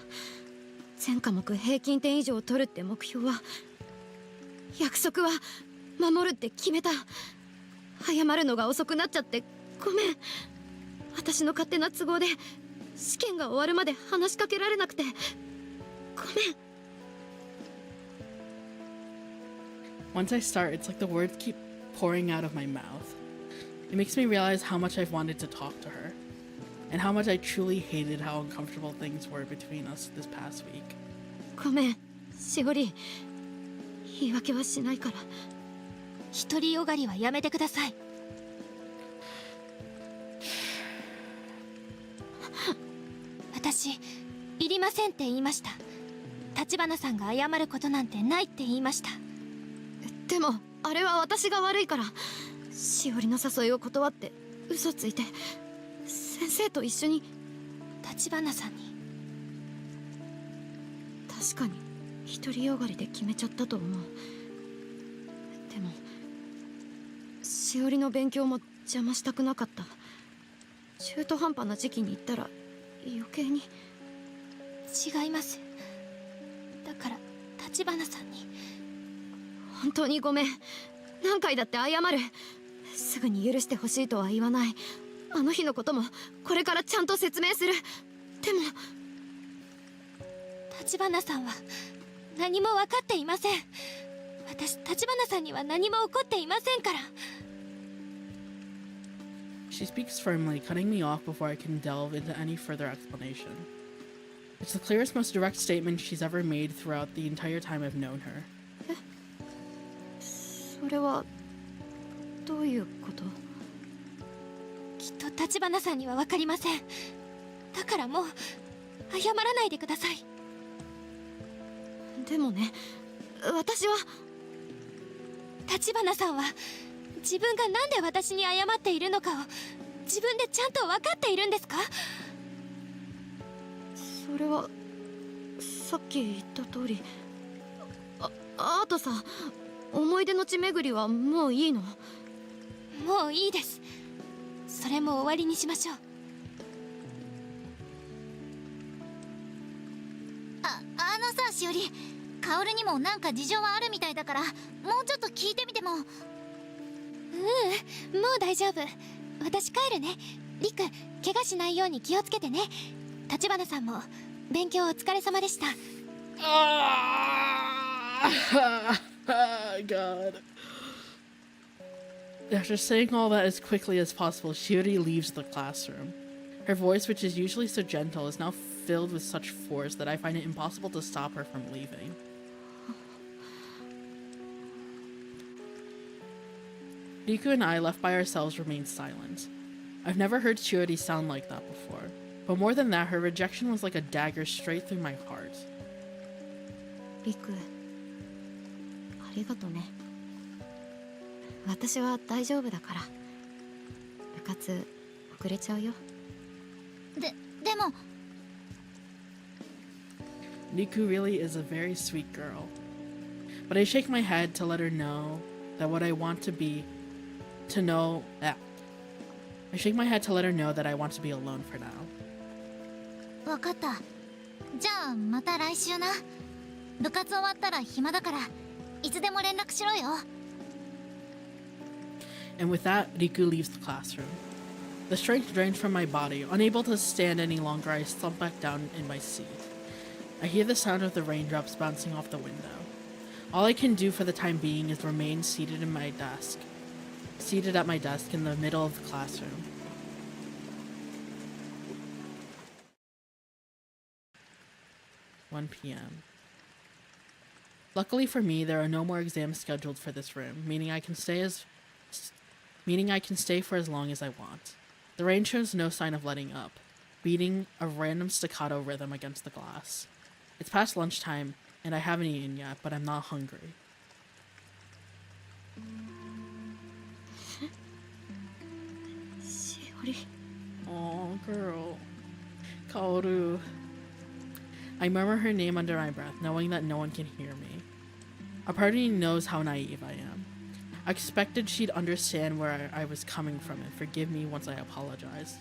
全科目平均点以上取るって目標は、約束は守るって決めた。謝るのが遅くなっちゃってごめん。私の勝手な都合で試験が終わるまで話しかけられなくてごめん。Once I start, it's like the words keep pouring out of my mouth. It makes me realize how much I've wanted to talk to her, and how much I truly hated how uncomfortable things were between us this past week. ごめん、しおり。言い訳はしないから。独りよがりはやめてください。私、いりませんって言いました。橘さんが謝ることなんてないって言いました。でもあれは私が悪いから。しおりの誘いを断って嘘ついて先生と一緒に。橘さんに。確かに独りよがりで決めちゃったと思う。でもしおりの勉強も邪魔したくなかった。中途半端な時期に行ったら余計に。違います。だから橘さんに。本当にごめん。何回だって謝る。すぐに許してほしいとは言わない。あの日のこともこれからちゃんと説明する。でも橘さんは何も分かっていません。私、橘さんには何も起こっていませんから。She speaks firmly, cutting me off before I can delve into any further explanation. It's the clearest, most direct statement she's ever made throughout the entire time I've known her. それはどういうこと？きっと橘さんには分かりません。だからもう謝らないでください。でもね、私は。橘さんは自分がなんで私に謝っているのかを自分でちゃんと分かっているんですか？それはさっき言った通り。あとさ、思い出の地巡りはもういいの？もういいです。それも終わりにしましょう。あのさ、しおり、カオルにもなんか事情はあるみたいだから、もうちょっと聞いてみても。もう大丈夫。私帰るね。リク、怪我しないように気をつけてね。橘さんも勉強お疲れ様でした。God. After saying all that as quickly as possible, Shiori leaves the classroom. Her voice, which is usually so gentle, is now filled with such force that I find it impossible to stop her from leaving. Riku and I, left by ourselves, remain silent. I've never heard Shiori sound like that before, but more than that, her rejection was like a dagger straight through my heart. リク、ありがとね。私は大丈夫だから。部活遅れちゃうよ。でも Riku really is a very sweet girl, but I shake my head to let her know that what I want to be, to know that I shake my head to let her know that I want to be alone for now. わかった。じゃあまた来週な。部活終わったら暇だからいつでも連絡しろよ。 And with that, Riku leaves the classroom. The strength drains from my body. Unable to stand any longer, I slump back down in my seat. I hear the sound of the raindrops bouncing off the window. All I can do for the time being is remain seated at my desk in the middle of the classroom. (1 p.m.) Luckily for me, there are no more exams scheduled for this room, meaning I can stay for as long as I want. The rain shows no sign of letting up, beating a random staccato rhythm against the glass. It's past lunchtime, and I haven't eaten yet, but I'm not hungry. Shiori. Oh, girl. Kaoru. I murmur her name under my breath, knowing that no one can hear me. A part of me knows how naive I am. I expected she'd understand where I was coming from and forgive me once I apologized.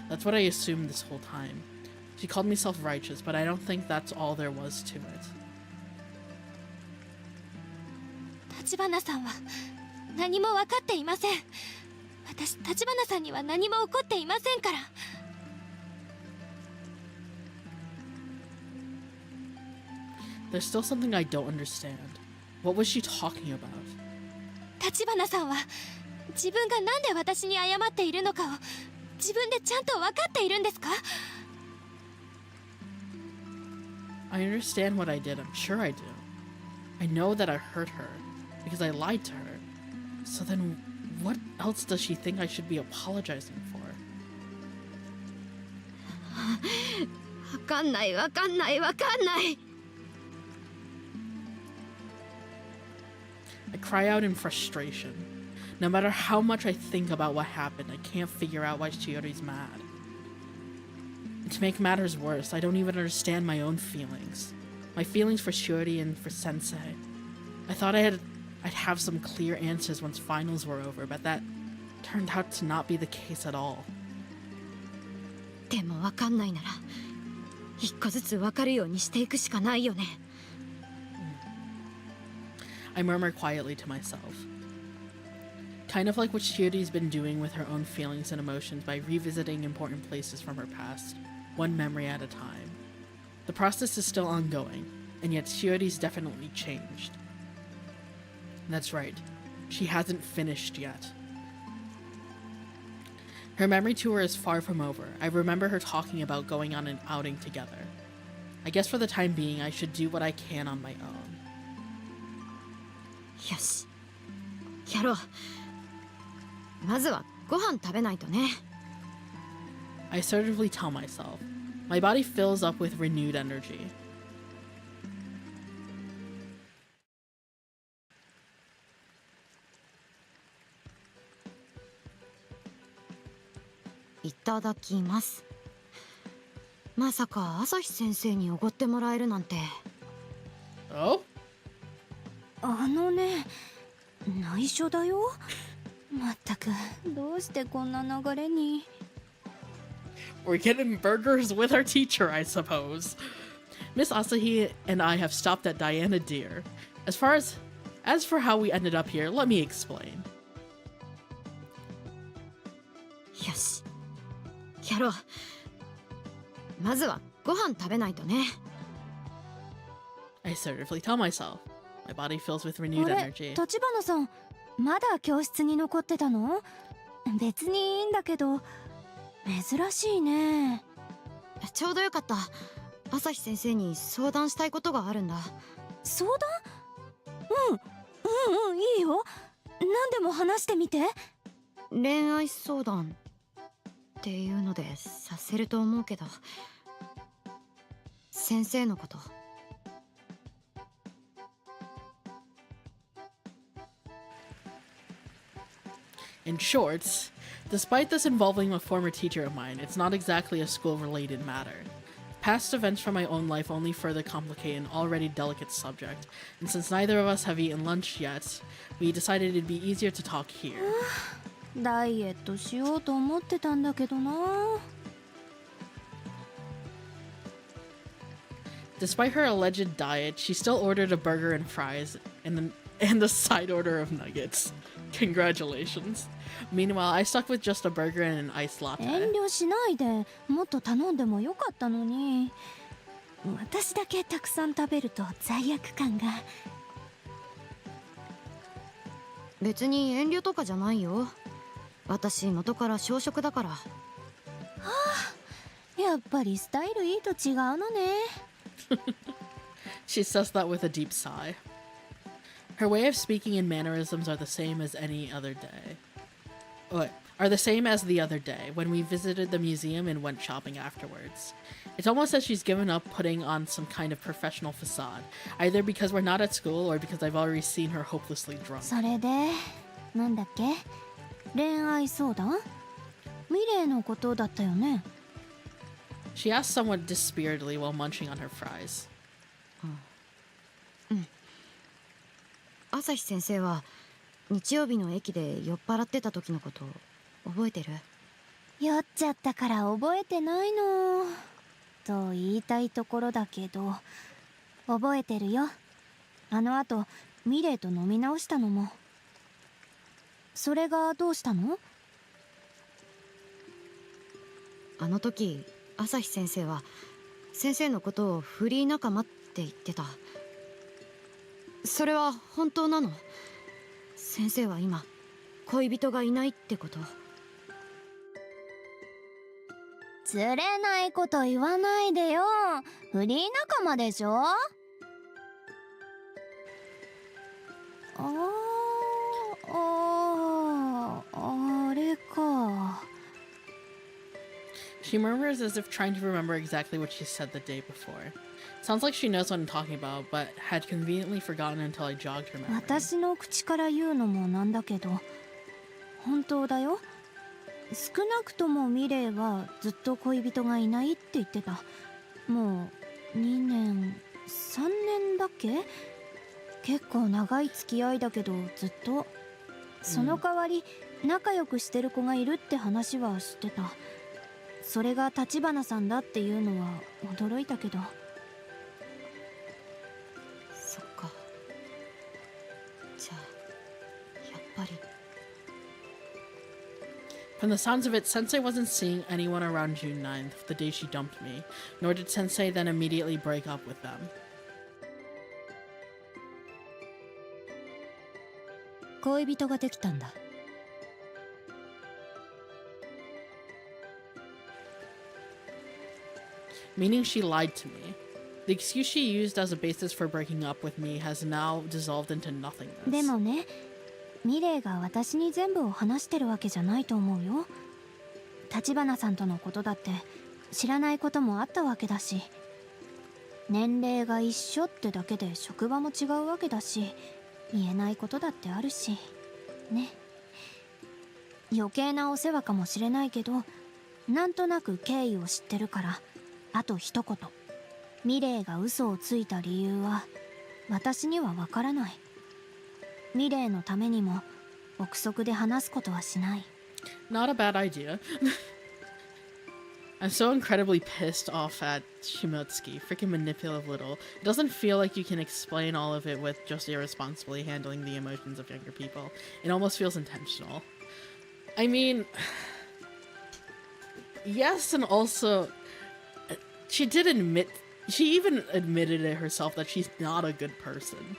That's what I assumed this whole time. She called me self-righteous, but I don't think that's all there was to it. 橘さんは何も分かっていません。私、橘さんには何も起こっていませんから。There's still something I don't understand. What was she talking about? 橘さんは自分がなんで私に謝っているのかを自分でちゃんと分かっているんですか？ I understand what I did, I'm sure I do. I know that I hurt her, because I lied to her. So then, what else does she think I should be apologizing for? わかんない。 I cry out in frustration. No matter how much I think about what happened, I can't figure out why Shiori's mad. And to make matters worse, I don't even understand my own feelings. My feelings for Shiori and for Sensei. I thought I'd have some clear answers once finals were over, but that turned out to not be the case at all. でもわかんないなら一個ずつわかるようにしていくしかないよね。 I murmur quietly to myself. Kind of like what Shiori's been doing with her own feelings and emotions by revisiting important places from her past, one memory at a time. The process is still ongoing, and yet Shiori's definitely changed. That's right, she hasn't finished yet. Her memory tour is far from over. I remember her talking about going on an outing together. I guess for the time being, I should do what I can on my own. よし、やろう。まずはご飯食べないとね。 I assertively tell myself. My body fills up with renewed energy. いただきます。まさか朝日先生におごってもらえるなんて。 Oh? あのね、内緒だよ。まったくどうしてこんな流れに。 We're getting burgers with our teacher, I suppose. Miss Asahi and I have stopped at Diana Deer. As for how we ended up here, let me explain. よし、やろう。まずはご飯食べないとね。 I assertively tell myself. My body fills with renewed あれ、 energy. 橘さん、まだ教室に残ってたの？別にいいんだけど、珍しいね。ちょうどよかった。朝日先生に相談したいことがあるんだ。相談？いいよ。何でも話してみて。恋愛相談っていうのでさせると思うけど、先生のこと。 In short, despite this involving a former teacher of mine, it's not exactly a school-related matter. Past events from my own life only further complicate an already delicate subject, and since neither of us have eaten lunch yet, we decided it'd be easier to talk here. ダイエットしようと思ってたんだけどな。Despite her alleged diet, she still ordered a burger and fries and a side order of nuggets. Congratulations. Meanwhile, I stuck with just a burger and an iced 遠 latte. 慮しないで、もっと頼んでもよかったのに。私だけたくさん食べると罪悪感が。別に遠慮とかじゃないよ。私元から小食だから。やっぱりスタイルいいと違うのね。She says that with a deep sigh. Her way of speaking and mannerisms are the same as any other day. Are the same as the other day when we visited the museum and went shopping afterwards. It's almost as she's given up putting on some kind of professional facade, either because we're not at school or because I've already seen her hopelessly drunk. それで、なんだっけ？恋愛相談？ミレイのことだったよね。She asked somewhat dispiritedly while munching on her fries. 朝日先生は日曜日の駅で酔っ払ってた時のこと覚えてる？酔っちゃったから覚えてないの。と言いたいところだけど、覚えてるよ。あの後、ミレイと飲み直したのも。それがどうしたの？あの時朝日先生は先生のことをフリー仲間って言ってた。それは本当なの？先生は今恋人がいないってこと？釣れないこと言わないでよ。フリー仲間でしょ？あれか。She murmurs as if trying to remember exactly what she said the day before. Sounds like she knows what I'm talking about, but had conveniently forgotten until I jogged her memory. 私の口から言うのもなんだけど、本当だよ。少なくともミレイはずっと恋人がいないって言ってた。もう2年3年だっけ？結構長い付き合いだけどずっと。その代わり仲良くしてる子がいるって話は知ってた。それが橘さんだっていうのは驚いたけど。そっか。じゃあやっぱり。From the sounds of it, Sensei wasn't seeing anyone around June 9th, the day she dumped me, nor did Sensei then immediately break up with them. 恋人ができたんだ。Meaning she lied to me. The excuse she used as a basis for breaking up with me has now dissolved into nothingness. でもね、ミレイが私に全部を話してるわけじゃないと思うよ。橘さんとのことだって知らないこともあったわけだし、年齢が一緒ってだけで職場も違うわけだし、言えないことだってあるしね。余計なお世話かもしれないけど、なんとなく経緯を知ってるから。あと一言、ミレイが嘘をついた理由は私にはわからない。ミレイのためにも憶測で話すことはしない。 Not a bad idea. I'm so incredibly pissed off at Shimotsuki, freaking manipulative little. It doesn't feel like you can explain all of it with just irresponsibly handling the emotions of younger people. It almost feels intentional. I mean, yes, and also, she even admitted it herself that she's not a good person.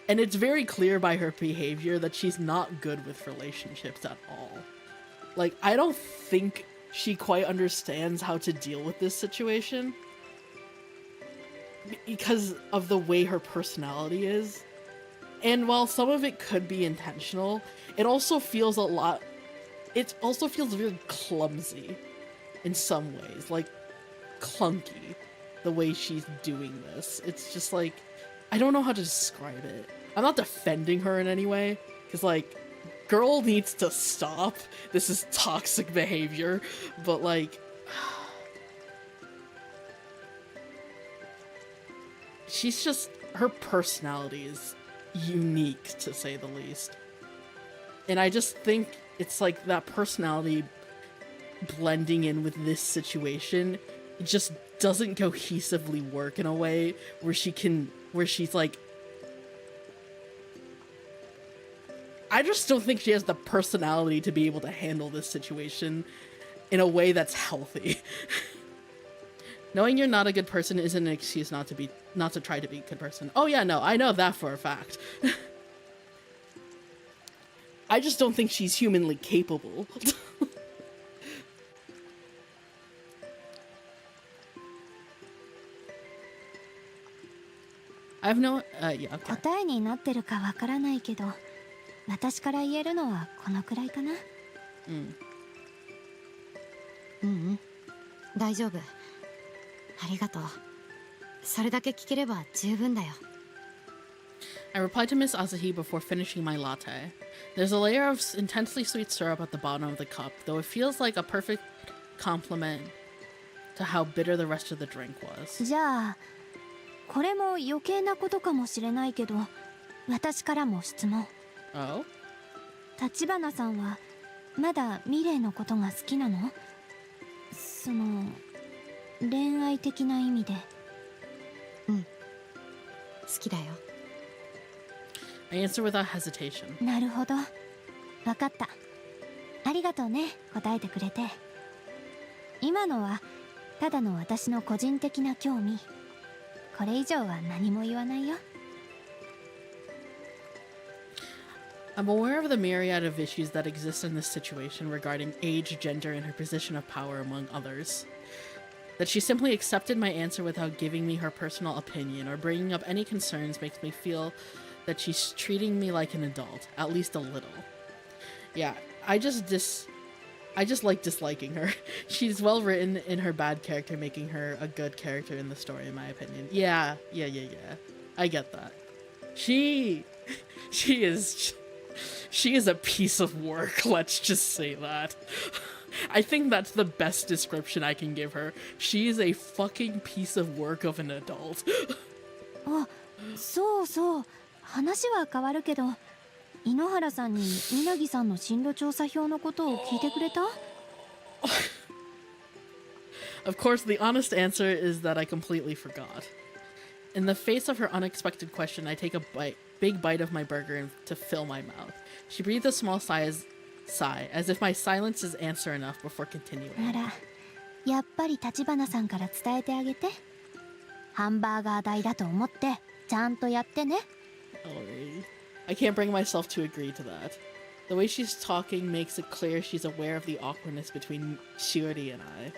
And it's very clear by her behavior that she's not good with relationships at all. Like, I don't think she quite understands how to deal with this situation because of the way her personality is. And while some of it could be intentional, it also feels very clumsy in some ways, like clunky, the way she's doing this. It's just like, I don't know how to describe it. I'm not defending her in any way, because like, girl needs to stop. This is toxic behavior, but like, she's just, her personality is unique to say the least. And I just think it's like that personality blending in with this situation just doesn't cohesively work in a way where she's like, I just don't think she has the personality to be able to handle this situation in a way that's healthy. Knowing you're not a good person isn't an excuse not to try to be a good person. Oh yeah, no, I know that for a fact. I just don't think she's humanly capable. I have no, yeah, okay. 答えになってるかわからないけど、私から言えるのはこのくらいかな。大丈夫。ありがとう。それだけ聞ければ十分だよ。I replied to Miss Asahi before finishing my latte. There's a layer of intensely sweet syrup at the bottom of the cup, though it feels like a perfect complement to how bitter the rest of the drink was. じゃあこれも余計なことかもしれないけど、私からも質問。Oh? 橘さんはまだミレイのことが好きなの？その恋愛的な意味で。好きだよ。I answer without hesitation. なるほど、わかった。ありがとうね、答えてくれて。今のはただの私の個人的な興味。これ以上は何も言わないよ。I'm aware of the myriad of issues that exist in this situation regarding age, gender, and her position of power, among others. That she simply accepted my answer without giving me her personal opinion or bringing up any concerns makes me feel that she's treating me like an adult, at least a little. Yeah, I just like disliking her. She's well written in her bad character, making her a good character in the story, in my opinion. Yeah. I get that. She is a piece of work, let's just say that. I think that's the best description I can give her. She is a fucking piece of work of an adult. あ、そうそう。話は変わるけど、井ノ原さんに稲木さんの進路調査票のことを聞いてくれた？ Of course, the honest answer is that I completely forgot. In the face of her unexpected question, I take a big bite of my burger to fill my mouth. She breathed a small sigh as if my silence is answer enough before continuing. なら、やっぱり橘さんから伝えてあげて。ハンバーガー代だと思ってちゃんとやってね。Alright. I can't bring myself to agree to that. The way she's talking makes it clear she's aware of the awkwardness between Shiori and I.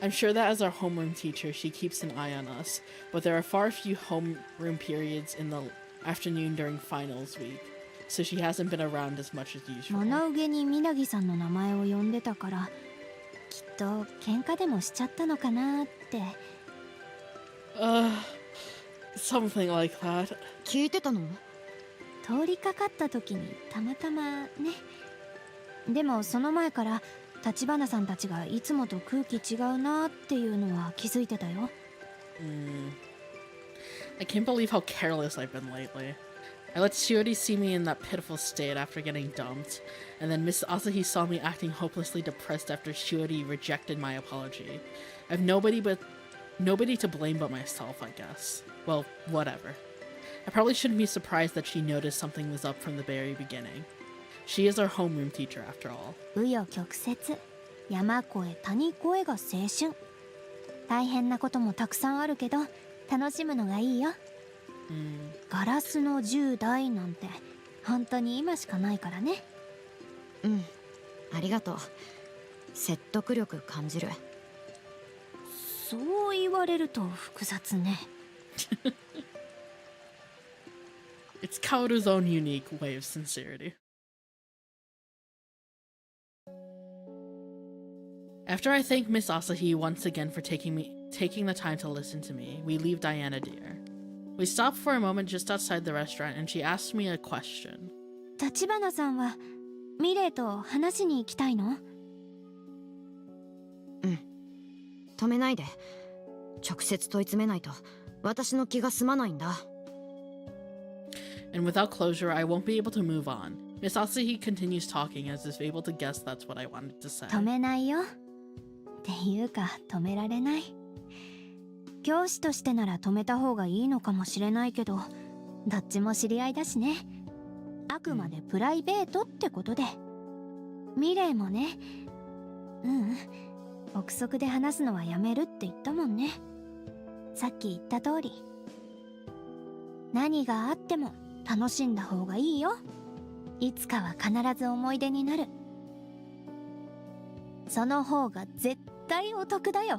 I'm sure that as our homeroom teacher, she keeps an eye on us, but there are far few homeroom periods in the afternoon during finals week, so she hasn't been around as much as usual. 物憂げに稲木さんの名前を呼んでたから、きっと喧嘩でもしちゃったのかなって。Something like that. 聞いてたの？通りかかった時にたまたまね。でもその前から橘さんたちがいつもと空気違うなっていうのは気づいてたよ。I can't believe how careless I've been lately. I let Shiori see me in that pitiful state after getting dumped, and then Miss Asahi saw me acting hopelessly depressed after Shiori rejected my apology. I have nobody to blame but myself, I guess. Well, whatever. I probably shouldn't be surprised that she noticed something was up from the very beginning. She is our homeroom teacher, after all. 紆余曲折、山越え谷越えが青春。大変なこともたくさんあるけど、楽しむのがいいよ。ガラスの10代なんて本当に今しかないからね。ありがとう。説得力感じる。そう言われると複雑ね。It's Kaoru's own unique way of sincerity. After I thank Miss Asahi once again for taking the time to listen to me, we leave Diana Dear. We stop for a moment just outside the restaurant and she asks me a question. 橘さんはミレイと話しに行きたいの？止めないで。直接問い詰めないと私の気が済まないんだ。And without closure, I won't be able to move on. Miss Asahi continues talking as if able to guess that's what I wanted to say. 止めないよ。っていうか止められない。教師としてなら止めた方がいいのかもしれないけど、どっちも知り合いだしね。あくまでプライベートってことで。ミレイもね。憶測で話すのはやめるって言ったもんね。さっき言った通り。何があっても楽しんだ方がいいよ。いつかは必ず思い出になる。その方が絶対お得だよ。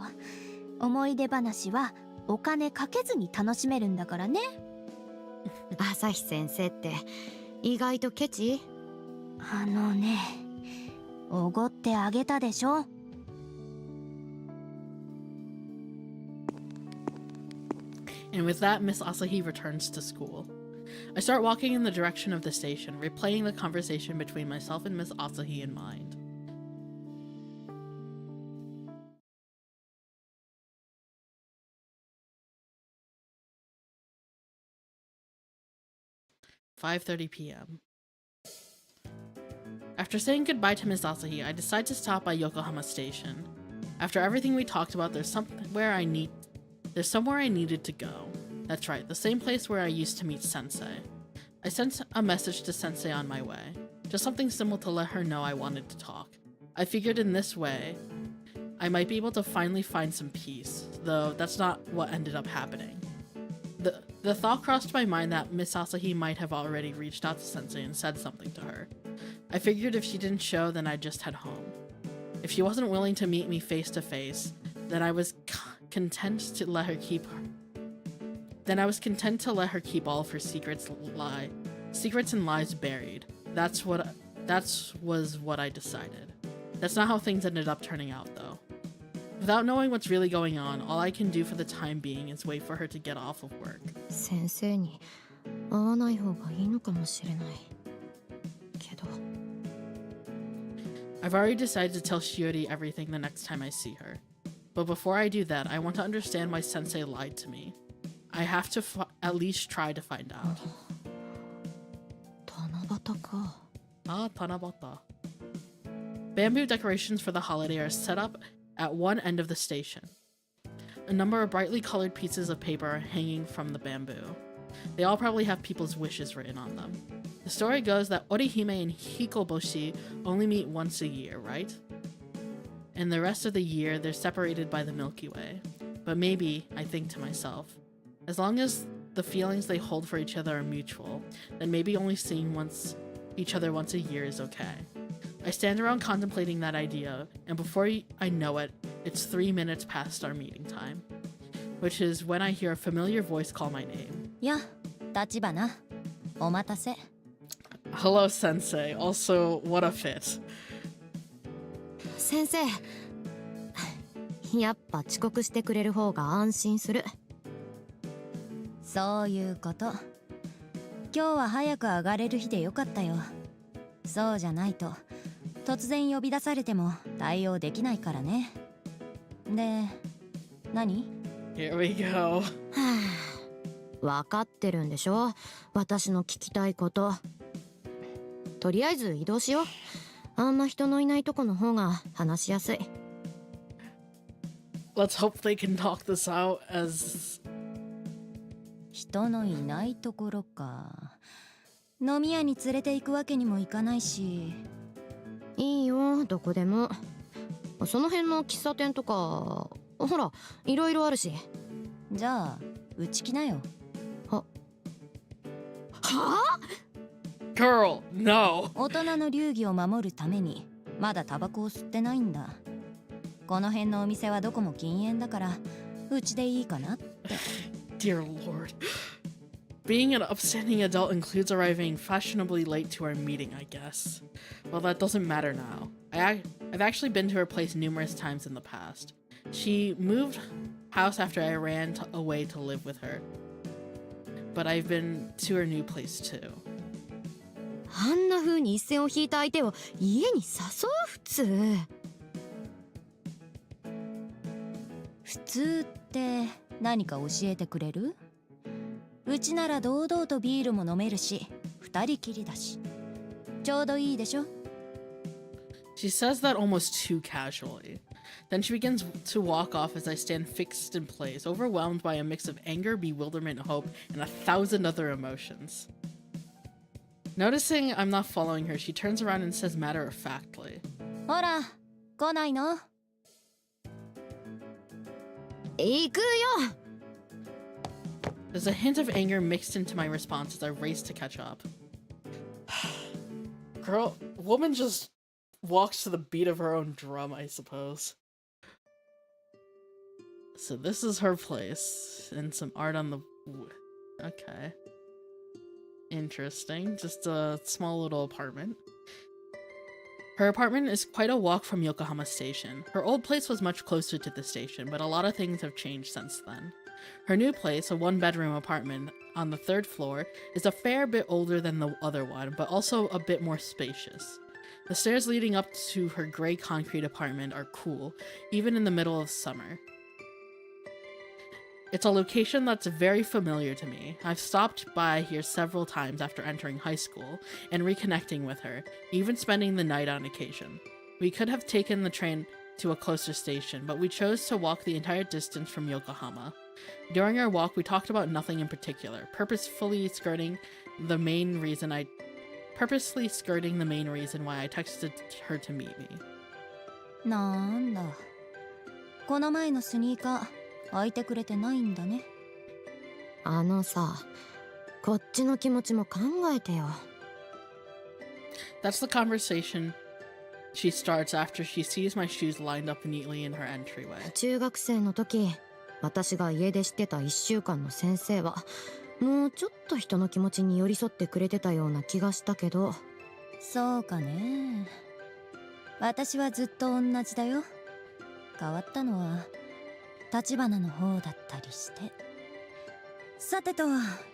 思い出話はお金かけずに楽しめるんだからね。朝日先生って意外とケチ？あのね、おごってあげたでしょ。And with that, Miss Asahi returns to school. I start walking in the direction of the station, replaying the conversation between myself and Miss Asahi in mind. "5:30 p.m. After saying goodbye to Miss Asahi, I decide to stop by Yokohama Station. After everything we talked about, there's somewhere I needed to go. That's right, the same place where I used to meet Sensei. I sent a message to Sensei on my way. Just something simple to let her know I wanted to talk. I figured in this way, I might be able to finally find some peace, though that's not what ended up happening. The thought crossed my mind that Miss Asahi might have already reached out to Sensei and said something to her. I figured if she didn't show, then I'd just head home. If she wasn't willing to meet me face to face, then I was content to let her keep all of her secrets and lies buried. That was what I decided. That's not how things ended up turning out, though. Without knowing what's really going on, all I can do for the time being is wait for her to get off of work. 先生に会わない方がいいのかもしれないけど。I've already decided to tell Shiori everything the next time I see her. But before I do that, I want to understand why Sensei lied to me. I have to at least try to find out. 七夕か。Ah, Tanabata. Bamboo decorations for the holiday are set up at one end of the station. A number of brightly colored pieces of paper are hanging from the bamboo. They all probably have people's wishes written on them. The story goes that Orihime and Hikoboshi only meet once a year, right? And the rest of the year, they're separated by the Milky Way. But maybe, I think to myself, as long as the feelings they hold for each other are mutual, then maybe only seeing each other once a year is okay. I stand around contemplating that idea, and before I know it, it's 3 minutes past our meeting time, which is when I hear a familiar voice call my name. や、立花。お待たせ。Hello, Sensei. Also, what a fit. 先生、やっぱ遅刻してくれる方が安心する。そういうこと。今日は早く上がれる日でよかったよ。そうじゃないと突然呼び出されても対応できないからね。で、何？ Here we go. 分かってるんでしょ、私の聞きたいこと。とりあえず移動しよう。あんま人のいないとこの方が話しやすい。Let's hope they can talk this out as... 人のいないところか。飲み屋に連れて行くわけにもいかないし。いいよ、どこでも。その辺の喫茶店とか、ほら、いろいろあるし。じゃあ、うち来なよ。はあ？ Girl, no. 大人の流儀を守るためにまだタバコを吸ってないんだ。この辺のお店はどこも禁煙だからうちでいいかなって。Dear Lord. Being an upstanding adult includes arriving fashionably late to our meeting, I guess. Well, that doesn't matter now. I've actually been to her place numerous times in the past. She moved house after I ran away to live with her. But I've been to her new place too. あんな風に一線を引いた相手を家に誘う普通。普通って何か教えてくれる？うちなら堂々とビールも飲めるし、二人きりだし。ちょうどいいでしょ。 She says that almost too casually. Then she begins to walk off as I stand fixed in place, overwhelmed by a mix of anger, bewilderment, hope, and 1,000 other emotions. Noticing I'm not following her, she turns around and says matter-of-factly, ほら、来ないの？行くよ。 There's a hint of anger mixed into my response as I race to catch up. Woman just walks to the beat of her own drum, I suppose. So this is her place, and some art on the... Okay. Interesting. Just a small little apartment. Her apartment is quite a walk from Yokohama Station. Her old place was much closer to the station, but a lot of things have changed since then. Her new place, a one-bedroom apartment on the 3rd floor, is a fair bit older than the other one, but also a bit more spacious. The stairs leading up to her gray concrete apartment are cool, even in the middle of summer. It's a location that's very familiar to me. I've stopped by here several times after entering high school and reconnecting with her, even spending the night on occasion. We could have taken the train to a closer station, but we chose to walk the entire distance from Yokohama. During our walk, we talked about nothing in particular, purposely skirting the main reason why I texted her to meet me. なんだ。この前のスニーカー、履いてくれてないんだね。あのさ、こっちの気持ちも考えてよ。That's the conversation she starts after she sees my shoes lined up neatly in her entryway. 中学生の時、私が家出してた1週間の先生は、もうちょっと人の気持ちに寄り添ってくれてたような気がしたけど。そうかね。私はずっと同じだよ。変わったのは立花の方だったりして。さてと、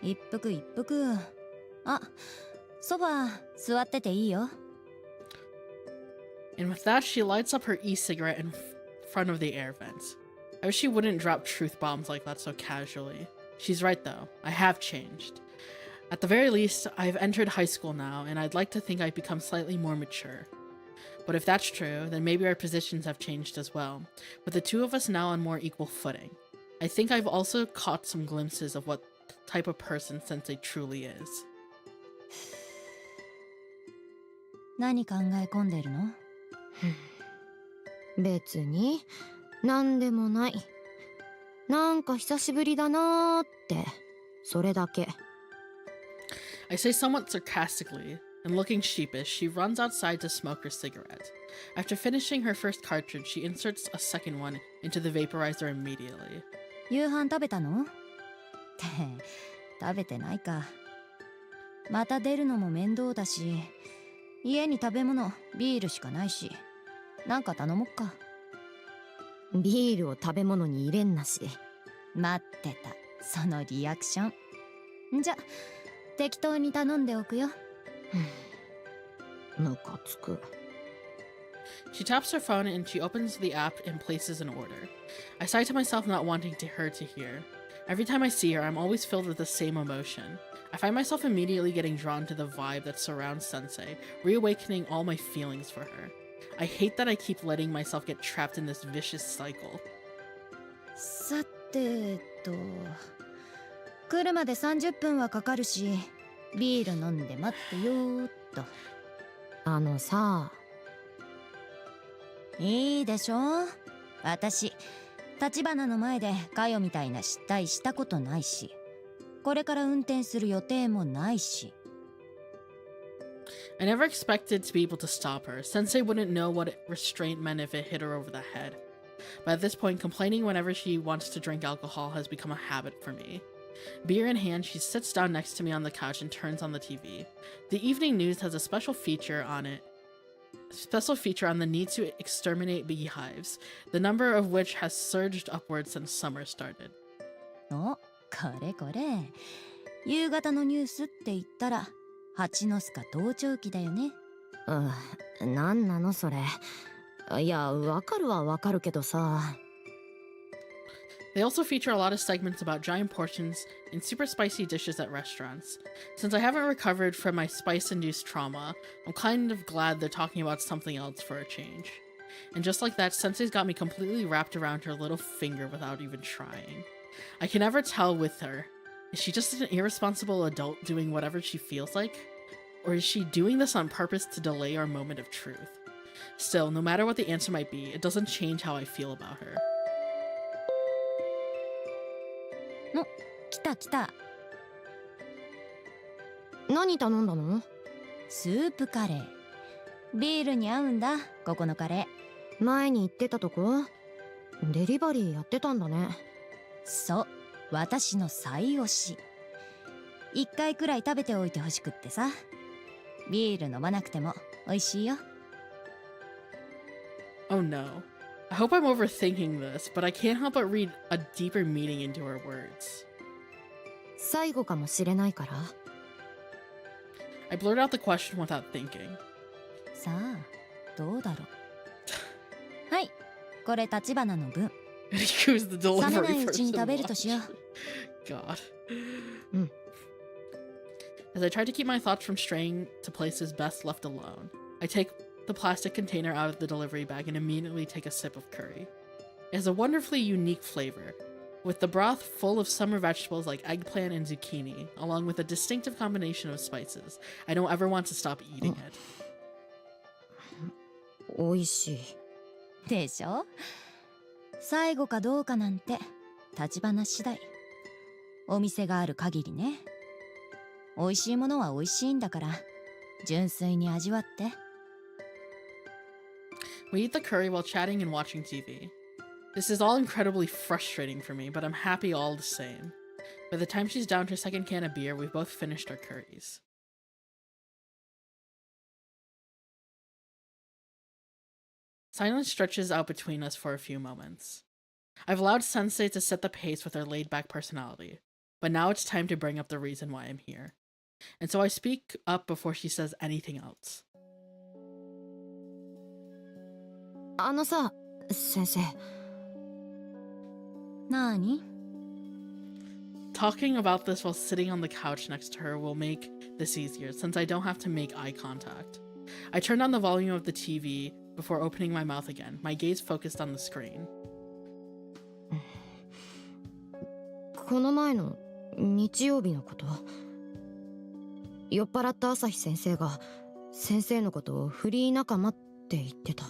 一服一服。あ、ソファー座ってていいよ。And with that, she lights up her e-cigarette in front of the air vents. I wish she wouldn't drop truth bombs like that so casually. She's right though, I have changed. At the very least, I've entered high school now, and I'd like to think I've become slightly more mature. But if that's true, then maybe our positions have changed as well, with the two of us now on more equal footing. I think I've also caught some glimpses of what type of person Sensei truly is. 何考え込んでるの？別に何でもない。なんか久しぶりだなーって、それだけ。I say somewhat sarcastically, and looking sheepish, she runs outside to smoke her cigarette. After finishing her first cartridge, she inserts a second one into the vaporizer immediately. 夕飯食べたの？って、食べてないか。また出るのも面倒だし、家に食べ物、ビールしかないし、なんか頼もっか。ビールを食べ物に入れんなし。待ってた、そのリアクション。じゃ、適当に頼んでおくよ。ムカつく。She taps her phone and she opens the app and places an order. I sigh to myself, not wanting her to hear. Every time I see her, I'm always filled with the same emotion. I find myself immediately getting drawn to the vibe that surrounds Sensei, reawakening all my feelings for her. I hate that I keep letting myself get trapped in this vicious cycle. さてと、来るまで30分はかかるし、ビール飲んで待ってよーっと。あのさ、いいでしょ？私、立花の前でかよみたいな失態したことないし、これから運転する予定もないし。I never expected to be able to stop her. Sensei wouldn't know what restraint meant if it hit her over the head. But at this point, complaining whenever she wants to drink alcohol has become a habit for me. Beer in hand, she sits down next to me on the couch and turns on the TV. The evening news has a special feature on the need to exterminate beehives, the number of which has surged upwards since summer started. お、これこれ。夕方のニュースって言ったら、蜂の巣か盗聴器だよね。なんなのそれ。いや、わかるはわかるけどさ。They also feature a lot of segments about giant portions and super spicy dishes at restaurants. Since I haven't recovered from my spice-induced trauma, I'm kind of glad they're talking about something else for a change. And just like that, Sensei's got me completely wrapped around her little finger without even trying. I can never tell with her. Is she just an irresponsible adult doing whatever she feels like? Or is she doing this on purpose to delay our moment of truth? Still, no matter what the answer might be, it doesn't change how I feel about her. の、来た来た。何頼んだの？スープカレー。ビールに合うんだ、ここのカレー。前に言ってたとこ？デリバリーやってたんだね。そう、私の最推し。一回くらい食べておいてほしくってさ。ビール飲まなくても美味しいよ。Oh no. I hope I'm overthinking this, but I can't help but read a deeper meaning into her words. 最後かもしれないから。I blurt out the question without thinking. さあ、どうだろう。はい、これ立花の分。Who's the 冷めな delivery いうちに person 食べるとしよう。God. As I try to keep my thoughts from straying to places best left alone, I take the plastic container out of the delivery bag and immediately take a sip of curry. It has a wonderfully unique flavor, with the broth full of summer vegetables like eggplant and zucchini, along with a distinctive combination of spices. I don't ever want to stop eating it. おいしい。でしょ？最後かどうかなんて立花次第。お店がある限りね。美味しいものは美味しいんだから純粋に味わって。We eat the curry while chatting and watching TV. This is all incredibly frustrating for me, but I'm happy all the same. By the time she's down to her second can of beer, we've both finished our curries. Silence stretches out between us for a few moments. I've allowed Sensei to set the pace with her laid-back personality, but now it's time to bring up the reason why I'm here. And so I speak up before she says anything else. あのさ、先生。なーに？ Talking about this while sitting on the couch next to her will make this easier, since I don't have to make eye contact. I turned on the volume of the TV before opening my mouth again, my gaze focused on the screen. この前の日曜日のこと。酔っ払った朝日先生が先生のことをフリー仲間って言ってた。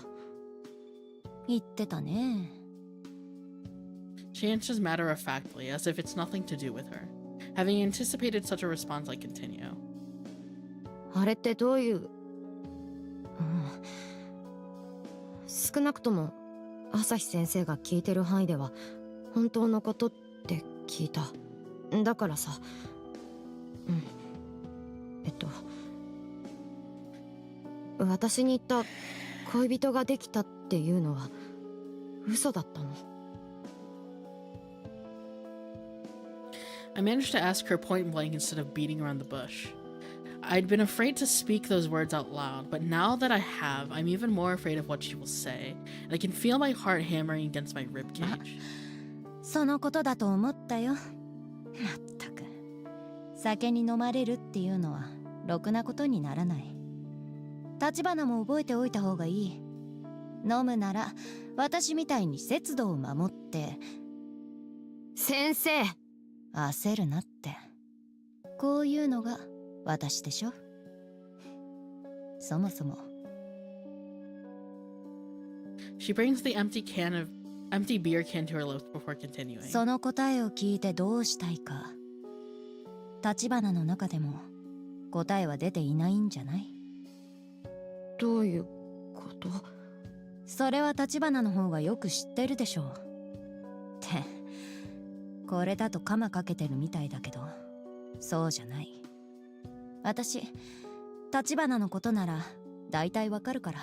言ってたね。She answers matter-of-factly, as if it's nothing to do with her. Having anticipated such a response, I continue. あれってどういう、少なくとも朝日先生が聞いてる範囲では本当のことって聞いた。だからさ、私に言った恋人ができたっていうのは嘘だったの。I managed to ask her point blank instead of beating around the bush. I'd been afraid to speak those words out loud, but now that I have, I'm even more afraid of what she will say, and I can feel my heart hammering against my ribcage. そのことだと思ったよ。まったく。酒に飲まれるっていうのはろくなことにならない。立花も覚えておいた方がいい。飲むなら私みたいに節度を守って。先生！焦るなって。こういうのが私でしょ。そもそも。She brings the empty beer can to her lips before continuing. その答えを聞いてどうしたいか。立花の中でも答えは出ていないんじゃない？どういうこと？それは立花の方がよく知ってるでしょう。ってこれだとカマかけてるみたいだけど、そうじゃない。私、立花のことなら大体わかるから。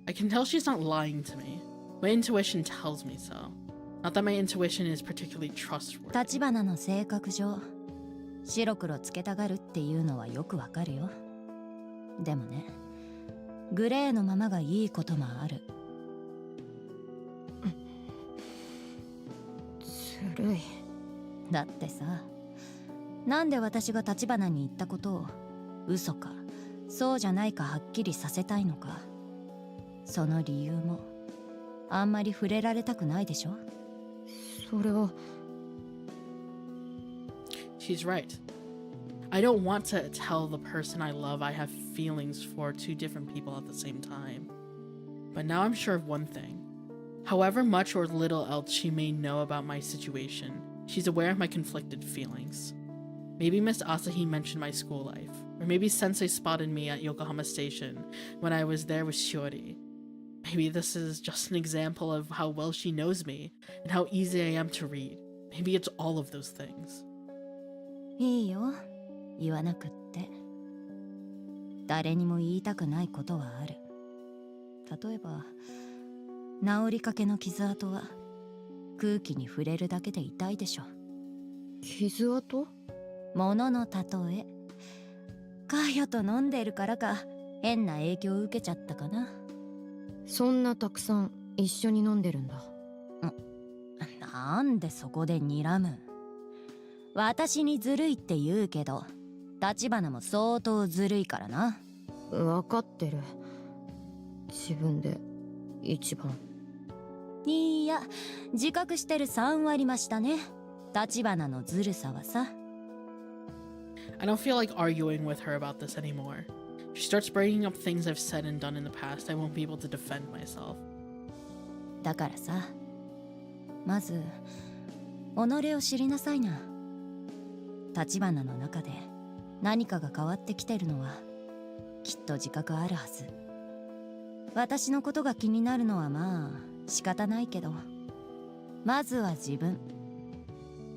I can tell she's not lying to me. My intuition tells me so. Not that my intuition is particularly trustworthy. 立花の性格上、白黒つけたがるっていうのはよくわかるよ。でもね、グレーのままがいいこともある。るい。だってさ、なんで私が立花に言ったことを嘘かそうじゃないかはっきりさせたいのか、その理由もあんまり触れられたくないでしょ。それは。 She's right. I don't want to tell the person I love I have feelings for two different people at the same time. But now I'm sure of one thing. However much or little else she may know about my situation, she's aware of my conflicted feelings. Maybe Miss Asahi mentioned my school life, or maybe Sensei spotted me at Yokohama Station when I was there with Shiori. Maybe this is just an example of how well she knows me and how easy I am to read. Maybe it's all of those things. いいよ、言わなくって。誰にも言いたくないことはある。例えば治りかけの傷跡は空気に触れるだけで痛いでしょ。傷跡？物の例え。カヨと飲んでるからか変な影響を受けちゃったかな。そんなたくさん一緒に飲んでるんだ。なんでそこで睨む。私にずるいって言うけど立花も相当ずるいからな。分かってる。自分で一番。いや、自覚してる3割増したね、立花のずるさはさ。I don't feel like arguing with her about this anymore. If she starts bringing up things I've said and done in the past, I won't be able to defend myself. だからさ、まず己を知りなさいな。立花の中で何かが変わってきてるのはきっと自覚あるはず。私のことが気になるのはまあ仕方ないけど、まずは自分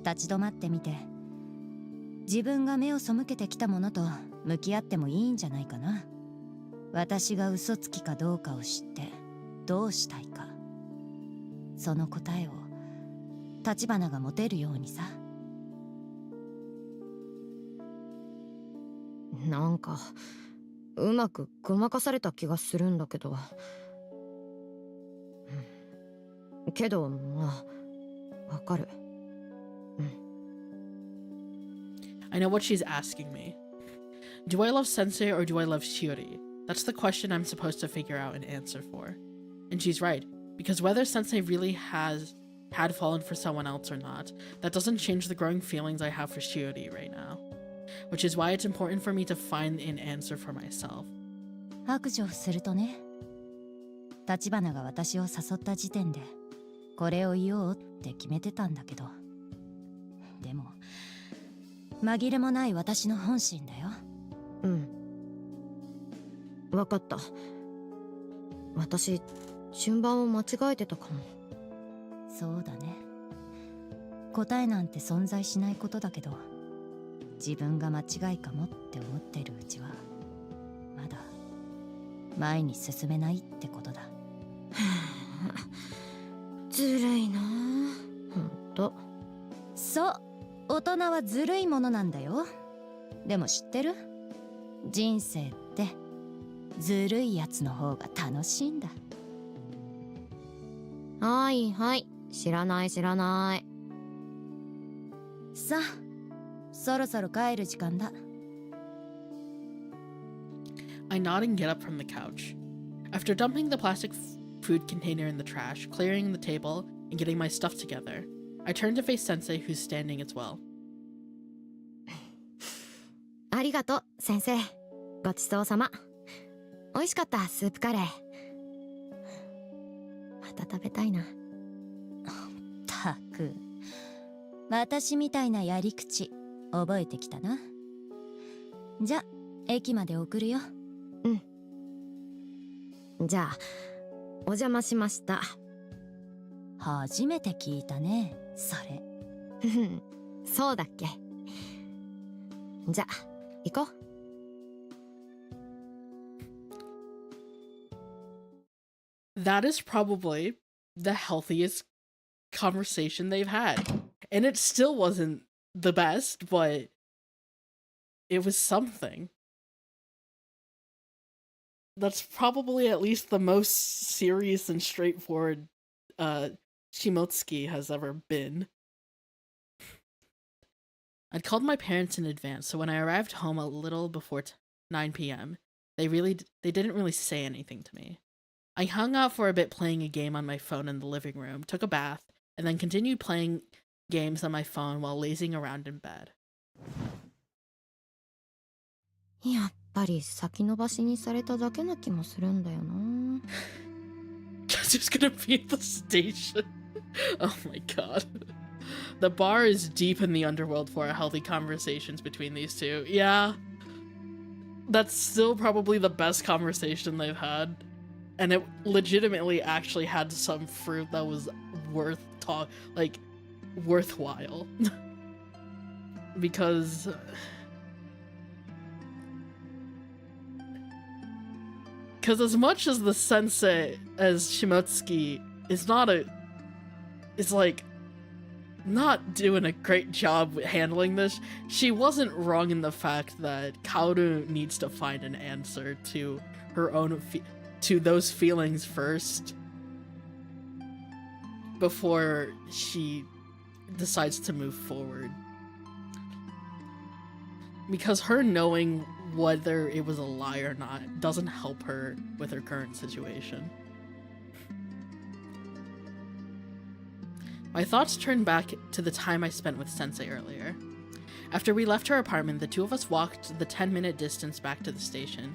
立ち止まってみて、自分が目を背けてきたものと向き合ってもいいんじゃないかな。私が嘘つきかどうかを知ってどうしたいか、その答えを立花が持てるようにさ。なんかうまくごまかされた気がするんだけど、けどまあわかる。I know what she's asking me. Do I love Sensei or do I love Shiori? That's the question I'm supposed to figure out an answer for. And she's right, because whether Sensei really had fallen for someone else or not, that doesn't change the growing feelings I have for Shiori right now. Which is why it's important for me to find an answer for myself. 白状するとね、立花が私を誘った時点でこれを言おうって決めてたんだけど、でも紛れもない私の本心だよ。うん、分かった。私順番を間違えてたかも。そうだね、答えなんて存在しないことだけど、自分が間違いかもって思ってるうちはまだ前に進めないってことだ。ずるいなほんと。そう、大人はずるいものなんだよ。でも知ってる？人生ってずるいやつの方が楽しいんだ。はいはい、知らない知らない。さあ、そろそろ帰る時間だ。I nod and get up from the couch. After dumping the plastic food container in the trash, clearing the table, and getting my stuff together, I turn to face Sensei, who's standing as well. ありがとう先生、ごちそうさま。美味しかったスープカレー。また食べたいな。たく、私みたいなやり口覚えてきたな。じゃ、駅まで送るよ。うん。じゃあお邪魔しました。初めて聞いたね、それ。そうだっけ。じゃあ行こう。That is probably the healthiest conversation they've had. And it still wasn't the best, but it was something. That's probably at least the most serious and straightforward Shimotsuki has ever been. I'd called my parents in advance, so when I arrived home a little before 9 p.m., they didn't really say anything to me. I hung out for a bit playing a game on my phone in the living room, took a bath, and then continued playing games on my phone while lazing around in bed. やっぱり先延ばしにされただけな気もするんだよな。Just gonna be at the station. Oh my god. The bar is deep in the underworld for healthy conversations between these two. Yeah. That's still probably the best conversation they've had. And it legitimately actually had some fruit that was worthwhile. Because as much as the sensei as Shimotsuki is not doing a great job with handling this, she wasn't wrong in the fact that Kaoru needs to find an answer to her own to those feelings first before she decides to move forward. Because her knowing whether it was a lie or not doesn't help her with her current situation. My thoughts turned back to the time I spent with Sensei earlier. After we left her apartment, the two of us walked the 10-minute distance back to the station.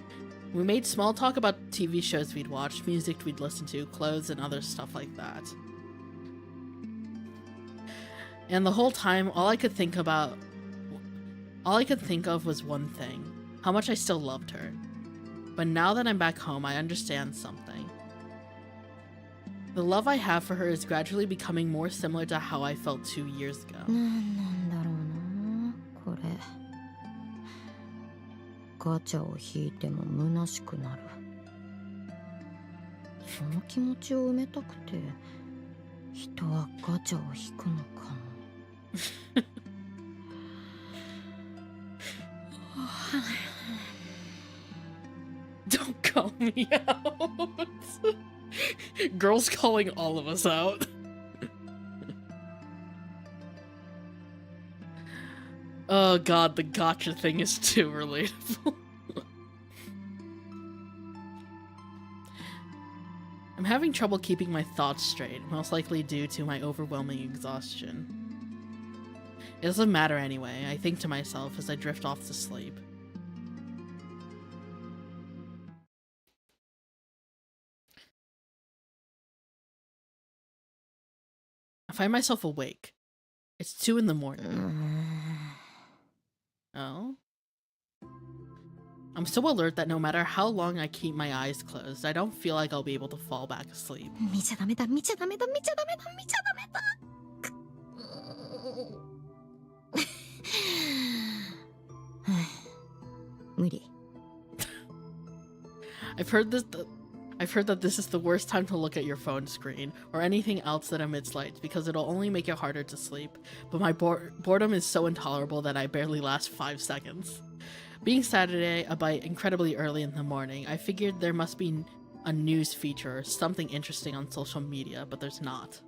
We made small talk about TV shows we'd watched, music we'd listened to, clothes, and other stuff like that. And the whole time, all I could think of was one thing: how much I still loved her. But now that I'm back home, I understand something. The love I have for her is gradually becoming more similar to how I felt 2 years ago. なんだろうな、これ。ガチャを引いても虚しくなる。その気持ちを埋めたくて、人はガチャを引くのかも。Don't call me out. Girls calling all of us out. Oh god, the gotcha thing is too relatable. I'm having trouble keeping my thoughts straight, most likely due to my overwhelming exhaustion. It doesn't matter anyway, I think to myself as I drift off to sleep. I find myself awake. It's 2 in the morning. Oh? I'm so alert that no matter how long I keep my eyes closed, I don't feel like I'll be able to fall back asleep. 見ちゃダメだ、見ちゃダメだ、見ちゃダメだ、見ちゃダメだ。無理。I've heard that this is the worst time to look at your phone screen or anything else that emits light because it'll only make it harder to sleep, but my boredom is so intolerable that I barely last 5 seconds. Being Saturday, albeit incredibly early in the morning, I figured there must be a news feature or something interesting on social media, but there's not.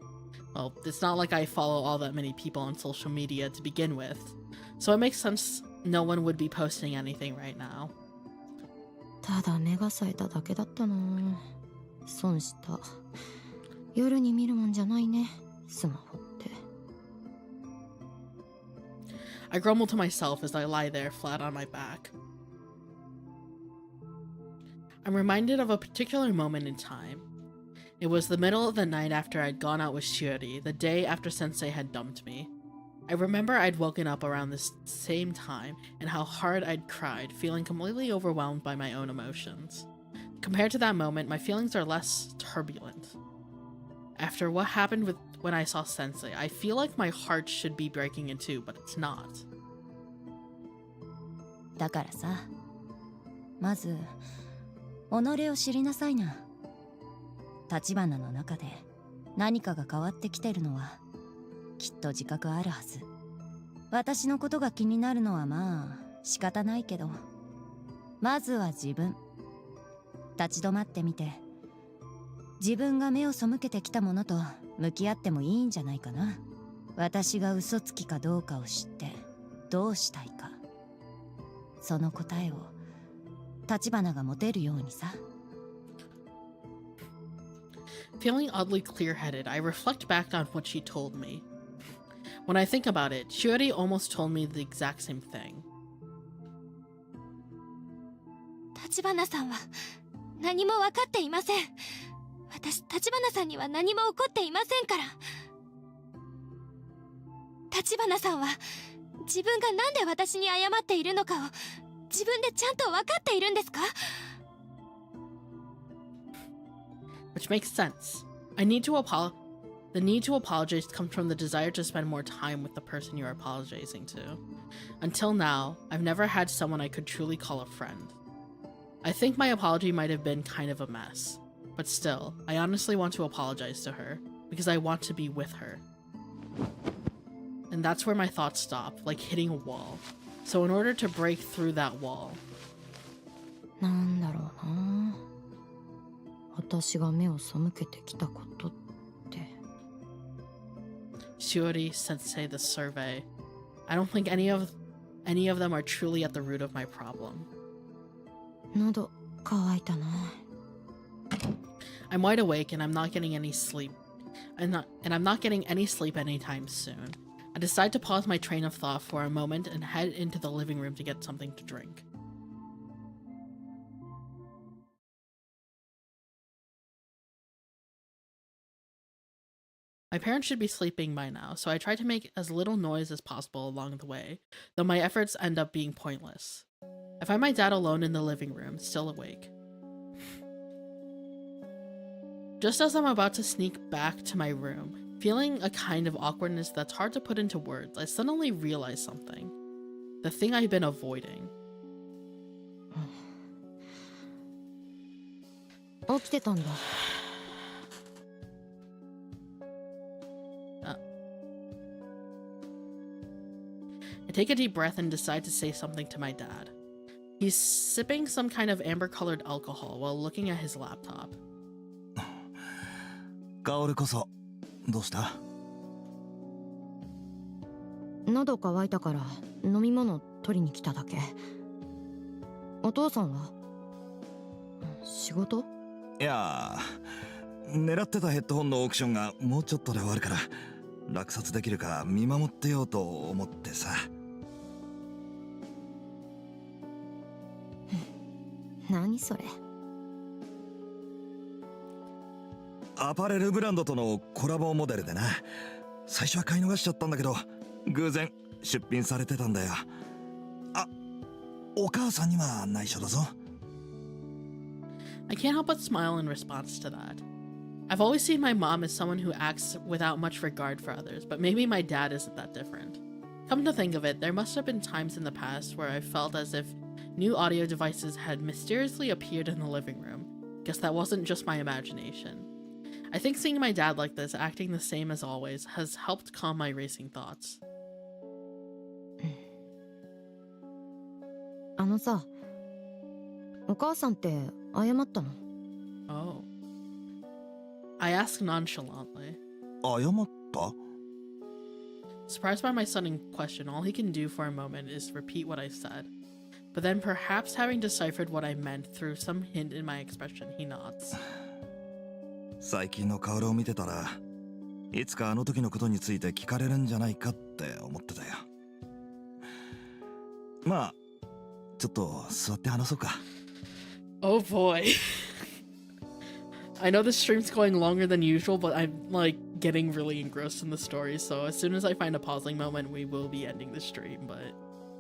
Well, it's not like I follow all that many people on social media to begin with, so it makes sense no one would be posting anything right now. ただ目が冴えただけだったな。損した。夜に見るもんじゃないね、スマホって。I grumble to myself as I lie there flat on my back. I'm reminded of a particular moment in time. It was the middle of the night after I'd gone out with Shiori, the day after Sensei had dumped me. I remember I'd woken up around this same time and how hard I'd cried, feeling completely overwhelmed by my own emotions. Compared to that moment, my feelings are less turbulent. After what happened when I saw Sensei, I feel like my heart should be breaking in two, but it's not. だからさ、まず己を知りなさいな。立花の中で何かが変わってきてるのはきっと自覚あるはず。私のことが気になるのはまあ仕方ないけど、まずは自分。立ち止まってみて、自分が目を背けてきたものと向き合ってもいいんじゃないかな。私が嘘つきかどうかを知って、どうしたいか、その答えを立花が持てるようにさ。Feeling oddly clear-headed, I reflect back on what she told me. When I think about it, Shiori almost told me the exact same thing. 立花さんは何も分かっていません。私、立花さんには何も起こっていませんから。立花さんは自分がなんで私に謝っているのかを自分でちゃんと分かっているんですか？ Which makes sense. The need to apologize comes from the desire to spend more time with the person you're apologizing to. Until now, I've never had someone I could truly call a friend. I think my apology might have been kind of a mess, but still, I honestly want to apologize to her because I want to be with her. And that's where my thoughts stop, like hitting a wall. So in order to break through that wall, なんだろうな。私が目を背けてきたことって。Shiori sensei the survey. I don't think any of them are truly at the root of my problem. 喉乾いたな。I'm wide awake and I'm not getting any sleep. I'm not getting any sleep anytime soon. I decide to pause my train of thought for a moment and head into the living room to get something to drink. My parents should be sleeping by now, so I try to make as little noise as possible along the way, though my efforts end up being pointless. I find my dad alone in the living room, still awake. Just as I'm about to sneak back to my room, feeling a kind of awkwardness that's hard to put into words, I suddenly realize something. The thing I've been avoiding. 起きてたんだ。I take a deep breath and decide to say something to my dad. He's sipping some kind of amber-colored alcohol while looking at his laptop. カオルこそどうした？喉乾いたから飲み物取りに来ただけ。お父さんは？仕事？いや狙ってたヘッドホンのオークションがもうちょっとで終わるから落札できるか見守ってようと思ってさ。何それ？アパレルブランドとのコラボモデルでな。最初は買い逃しちゃったんだけど偶然出品されてたんだよ。あ、お母さんには内緒だぞ。I can't help but smile in response to that. I've always seen my mom as someone who acts without much regard for others, but maybe my dad isn't that different. Come to think of it, there must have been times in the past where I felt as if new audio devices had mysteriously appeared in the living room. Guess that wasn't just my imagination. I think seeing my dad like this, acting the same as always, has helped calm my racing thoughts. あのさ、お母さんって謝ったの？ Oh. I ask nonchalantly. 謝った？ Surprised by my sudden question, all he can do for a moment is repeat what I said. But then perhaps having deciphered what I meant through some hint in my expression, he nods. 最近のカオルを見てたらいつかあの時のことについて聞かれるんじゃないかって思ってたよ。まあちょっと座って話そうか。Oh boy. I know this stream's going longer than usual, but I'm like getting really engrossed in the story, so as soon as I find a pausing moment, we will be ending the stream, but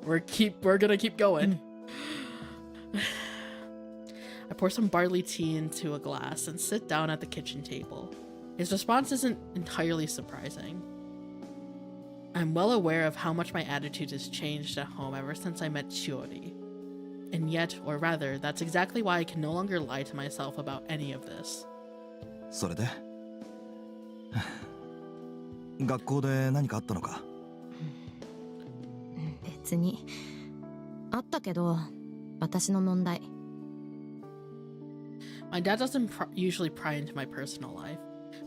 we're gonna keep going. I pour some barley tea into a glass and sit down at the kitchen table. His response isn't entirely surprising. I'm well aware of how much my attitude has changed at home ever since I met Shiori. And yet, or rather, that's exactly why I can no longer lie to myself about any of this. それで学校で何かあったのか？別に。あったけど、私の問題。My dad doesn't usually pry into my personal life,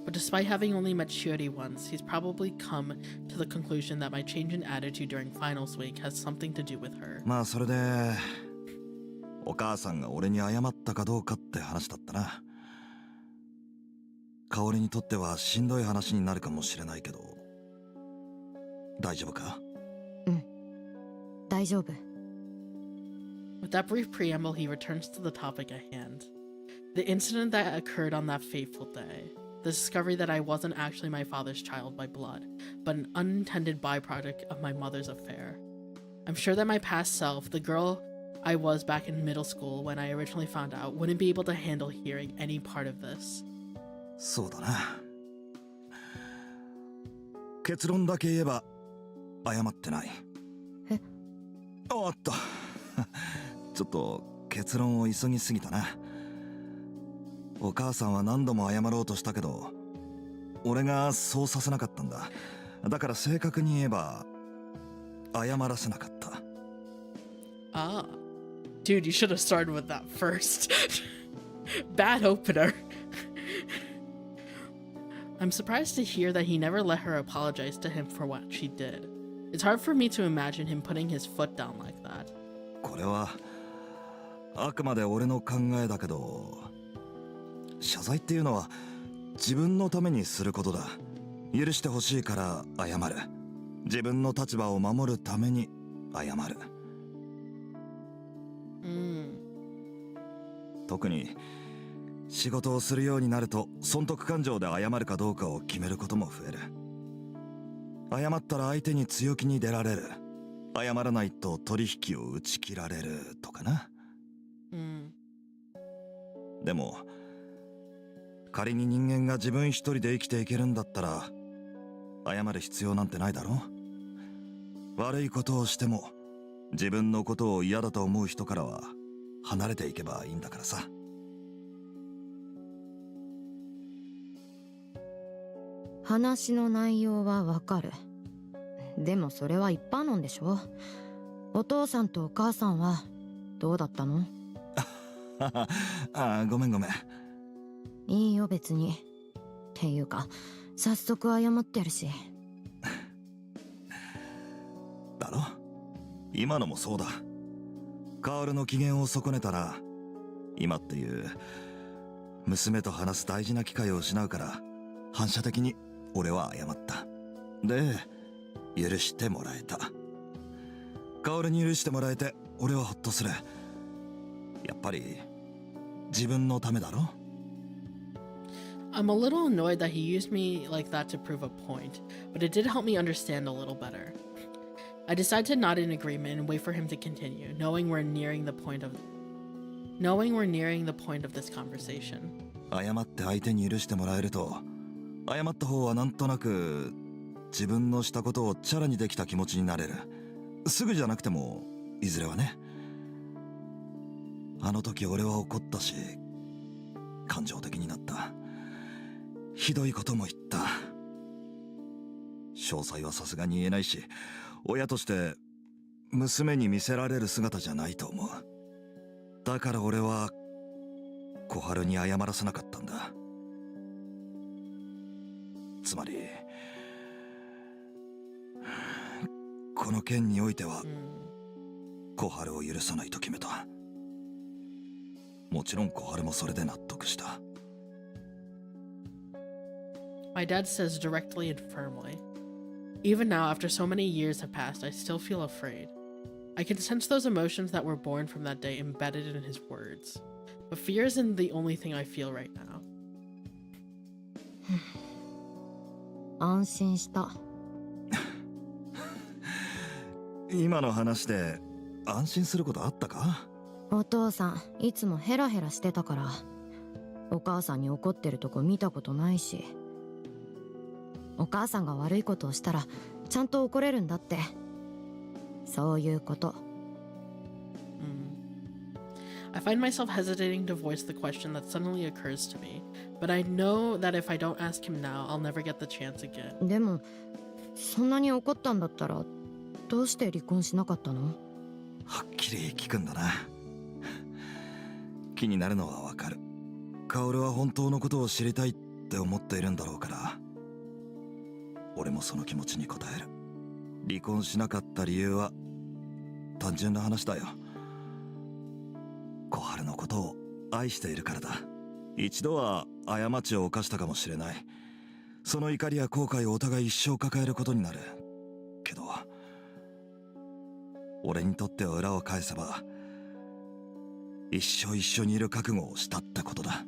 but but despite having only met Shiori once, he's probably come to the conclusion that my change in attitude during finals week has something to do with her. まあそれでお母さんが俺に謝ったかどうかって話だったな。香織にとってはしんどい話になるかもしれないけど、大丈夫か？うん、大丈夫。With that brief preamble, he returns to the topic at hand. The incident that occurred on that fateful day. The discovery that I wasn't actually my father's child by blood, but an unintended byproduct of my mother's affair. I'm sure that my past self, the girl I was back in middle school when I originally found out, wouldn't be able to handle hearing any part of this. そうだな。結論だけ言えば謝ってない。え？おっとちょっと結論を急ぎすぎたな。お母さんは何度も謝ろうとしたけど、俺がそうさせなかったんだ。だから正確に言えば謝らせなかった。Ah. Dude, you should have started with that first. Bad opener. I'm surprised to hear that he never let her apologize to him for what she did. It's hard for me to imagine him putting his foot down like that. これはあくまで俺の考えだけど、謝罪っていうのは自分のためにすることだ。許してほしいから謝る。自分の立場を守るために謝る。特に仕事をするようになると損得感情で謝るかどうかを決めることも増える。謝ったら相手に強気に出られる。謝らないと取引を打ち切られるとかな。でも仮に人間が自分一人で生きていけるんだったら謝る必要なんてないだろ。悪いことをしても自分のことを嫌だと思う人からは離れていけばいいんだからさ。話の内容はわかる。でもそれは一般論でしょ。お父さんとお母さんはどうだったの？あ、ごめんごめん。いいよ別に。っていうか早速謝ってるし。だろ？今のもそうだ。カオルの機嫌を損ねたら今っていう娘と話す大事な機会を失うから反射的に俺は謝った。で許してもらえた。カオルに許してもらえて俺はホッとする。やっぱり自分のためだろ。I'm a little annoyed that he used me like that to prove a point, but it did help me understand a little better. I decided to nod in agreement and wait for him to continue, knowing we're nearing the point of this conversation. 謝って相手に許してもらえると、謝った方はなんとなく自分のしたことをチャラにできた気持ちになれる。すぐじゃなくてもいずれはね。あの時俺は怒ったし感情的になった。ひどいことも言った。詳細はさすがに言えないし、親として娘に見せられる姿じゃないと思う。だから俺は小春に謝らせなかったんだ。つまりこの件においては小春を許さないと決めた。もちろん小春もそれで納得した。My dad says directly and firmly. Even now, after so many years have passed, I still feel afraid. I can sense those emotions that were born from that day embedded in his words. But fear isn't the only thing I feel right now. 安心した。今の話で安心することあったか？お父さんいつもヘラヘラしてたから、お母さんに怒ってるとこ見たことないし、お母さんが悪いことをしたらちゃんと怒れるんだって、そういうこと。I find myself hesitating to voice the question that suddenly occurs to me, but I know that if I don't ask him now, I'll never get the chance again. でもそんなに怒ったんだったらどうして離婚しなかったの？はっきり聞くんだな。気になるのはわかる。カオルは本当のことを知りたいっって思っているんだろうから、俺もその気持ちに応える。離婚しなかった理由は単純な話だよ。小春のことを愛しているからだ。一度は過ちを犯したかもしれない。その怒りや後悔をお互い一生抱えることになるけど、俺にとっては裏を返せば一生一緒にいる覚悟をしたってことだ。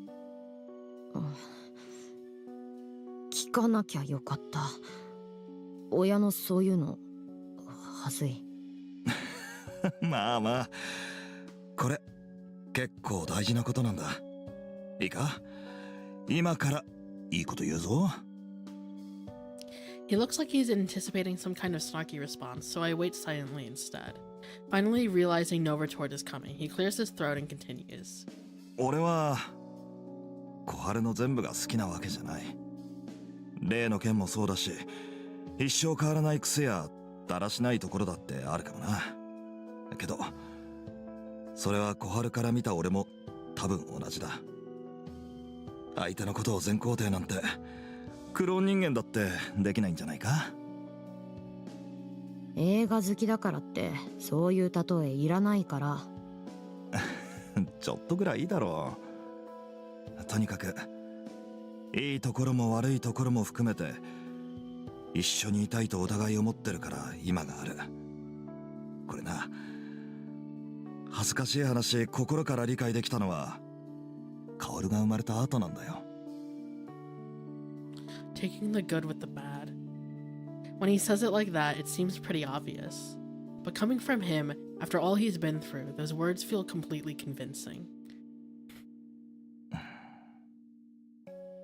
聞かなきゃよかった。親のそういうのはずい。まあまあ、これ結構大事なことなんだ。いいか、今からいいこと言うぞ。He looks like he's anticipating some kind of snarky response, so I wait silently instead. Finally realizing no retort is coming, he clears his throat and continues. 俺は小春の全部が好きなわけじゃない。例の件もそうだし、一生変わらない癖やだらしないところだってあるかもな。けどそれは小春から見た俺も多分同じだ。相手のことを全肯定なんてクローン人間だってできないんじゃないか。映画好きだからってそういう例えいらないから。ちょっとぐらいいいだろう。とにかくいいところも悪いところも含めて一緒にいたいとお互い思ってるから今がある。これな、恥ずかしい話、心から理解できたのは薫が生まれた後なんだよ。Taking the good with the bad. When he says it like that, it seems pretty obvious. But coming from him, after all he's been through, those words feel completely convincing.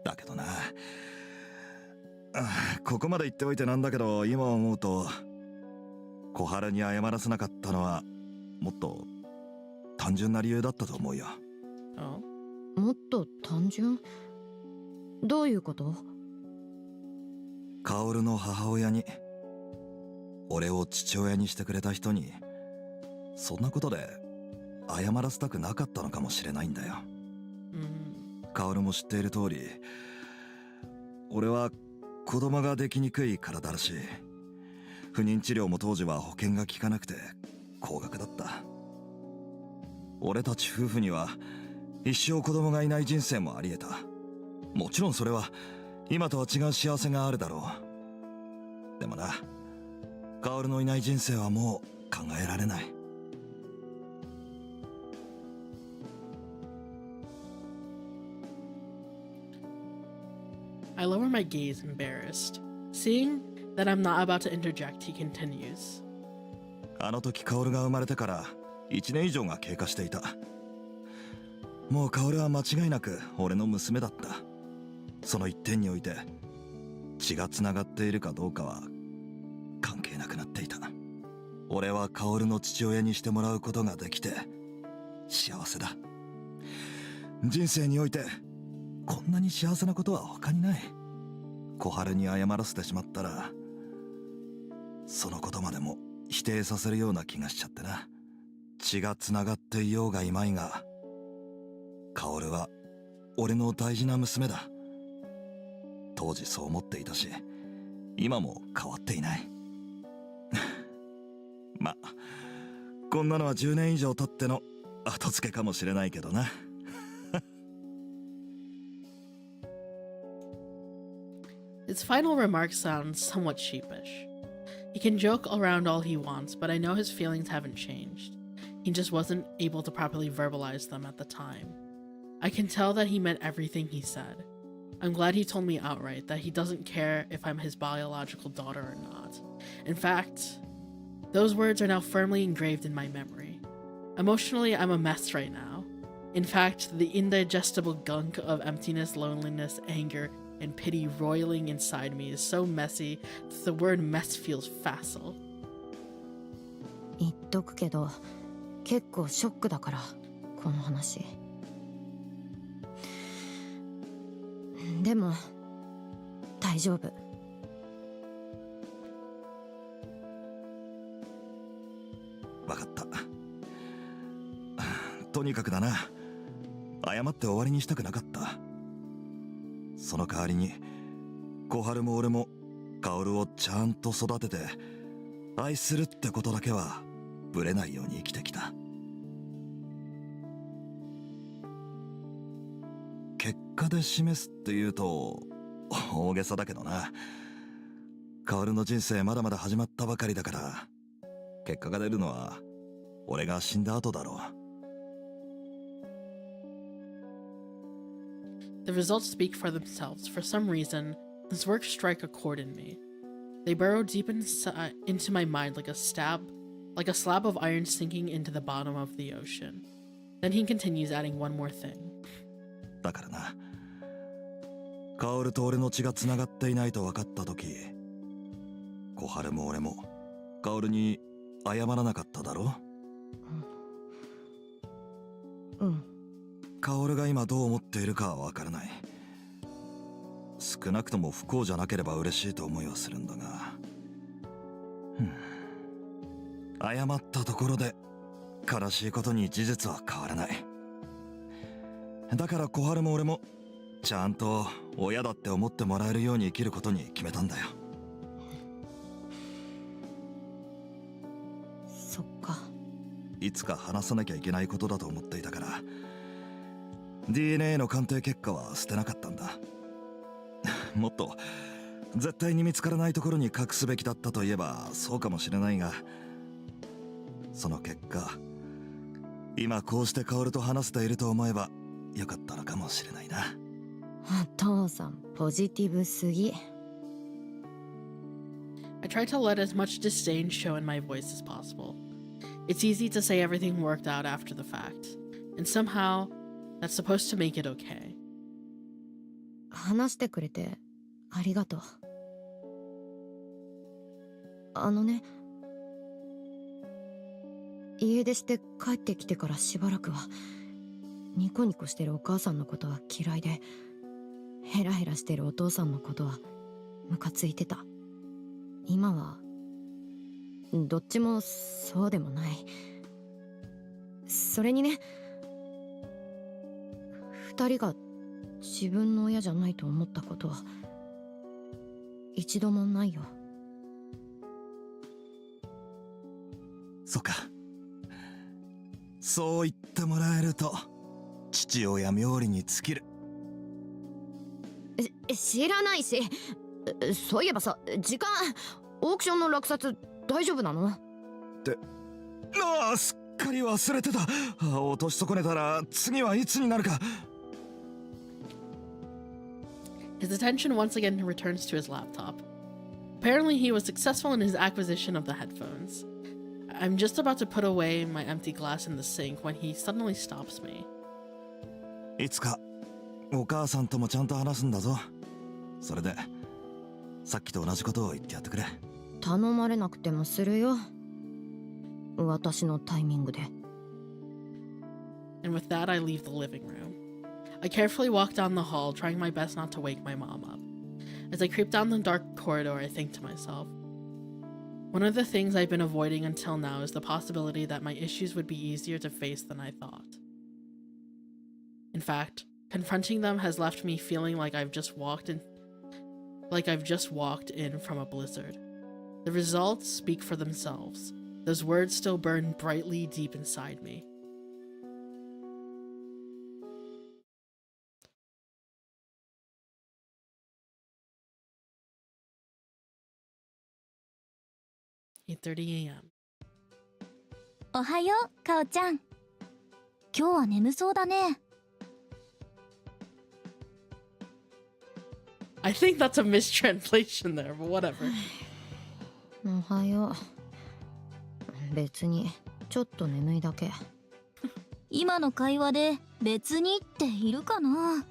だけどな、ここまで言っておいてなんだけど、今思うと小春に謝らせなかったのはもっと単純な理由だったと思うよ。Oh? もっと単純？どういうこと？薫の母親に、俺を父親にしてくれた人にそんなことで謝らせたくなかったのかもしれないんだよ。薫も知っている通り、俺は子供ができにくい体だし、不妊治療も当時は保険が効かなくて高額だった。俺たち夫婦には一生子供がいない人生もあり得た。もちろんそれは今とは違う幸せがあるだろう。でもな、薫のいない人生はもう考えられない。I lower my gaze, embarrassed. Seeing that I'm not about to interject, he continues. あの時薫が生まれてから1年以上が経過していた。もう薫は間違いなく俺の娘だった。その一点において血がつながっているかどうかは関係なくなっていた。俺は薫の父親にしてもらうことができて幸せだ。人生においてこんなに幸せなことは他にない。小春に謝らせてしまったらそのことまでも否定させるような気がしちゃってな。血がつながっていようがいまいが、薫は俺の大事な娘だ。当時そう思っていたし、今も変わっていない。ま、こんなのは10年以上経っての後付けかもしれないけどな。His final remark sounds somewhat sheepish. He can joke around all he wants, but I know his feelings haven't changed. He just wasn't able to properly verbalize them at the time. I can tell that he meant everything he said. I'm glad he told me outright that he doesn't care if I'm his biological daughter or not. In fact, those words are now firmly engraved in my memory. Emotionally, I'm a mess right now. In fact, the indigestible gunk of emptiness, loneliness, anger, and pity roiling inside me is so messy that the word mess feels facile. 言っとくけど結構ショックだからこの話。でも大丈夫。わかった。とにかくだな、謝って終わりにしたくなかった。その代わりに小春も俺も薫をちゃんと育てて愛するってことだけはぶれないように生きてきた。結果で示すって言うと大げさだけどな。薫の人生まだまだ始まったばかりだから、結果が出るのは俺が死んだ後だろう。The results speak for themselves. For some reason, his works strike a chord in me. They burrow deep into my mind like a slab of iron sinking into the bottom of the ocean. Then he continues, adding one more thing. だからな、薫と俺の血がつながっていないと分かった時、小春も俺も薫に謝らなかっただろう。うん。薫が今どう思っているかは分からない。少なくとも不幸じゃなければ嬉しいと思いはするんだが、謝ったところで悲しいことに事実は変わらない。だから小春も俺もちゃんと親だって思ってもらえるように生きることに決めたんだよ。そっか。いつか話さなきゃいけないことだと思っていたから、DNA の鑑定結果は捨てなかったんだ。もっと絶対に見つからないところに隠すべきだったといえばそうかもしれないが、その結果今こうして薫と話せていると思えばよかったのかもしれないな。お父さんポジティブすぎ。I try to let as much disdain show in my voice as possible. It's easy to say everything worked out after the fact, and somehow that's supposed to make it okay. 話してくれてありがとう。あのね、家出して帰ってきてからしばらくはニコニコしてるお母さんのことは嫌いで、ヘラヘラしてるお父さんのことはムカついてた。今はどっちもそうでもない。それにね、二人が自分の親じゃないと思ったことは一度もないよ。そうか、そう言ってもらえると父親冥利に尽きる。知らないし、そういえばさ、時間オークションの落札大丈夫なの？って、ああ、すっかり忘れてた。落とし損ねたら次はいつになるか。His attention once again returns to his laptop. Apparently, he was successful in his acquisition of the headphones. I'm just about to put away my empty glass in the sink when he suddenly stops me. いつかお母さんともちゃんと話すんだぞ。それでさっきと同じことを言ってやってくれ。頼まれなくてもするよ。私のタイミングで。And with that, I leave the living room. I carefully walk down the hall, trying my best not to wake my mom up. As I creep down the dark corridor, I think to myself, one of the things I've been avoiding until now is the possibility that my issues would be easier to face than I thought. In fact, confronting them has left me feeling like I've just walked in from a blizzard. The results speak for themselves. Those words still burn brightly deep inside me. (8:30 a.m.) おはよう、かおちゃん。今日は眠そうだね。I think that's a mistranslation there, but whatever. おはよう。別にちょっと眠いだけ。今の会話で別にっているかな？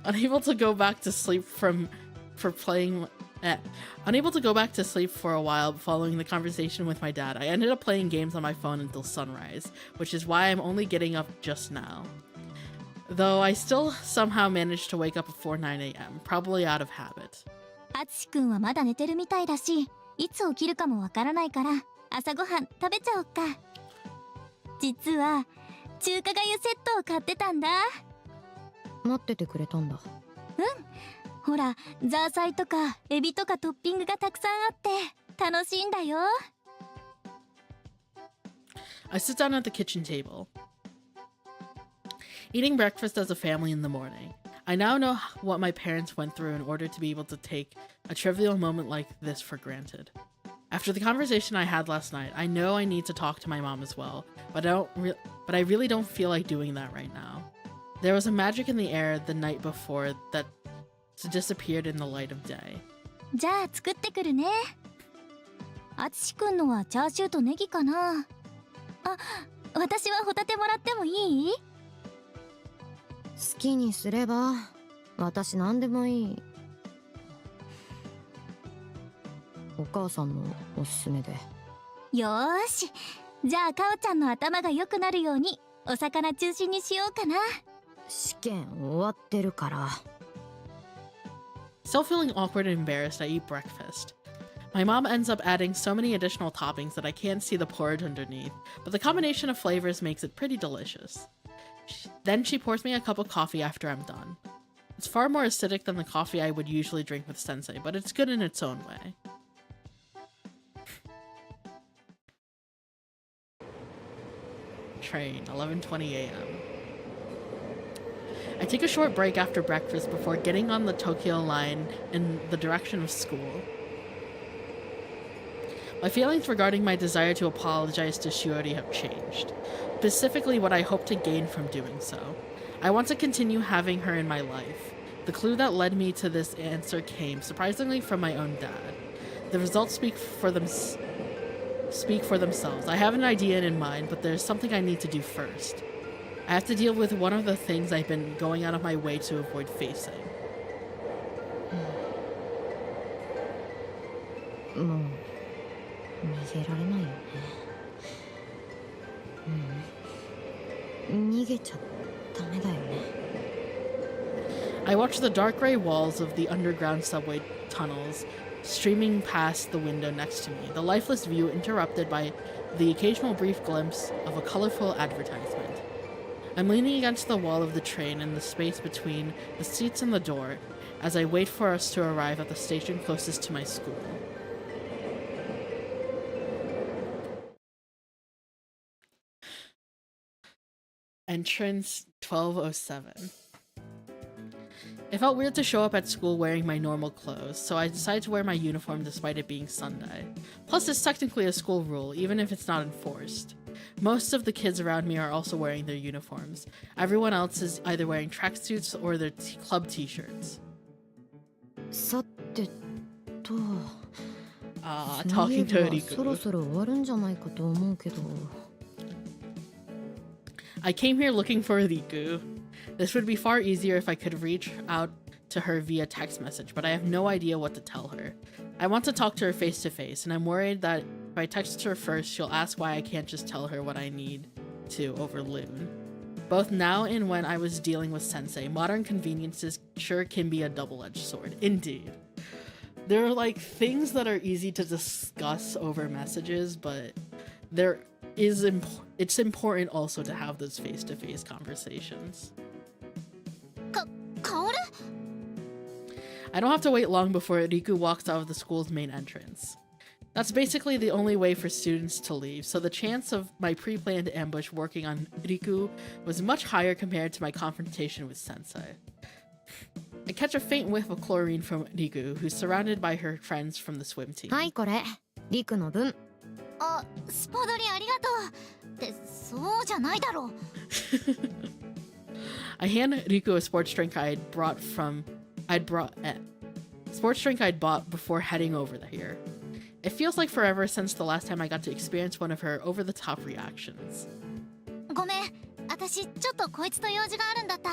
Unable to go back to sleep Unable to go back to sleep for a while following the conversation with my dad, I ended up playing games on my phone until sunrise, which is why I'm only getting up just now. Though I still somehow managed to wake up before 9 a.m., probably out of habit. あつしくんはまだ寝てるみたいだし、いつ起きるかもわからないから朝ごはん食べちゃおっか。実は中華粥セットを買ってたんだ。待っててくれたんだ。ほら、ザーサイとかエビとかトッピングがたくさんあって楽しいんだよ。I sit down at the kitchen table. Eating breakfast as a family in the morning. I now know what my parents went through in order to be able to take a trivial moment like this for granted. After the conversation I had last night, I know I need to talk to my mom as well, but I really don't feel like doing that right now. There was a magic in the air the night before that disappeared in the light of day. じゃあ作ってくるね。あつしくんのはチャーシューとネギかな。あ、私はホタテもらってもいい？好きにすれば。私何でもいい。お母さんのおすすめで。よーし、じゃあかおちゃんの頭が良くなるようにお魚中心にしようかな。試験終わってるから。Still feeling awkward and embarrassed, I eat breakfast. My mom ends up adding so many additional toppings that I can't see the porridge underneath, but the combination of flavors makes it pretty delicious. Then she pours me a cup of coffee after I'm done. It's far more acidic than the coffee I would usually drink with sensei, but it's good in its own way. Train, 11:20 a.m. I take a short break after breakfast before getting on the Tokyo line in the direction of school. My feelings regarding my desire to apologize to Shiori have changed, specifically what I hope to gain from doing so. I want to continue having her in my life. The clue that led me to this answer came, surprisingly, from my own dad. The results speak for themselves. I have an idea in mind, but there's something I need to do first. I have to deal with one of the things I've been going out of my way to avoid facing. もう逃げられないよね。逃げちゃダメだよね。I watch the dark gray walls of the underground subway tunnels streaming past the window next to me, the lifeless view interrupted by the occasional brief glimpse of a colorful advertisement. I'm leaning against the wall of the train in the space between the seats and the door as I wait for us to arrive at the station closest to my school. Entrance 1207. It felt weird to show up at school wearing my normal clothes, so I decided to wear my uniform despite it being Sunday. Plus, it's technically a school rule, even if it's not enforced. Most of the kids around me are also wearing their uniforms. Everyone else is either wearing tracksuits or their club t-shirts. さてと。Talking to Riku. そろそろ終わるんじゃないかと思うけど。I came here looking for Riku. This would be far easier if I could reach out to her via text message, but I have no idea what to tell her. I want to talk to her face to face, and I'm worried that if I text her first, she'll ask why I can't just tell her what I need to over Loon. Both now and when I was dealing with Sensei, modern conveniences sure can be a double-edged sword. Indeed. There are like things that are easy to discuss over messages, but it's important also to have those face-to-face conversations. Kaoru? I don't have to wait long before Riku walks out of the school's main entrance. That's basically the only way for students to leave, so the chance of my pre-planned ambush working on Riku was much higher compared to my confrontation with Sensei. I catch a faint whiff of chlorine from Riku, who's surrounded by her friends from the swim team. はいこれ、リクの分。あ、スポドリありがとう。ってそうじゃないだろう。I hand Riku a sports drink sports drink I'd bought before heading over here. It feels like forever since the last time I got to experience one of her over-the-top reactions. ごめん、私ちょっとこいつと用事があるんだった。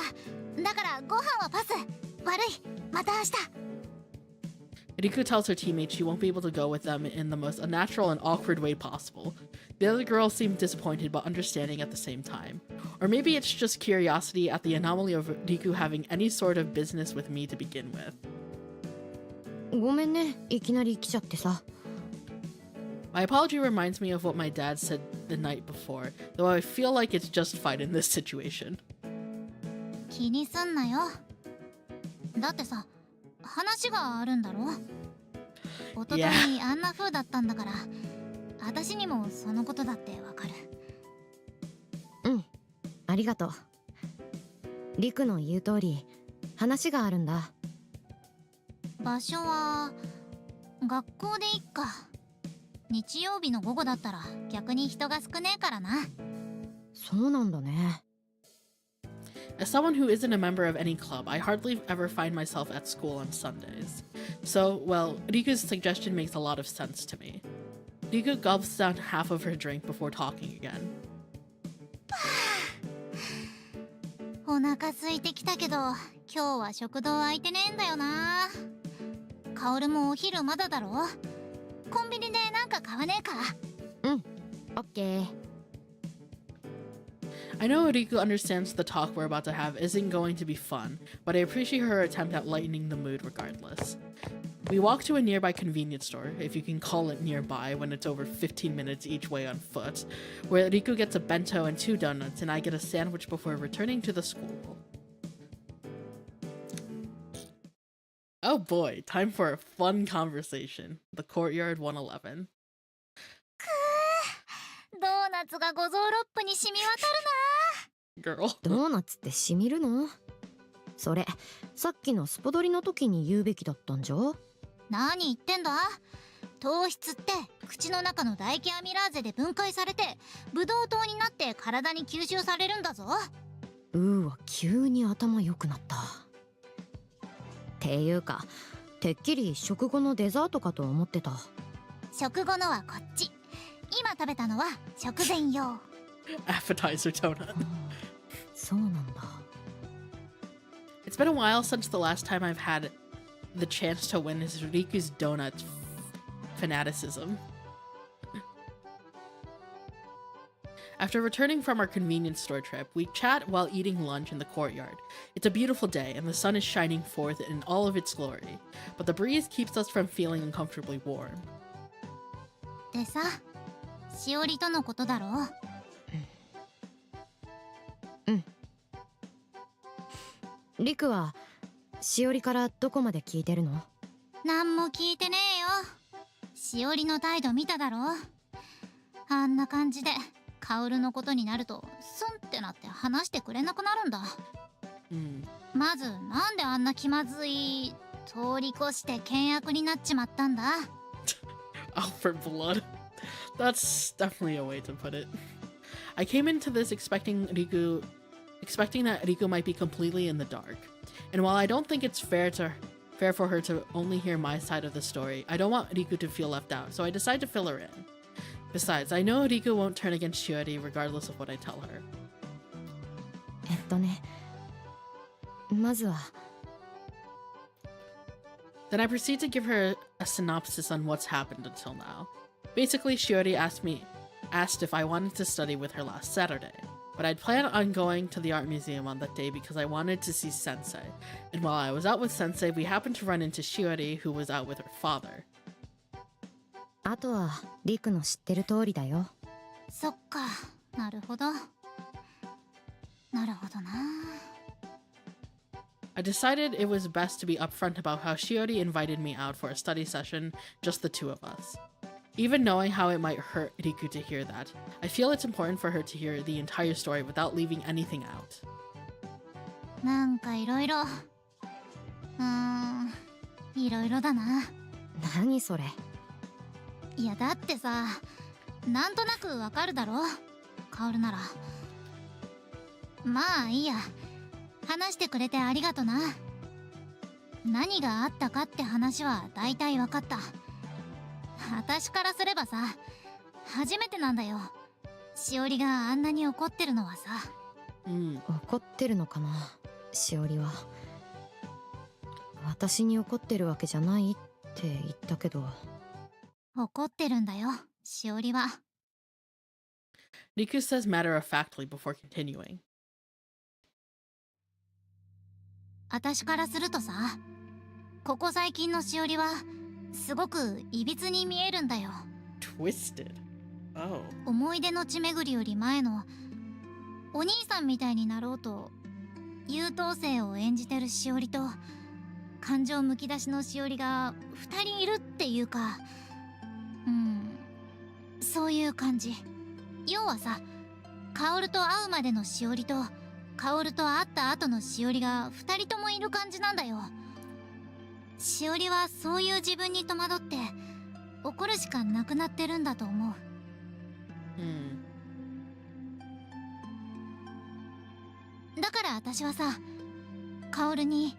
だからご飯はパス。悪い、また明日。Riku tells her teammates she won't be able to go with them in the most unnatural and awkward way possible. The other girls seem disappointed but understanding at the same time. Or maybe it's just curiosity at the anomaly of Riku having any sort of business with me to begin with. ごめんね、いきなり来ちゃってさ。My apology reminds me of what my dad said the night before, though I feel like it's justified in this situation. 気にすんなよ。だってさ、話があるんだろ。一昨日あんな風だったんだから、私にもそのことだってわかる。うん、ありがとう。リクの言う通り話があるんだ。場所は学校でいっか。日曜日の午後だったら逆に人が少ねえからな。そうなんだね。As someone who isn't a member of any club, I hardly ever find myself at school on Sundays. So, well, Riku's suggestion makes a lot of sense to me. Riku gulps down half of her drink before talking again. お腹空いてきたけど、今日は食堂空いてねえんだよな。カオルもお昼まだだろ。コンビニでなんか買わねえか。うん、オッケー。I know Riku understands the talk we're about to have isn't going to be fun, but I appreciate her attempt at lightening the mood regardless. We walk to a nearby convenience store, if you can call it nearby when it's over 15 minutes each way on foot, where Riku gets a bento and 2 donuts and I get a sandwich before returning to the school. Oh boy, time for a fun conversation. The Courtyard 111. ドーナツが五臓六腑に染み渡るな。 Girl. ドーナツってしみるの？それさっきのスポドリの時に言うべきだったんじゃ。何言ってんだ。糖質って口の中の唾液アミラーゼで分解されてブドウ糖になって体に吸収されるんだぞ。わ、急に頭良くなった。っていうか、てっきり食後のデザートかと思ってた。食後のはこっち。今食べたのは食前用。Appetizer donut. そうなんだ。It's been a while since the last time I've had the chance to witness Riku's donut fanaticism. After returning from our convenience store trip, we chat while eating lunch in the courtyard. It's a beautiful day and the sun is shining forth in all of its glory, but the breeze keeps us from feeling uncomfortably warm. でさ、しおりとのことだろ。うん。リクはしおりからどこまで聞いてるの？なんも聞いてねえよ。しおりの態度見ただろ。あんな感じでカオルのことになるとスンってなって話してくれなくなるんだ。まずなんであんな気まずい通り越して険悪になっちまったんだ。Out for blood. That's definitely a way to put it. I came into this expecting that Riku might be completely in the dark. And while I don't think it's fair for her to only hear my side of the story, I don't want Riku to feel left out, so I decide to fill her in. Besides, I know Riku won't turn against Shiori regardless of what I tell her. まずは Then I proceed to give her a synopsis on what's happened until now. Basically, Shiori asked if I wanted to study with her last Saturday, but I'd planned on going to the art museum on that day because I wanted to see Sensei. And while I was out with Sensei, we happened to run into Shiori, who was out with her father. あとはリクの知ってる通りだよ。そっか、なるほど。なるほどな。I decided it was best to be upfront about how Shiori invited me out for a study session, just the two of us. Even knowing how it might hurt Riku to hear that, I feel it's important for her to hear the entire story without leaving anything out. なんかいろいろだな。何それ？いやだってさ、なんとなくわかるだろ、カオルなら。まあいいや、話してくれてありがとな。何があったかって話は大体わかった。私からすればさ、初めてなんだよ。しおりがあんなに怒ってるのはさ。怒ってるのかな、しおりは。私に怒ってるわけじゃないって言ったけど。怒ってるんだよ、しおりは。Riku says matter-of-factly before continuing. 私からするとさ、ここ最近のしおりはすごくいびつに見えるんだよ。Twisted. Oh. 思い出の地巡りより前のお兄さんみたいになろうと優等生を演じてるしおりと感情むき出しのしおりが2人いるっていうか、そういう感じ。要はさ、カオルと会うまでのしおりとカオルと会った後のしおりが2人ともいる感じなんだよ。しおりはそういう自分に戸惑って怒るしかなくなってるんだと思う。だから私はさ、カオルに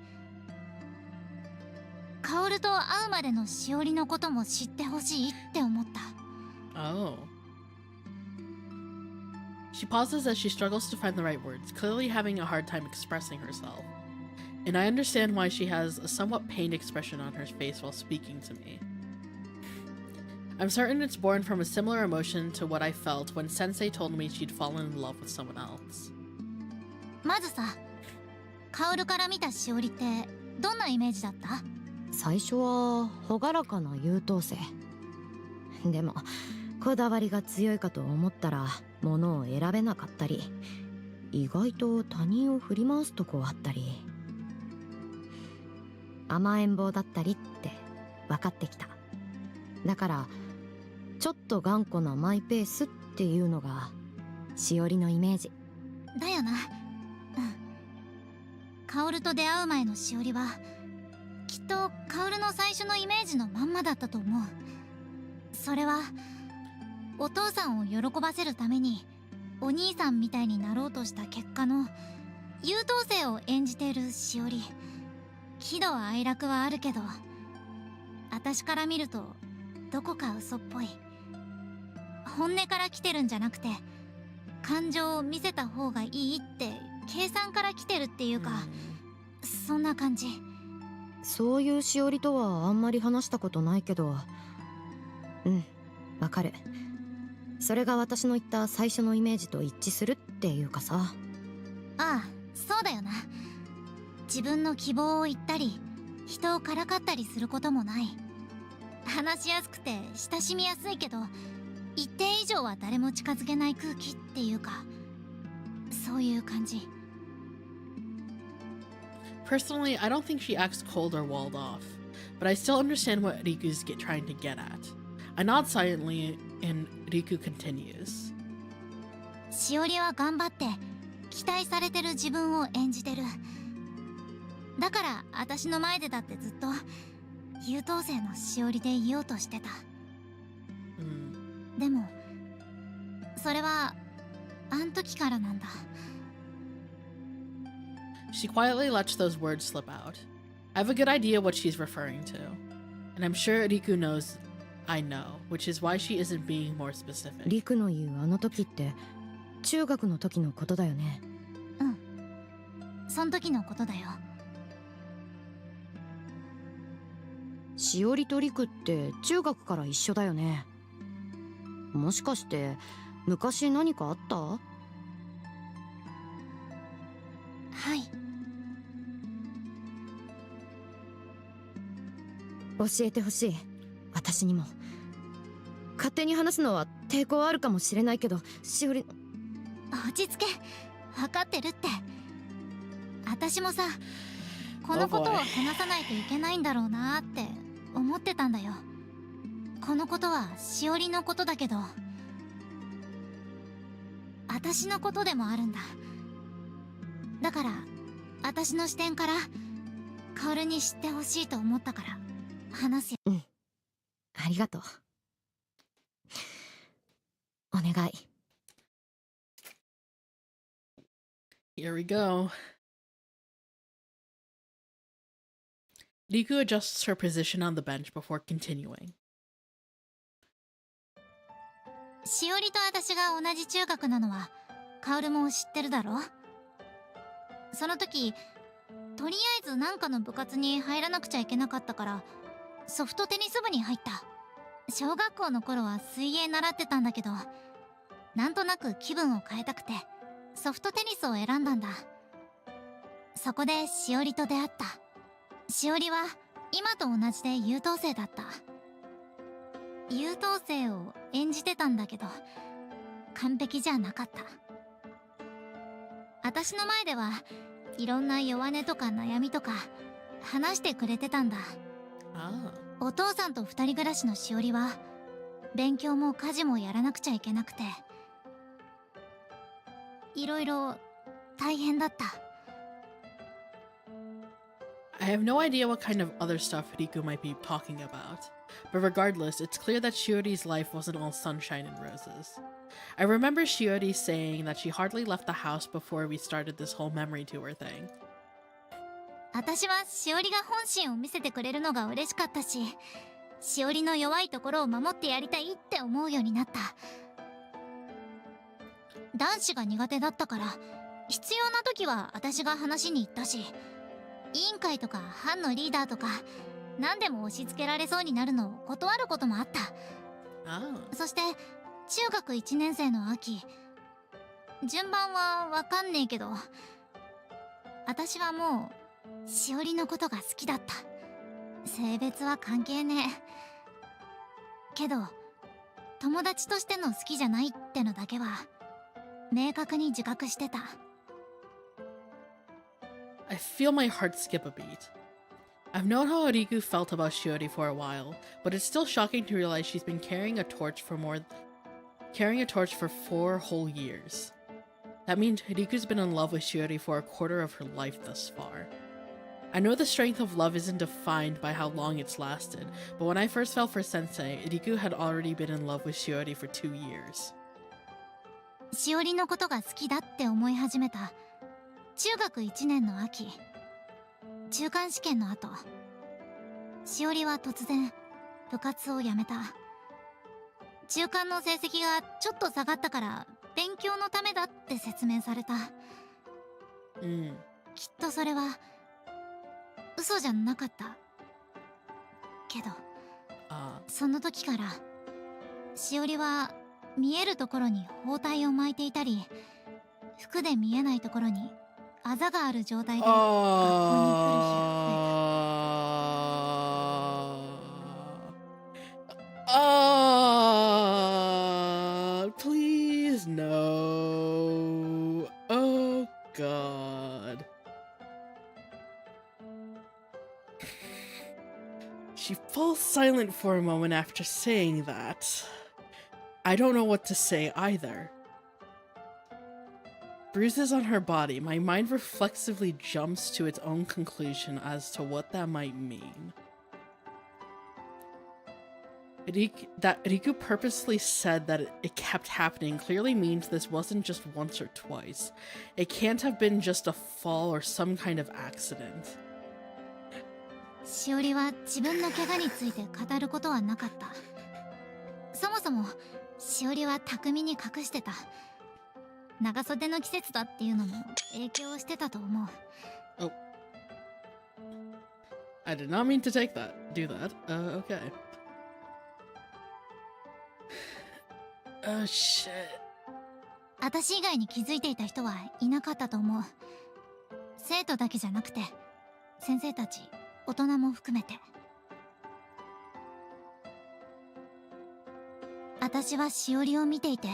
カオルと会うまでのしおりのことも知ってほしいって思った。Oh. She pauses as she struggles to find the right words, clearly having a hard time expressing herself. And I understand why she has a somewhat pained expression on her face while speaking to me. I'm certain it's born from a similar emotion to what I felt when Sensei told me she'd fallen in love with someone else. まずさ、カオルから見たしおりってどんなイメージだった？最初は朗らかな優等生。でもこだわりが強いかと思ったら物を選べなかったり、意外と他人を振り回すとこあったり、甘えん坊だったりって分かってきた。だからちょっと頑固なマイペースっていうのがしおりのイメージだよな。カオルと出会う前のしおりはきっとカオルの最初のイメージのまんまだったと思う。それはお父さんを喜ばせるためにお兄さんみたいになろうとした結果の優等生を演じているしおり。喜怒哀楽はあるけど、私から見るとどこか嘘っぽい。本音から来てるんじゃなくて感情を見せた方がいいって計算から来てるっていうか、そんな感じ。そういうしおりとはあんまり話したことないけど、わかる。それが私の言った最初のイメージと一致するっていうかさ。ああ、そうだよな。自分の希望を言ったり人をからかったりすることもない。話しやすくて親しみやすいけど一定以上は誰も近づけない空気っていうか、そういう感じ。Personally, I don't think she acts cold or walled off, but I still understand what Riku's trying to get at. I nod silently, and Riku continues. しおりは頑張って期待されてる自分を演じてる。だから私の前でだってずっと優等生のしおりでいようとしてた。でもそれはあん時からなんだ。She quietly lets those words slip out. I have a good idea what she's referring to, and I'm sure Riku knows I know, which is why she isn't being more specific. リクの言うあの時って中学の時のことだよね。そん時のことだよ。しおりとリクって中学から一緒だよね。もしかして昔何かあった？はい。教えてほしい。私にも。勝手に話すのは抵抗あるかもしれないけど、しおり。落ち着け。分かってるって。私もさ、このことを話さないといけないんだろうなーって思ってたんだよ。このことはしおりのことだけど、私のことでもあるんだ。だから私の視点からカオルに知ってほしいと思ったから話すよ。ありがとう。お願い。Here we go. Riku adjusts her position on the bench before continuing. しおりと私が同じ中学なのはカオルも知ってるだろ。その時とりあえずなんかの部活に入らなくちゃいけなかったからソフトテニス部に入った。小学校の頃は水泳習ってたんだけど、なんとなく気分を変えたくてソフトテニスを選んだんだ。そこでしおりと出会った。しおりは今と同じで優等生だった。優等生を演じてたんだけど完璧じゃなかった。私の前ではいろんな弱音とか悩みとか話してくれてたんだ。 Ah. お父さんと二人暮らしのしおりは勉強も家事もやらなくちゃいけなくて、いろいろ大変だった。 I have no idea what kind of other stuff Riku might be talking about, but regardless, it's clear that Shiori's life wasn't all sunshine and roses. I remember Shiori saying that she hardly left the house before we started this whole memory tour thing. 私はしおりが本心を見せてくれるのが嬉しかったし、しおりの弱いところを守ってやりたいって思うようになった。男子が苦手だったから必要な時は私が話に行ったし、委員会とか班のリーダーとか何でも押し付けられそうになるのを断ることもあった。 Oh. そして中学1年生の秋、順番はわかんねえけど、私はもうしおりのことが好きだった。性別は関係ねえけど、友達としての好きじゃないってのだけは明確に自覚してた。 I feel my heart skip a beat. I've known how Riku felt about Shiori for a while, but it's still shocking to realize she's been carrying a torch for 4 whole years. That means Riku's been in love with Shiori for a quarter of her life thus far. I know the strength of love isn't defined by how long it's lasted, but when I first fell for Sensei, Riku had already been in love with Shiori for 2 years. しおりのことが好きだって思い始めた中学1年の秋、中間試験の後、しおりは突然部活を辞めた。中間の成績がちょっと下がったから勉強のためだって説明された。きっとそれは嘘じゃなかったけど、その時からしおりは見えるところに包帯を巻いていたり、服で見えないところにあざがある状態で学校に来る日が増えた。 Please no. Oh god. She falls silent for a moment after saying that. I don't know what to say either. Bruises on her body, my mind reflexively jumps to its own conclusion as to what that might mean. That Riku purposely said that it kept happening clearly means this wasn't just once or twice. It can't have been just a fall or some kind of accident. しおりは自分の怪我について語ることはなかった。そもそもしおりは巧みに隠してた。長袖の季節だっていうのも影響してたと思う。 Oh. I did not mean to do that. Okay. Oh shit. 私以外に気づいていた人はいなかったと思う。生徒だけじゃなくて先生たち、大人も含めて。私はしおりを見ていて、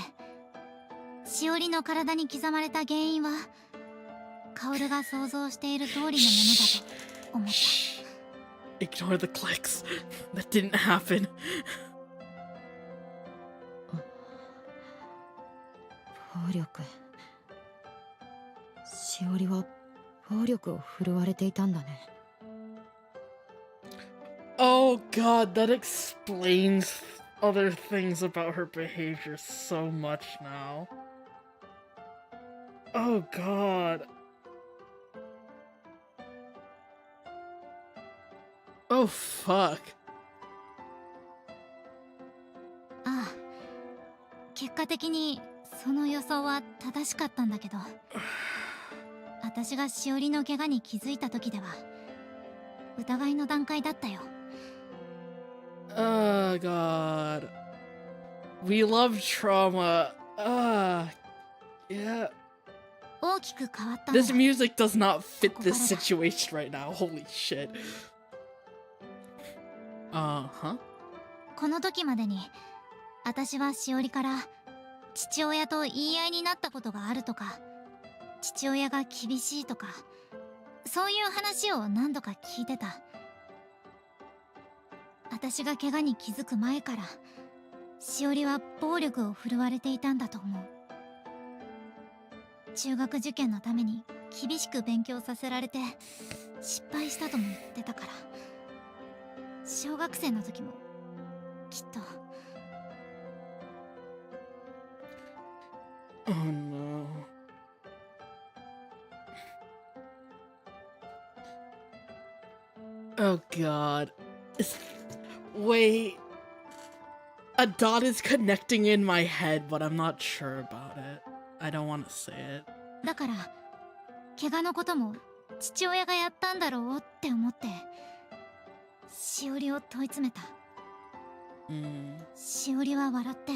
しおりの体に刻まれた原因はカオルが想像している通りのものだと思った。 Ignore the clicks. That didn't happen. 暴力。しおりは暴力を振るわれていたんだね。Oh god, that explains other things about her behavior so much now. Oh god. Oh fuck. ああ、結果的にその予想は正しかったんだけど、私がしおりの怪我に気づいた時では疑いの段階だったよ。 Oh god. We love trauma. Yeah. 大きく変わったんだ。 This music does not fit this situation right now. Holy shit. Uh-huh. この時までに私はしおりから父親と言い合いになったことがあるとか、父親が厳しいとかそういう話を何度か聞いてた。私が怪我に気づく前からしおりは暴力を振るわれていたんだと思う。中学受験のために厳しく勉強させられて失敗したとも言ってたから、小学生の時もきっと。 Oh no. Oh god. Wait. A dot is connecting in my head, but I'm not sure about it. I don't want to say it. だから怪我のことも父親がやったんだろうって思ってしおりを問い詰めた。しおりは笑って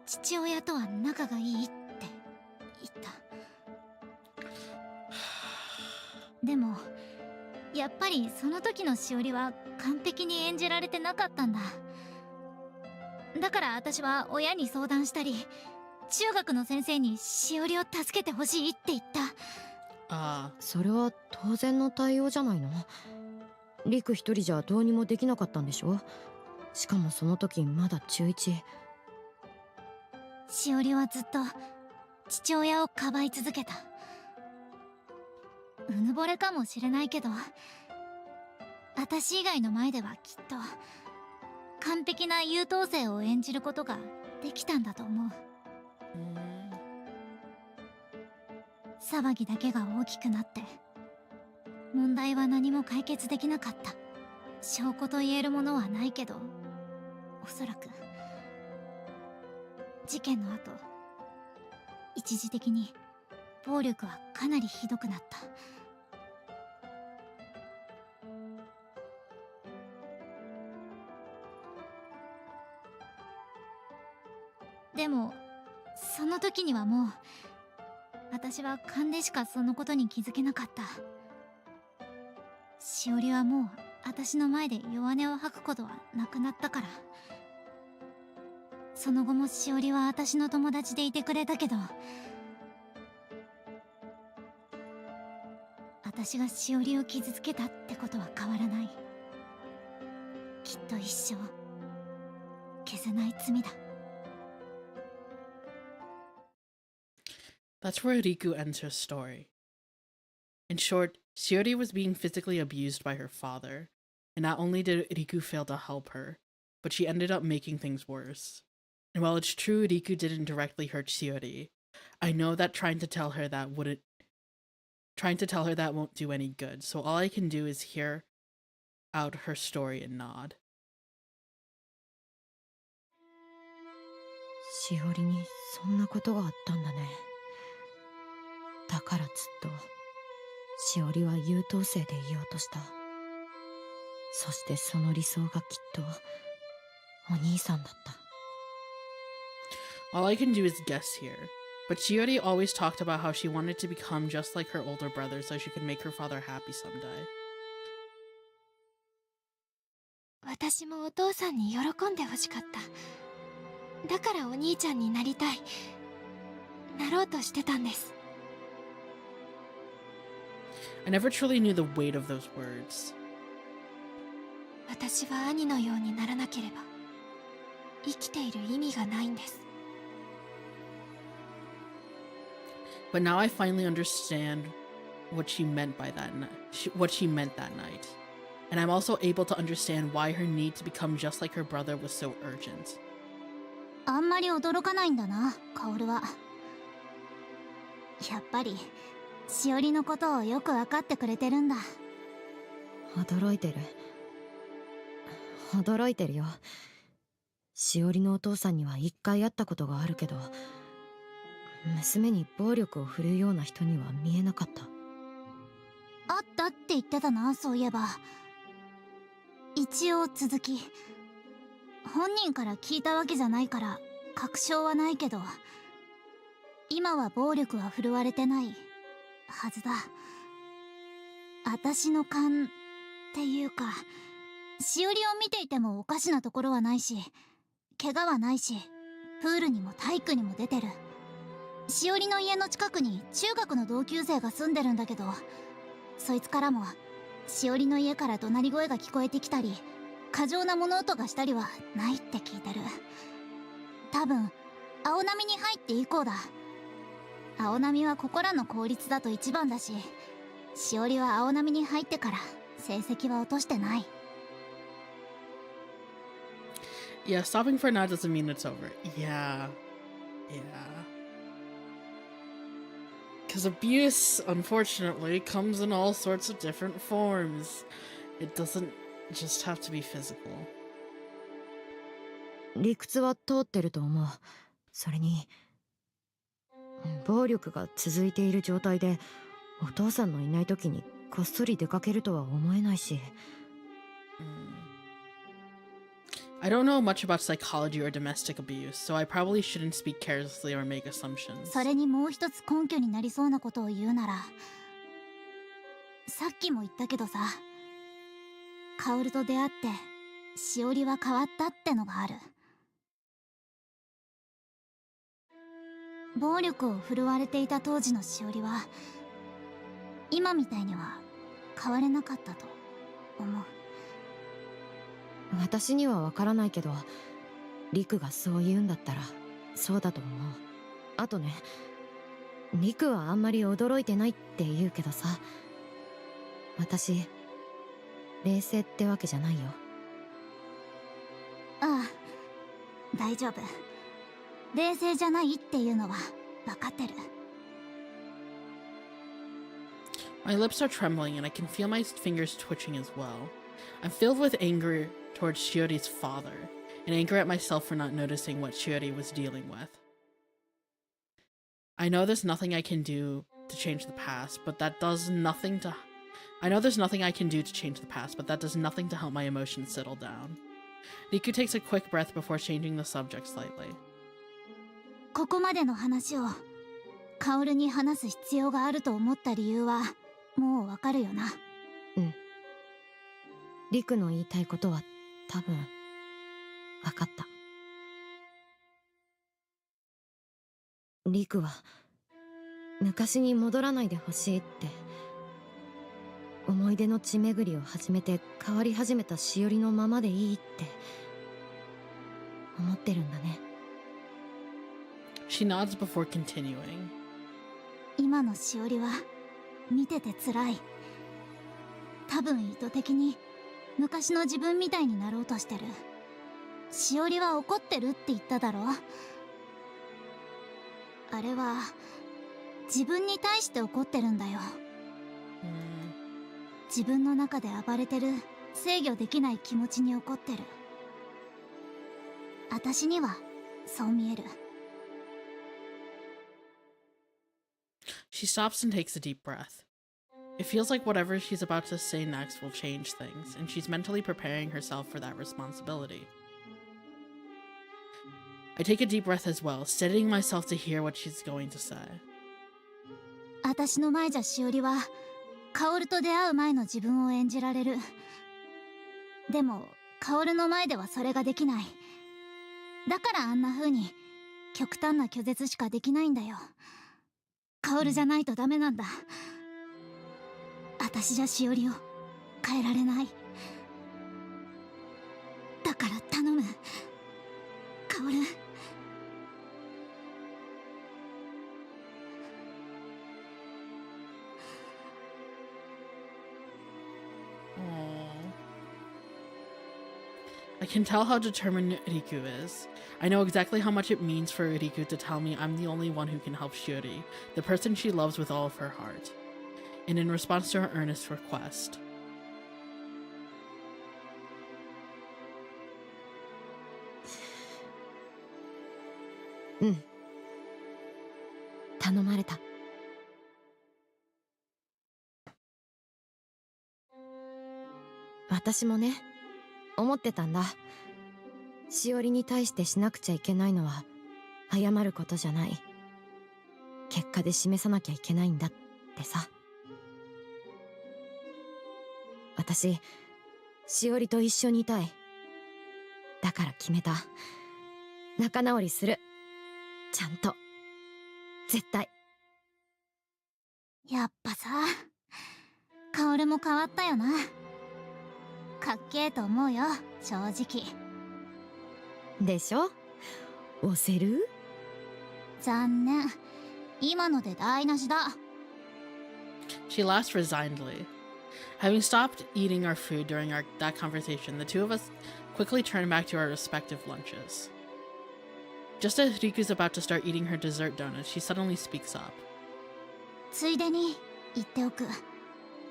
父親とは仲がいいって言った。でもやっぱりその時のしおりは完璧に演じられてなかったんだ。だから私は親に相談したり中学の先生にしおりを助けてほしいって言った。ああ、それは当然の対応じゃないの。リク一人じゃどうにもできなかったんでしょ。しかもその時まだ中1。しおりはずっと父親をかばい続けた。うぬぼれかもしれないけど私以外の前ではきっと完璧な優等生を演じることができたんだと思う。騒ぎだけが大きくなって問題は何も解決できなかった。証拠と言えるものはないけどおそらく事件の後一時的に暴力はかなりひどくなった。でもその時にはもう私は勘でしかそのことに気づけなかった。しおりはもう私の前で弱音を吐くことはなくなったから。その後もしおりは私の友達でいてくれたけど私がしおりを傷つけたってことは変わらない。きっと一生消せない罪だ。That's where Riku ends her story. In short, Shiori was being physically abused by her father, and not only did Riku fail to help her, but she ended up making things worse. And while it's true Riku didn't directly hurt Shiori, I know that trying to tell her that won't do any good, so all I can do is hear out her story and nod. しおりにそんなことがあったんだね。だからずっとしおりは優等生でいようとした。そしてその理想がきっとお兄さんだった。 All I can do is guess here, but Shiori always talked about how she wanted to become just like her older brother so she could make her father happy someday. 私もお父さんに喜んでほしかった。だからお兄ちゃんになりたい、なろうとしてたんです。 I never truly knew the weight of those words. 私は兄のようにならなければ生きている意味がないんです。 But now I finally understand what she meant by that what she meant that night. And I'm also able to understand why her need to become just like her brother was so urgent. あんまり驚かないんだな、カオルは。やっぱりしおりのことをよく分かってくれてるんだ。驚いてる。驚いてるよ。しおりのお父さんには一回会ったことがあるけど、娘に暴力を振るうような人には見えなかった。あったって言ってたな、そういえば。一応続き。本人から聞いたわけじゃないから確証はないけど、今は暴力は振るわれてないはずだ。私の勘っていうか、しおりを見ていてもおかしなところはないし、怪我はないし、プールにも体育にも出てる。しおりの家の近くに中学の同級生が住んでるんだけど、そいつからもしおりの家から怒鳴り声が聞こえてきたり過剰な物音がしたりはないって聞いてる。多分青波に入って以降だ。青波はここらの公立だと一番だし、しおりは青波に入ってから成績は落としてない。 Yeah, stopping for now doesn't mean it's over. Yeah. Because abuse, unfortunately, comes in all sorts of different forms. It doesn't just have to be physical. 理屈は通ってると思う。それに暴力が続いている状態でお父さんのいない時にこっそり出かけるとは思えないし。I don't know much about psychology or domestic abuse, so I probably shouldn't speak carelessly or make assumptions. それにもう一つ根拠になりそうなことを言うなら、さっきも言ったけどさ、カオルと出会ってしおりは変わったってのがある。暴力を振るわれていた当時のしおりは今みたいには変われなかったと思う。私にはわからないけど、リクがそう言うんだったらそうだと思う。あとね、リクはあんまり驚いてないって言うけどさ、私冷静ってわけじゃないよ。ああ、大丈夫。冷静じゃないっていうのは分かってる。 My lips are trembling and I can feel my fingers twitching as well. I'm filled with anger towards Shiori's father, and anger at myself for not noticing what Shiori was dealing with. I know there's nothing I can do to change the past, but that does nothing to... I know there's nothing I can do to change the past, but that does nothing to help my emotions settle down. Riku takes a quick breath before changing the subject slightly. ここまでの話をカオルに話す必要があると思った理由はもうわかるよな。うん。リクの言いたいことは多分わかった。リクは昔に戻らないでほしいって、思い出の地巡りを始めて変わり始めたしおりのままでいいって思ってるんだね。She nods before continuing. 今のしおりは見てて辛い。多分意図的に昔の自分みたいになろうとしてる。しおりは怒ってるって言っただろ。あれは自分に対して怒ってるんだよ。自分の中で暴れてる制御できない気持ちに怒ってる。私にはそう見える。She stops and takes a deep breath. It feels like whatever she's about to say next will change things, and she's mentally preparing herself for that responsibility. I take a deep breath as well, steadying myself to hear what she's going to say. 私の前じゃしおりはカオルと出会う前の自分を演じられる。でもカオルの前ではそれができない。だからあんな風に極端な拒絶しかできないんだよ。カオルじゃないとダメなんだ。私じゃしおりを変えられない。だから頼む、カオル。I can tell how determined Riku is. I know exactly how much it means for Riku to tell me I'm the only one who can help Shiori, the person she loves with all of her heart. And in response to her earnest request, うん。頼まれた。私もね、思ってたんだ。しおりに対してしなくちゃいけないのは謝ることじゃない。結果で示さなきゃいけないんだってさ。私、しおりと一緒にいたい。だから決めた。仲直りする。ちゃんと。絶対。やっぱさ、カオルも変わったよな。かっけえと思うよ、正直。でしょ？押せる？残念。今ので台無しだ。She laughs resignedly. Having stopped eating our food during that conversation, the two of us quickly turn back to our respective lunches. Just as Riku's about to start eating her dessert donut, she suddenly speaks up. ついでに言っておく。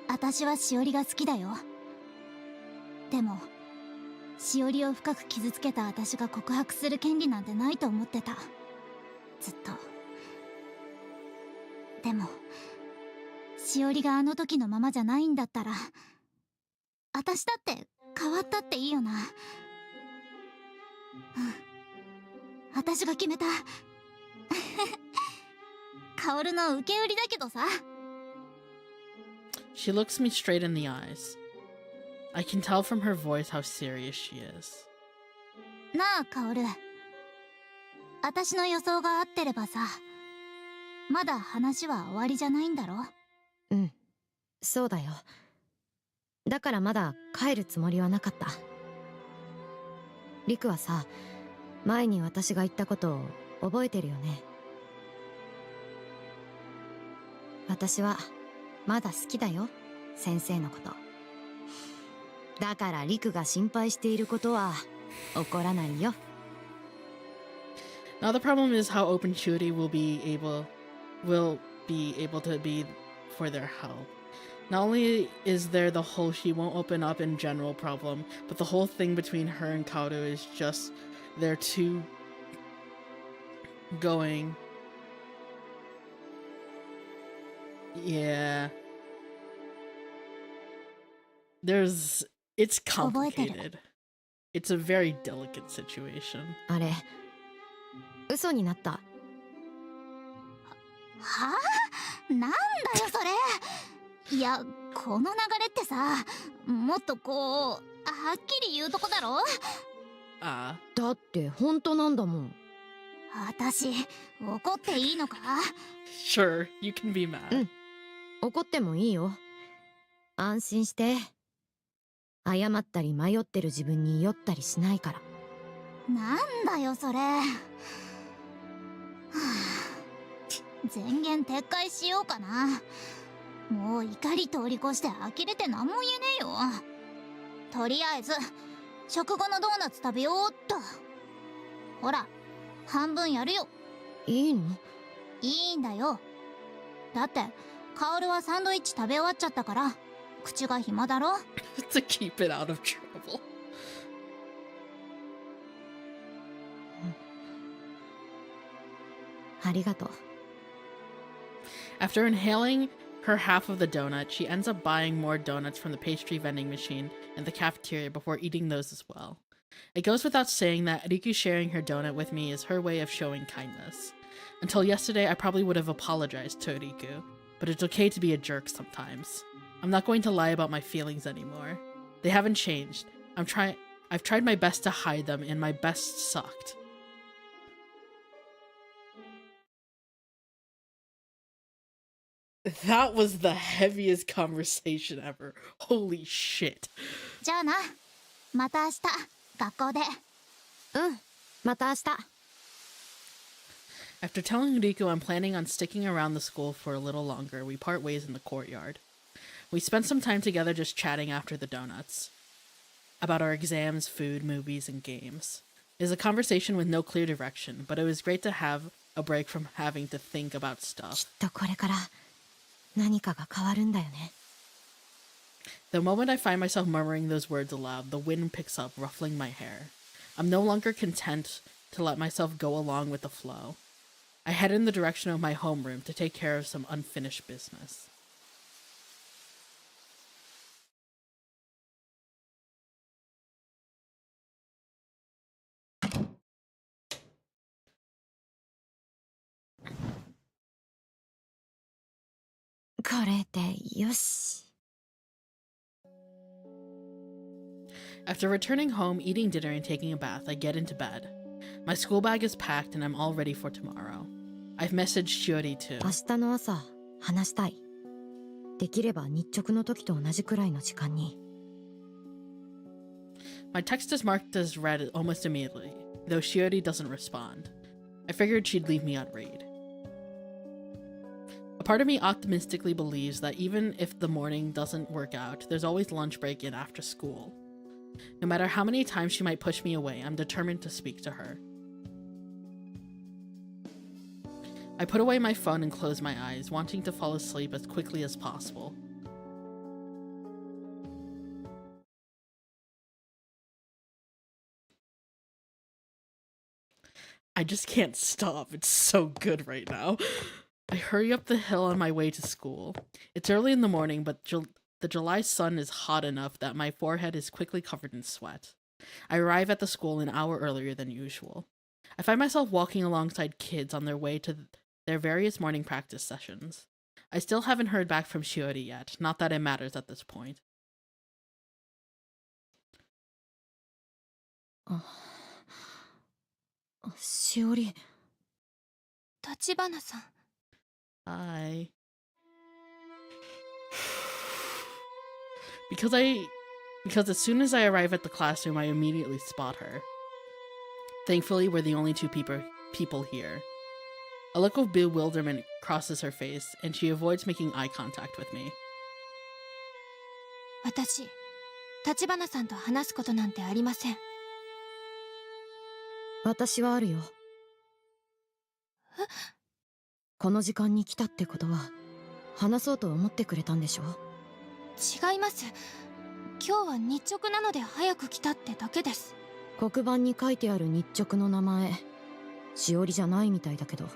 私はしおりが好きだよ。でも、しおりを深く傷つけた私が告白する権利なんてないと思ってた。ずっと。でも、しおりがあの時のままじゃないんだったら、私だって変わったっていいよな。うん。私が決めた。カオルの受け売りだけどさ。She looks me straight in the eyes. I can tell from her voice how serious she is. なあ、カオル。私の予想が合ってればさ、まだ話は終わりじゃないんだろ？うん、そうだよ。だからまだ帰るつもりはなかった。リクはさ、前に私が言ったことを覚えてるよね。私はまだ好きだよ、先生のこと。だからリクが心配していることは起こらないよ。Now the problem is how open Shiori will be able to be for their help. Not only is there the whole she won't open up in general problem, but the whole thing between her and Kaoru is just they're two going. Yeah. It's complicated. It's a very delicate situation. あれ、嘘になった。はあ？なんだよそれ。いや、この流れってさ、もっとこうはっきり言うとこだろ。ああ。だって本当なんだもん。私怒っていいのか？ Sure, you can be mad. うん、怒ってもいいよ。安心して。謝ったり迷ってる自分に酔ったりしないから。なんだよそれ。はあ、前言撤回しようかな。もう怒り通り越して呆れて何も言えねえよ。とりあえず食後のドーナツ食べようっと。ほら、半分やるよ。いいの？いいんだよ。だってカオルはサンドイッチ食べ終わっちゃったから口が暇だろ。To keep it out of trouble. ありがとう。After inhaling her half of the donut, she ends up buying more donuts from the pastry vending machine in the cafeteria before eating those as well. It goes without saying that Riku sharing her donut with me is her way of showing kindness. Until yesterday, I probably would have apologized to Riku, but it's okay to be a jerk sometimes. I'm not going to lie about my feelings anymore. They haven't changed. I've tried my best to hide them, and my best sucked. That was the heaviest conversation ever. Holy shit. じゃあな、また明日学校で。うん、また明日。After telling Riku I'm planning on sticking around the school for a little longer, we part ways in the courtyard. We spent some time together just chatting after the donuts. About our exams, food, movies, and games. It was a conversation with no clear direction, but it was great to have a break from having to think about き stuff. っとこれから何かが変わるんだよね。The moment I find myself murmuring those words aloud, the wind picks up, ruffling my hair. I'm no longer content to let myself go along with the flow. I head in the direction of my homeroom to take care of some unfinished business. After returning home, eating dinner, and taking a bath, I get into bed. My school bag is packed and I'm all ready for tomorrow. I've messaged Shiori too. 明日の朝話したい。できれば日直の時と同じくらいの時間に。My text is marked as read almost immediately, though Shiori doesn't respond. I figured she'd leave me on read. A part of me optimistically believes that even if the morning doesn't work out, there's always lunch break and after school. No matter how many times she might push me away, I'm determined to speak to her. I put away my phone and close my eyes, wanting to fall asleep as quickly as possible. I just can't stop. It's so good right now. I hurry up the hill on my way to school. It's early in the morning, but the July sun is hot enough that my forehead is quickly covered in sweat. I arrive at the school an hour earlier than usual. I find myself walking alongside kids on their way to their various morning practice sessions. I still haven't heard back from Shiori yet, not that it matters at this point. しおり。立花さん。Hi. Because as soon as I arrive at the classroom, I immediately spot her. Thankfully, we're the only two people here. A look of bewilderment crosses her face, and she avoids making eye contact with me. 私、立花さんと話すことなんてありません。私はあるよ。この時間に来たってことは話そうと思ってくれたんでしょ？違います。今日は日直なので早く来たってだけです。黒板に書いてある日直の名前、しおりじゃないみたいだけど。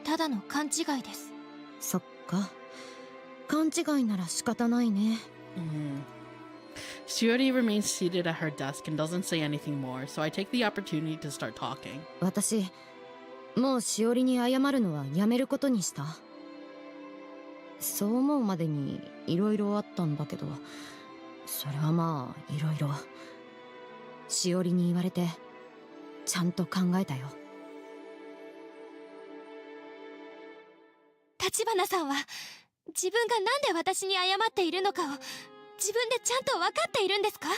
ただの勘違いです。そっか。勘違いなら仕方ないね。Shiori remains seated at her desk and doesn't say anything more, so I take the opportunity to start talking. 私、もうしおりに謝るのはやめることにした。そう思うまでにいろいろあったんだけど、それはまあいろいろ。しおりに言われてちゃんと考えたよ。立花さんは自分がなんで私に謝っているのかを自分でちゃんと分かっているんですか？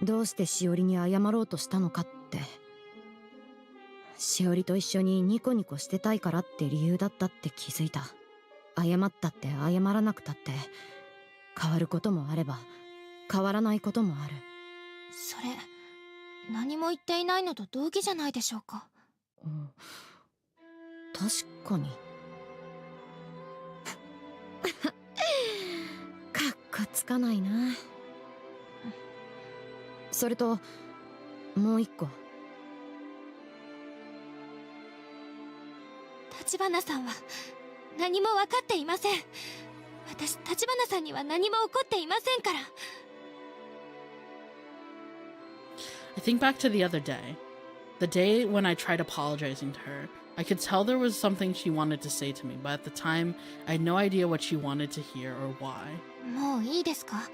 どうしてしおりに謝ろうとしたのかって。しおりと一緒にニコニコしてたいからって理由だったって気づいた。謝ったって謝らなくたって変わることもあれば変わらないこともある。それ何も言っていないのと同義じゃないでしょうか。確かに。かっこつかないな。それともう一個。立花さんは何も分かっていません。私、立花さんには何も起こっていませんから。I think back to the other day. The day when I tried apologizing to her. I could tell there was something she wanted to say to me, but at the time, I had no idea what she wanted to hear or why. もういいですか？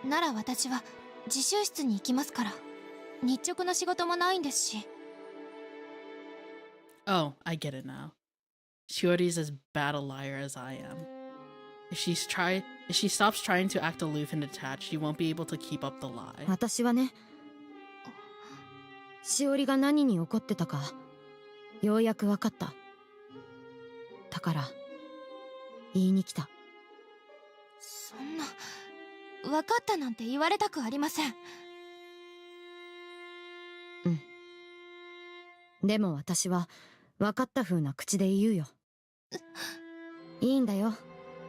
なら私は自習室に行きますから。日直の仕事もないんですし。Oh, I get it now. Shiori's as bad a liar as I am. If she stops trying to act aloof and detached, she won't be able to keep up the lie. 私はね、しおりが何に怒ってたかようやく分かった。だから言いに来た。そんな、分かったなんて言われたくありません。でも私は分かった風な口で言うよ。いいんだよ、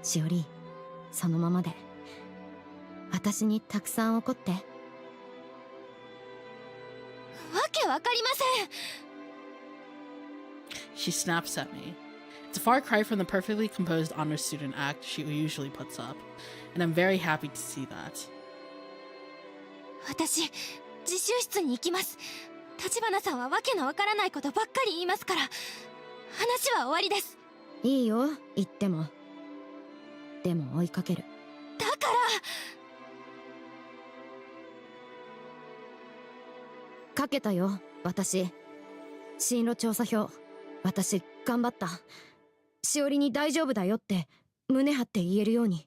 しおり。そのままで。私にたくさん怒って。わけわかりません。She snaps at me. It's a far cry from the perfectly composed honor student act she usually puts up, and I'm very happy to see that. 私、自習室に行きます。立花さんはわけのわからないことばっかり言いますから、話は終わりです。いいよ、言っても。でも追いかける。だから、かけたよ、私。進路調査票。私、頑張った。しおりに大丈夫だよって、胸張って言えるように。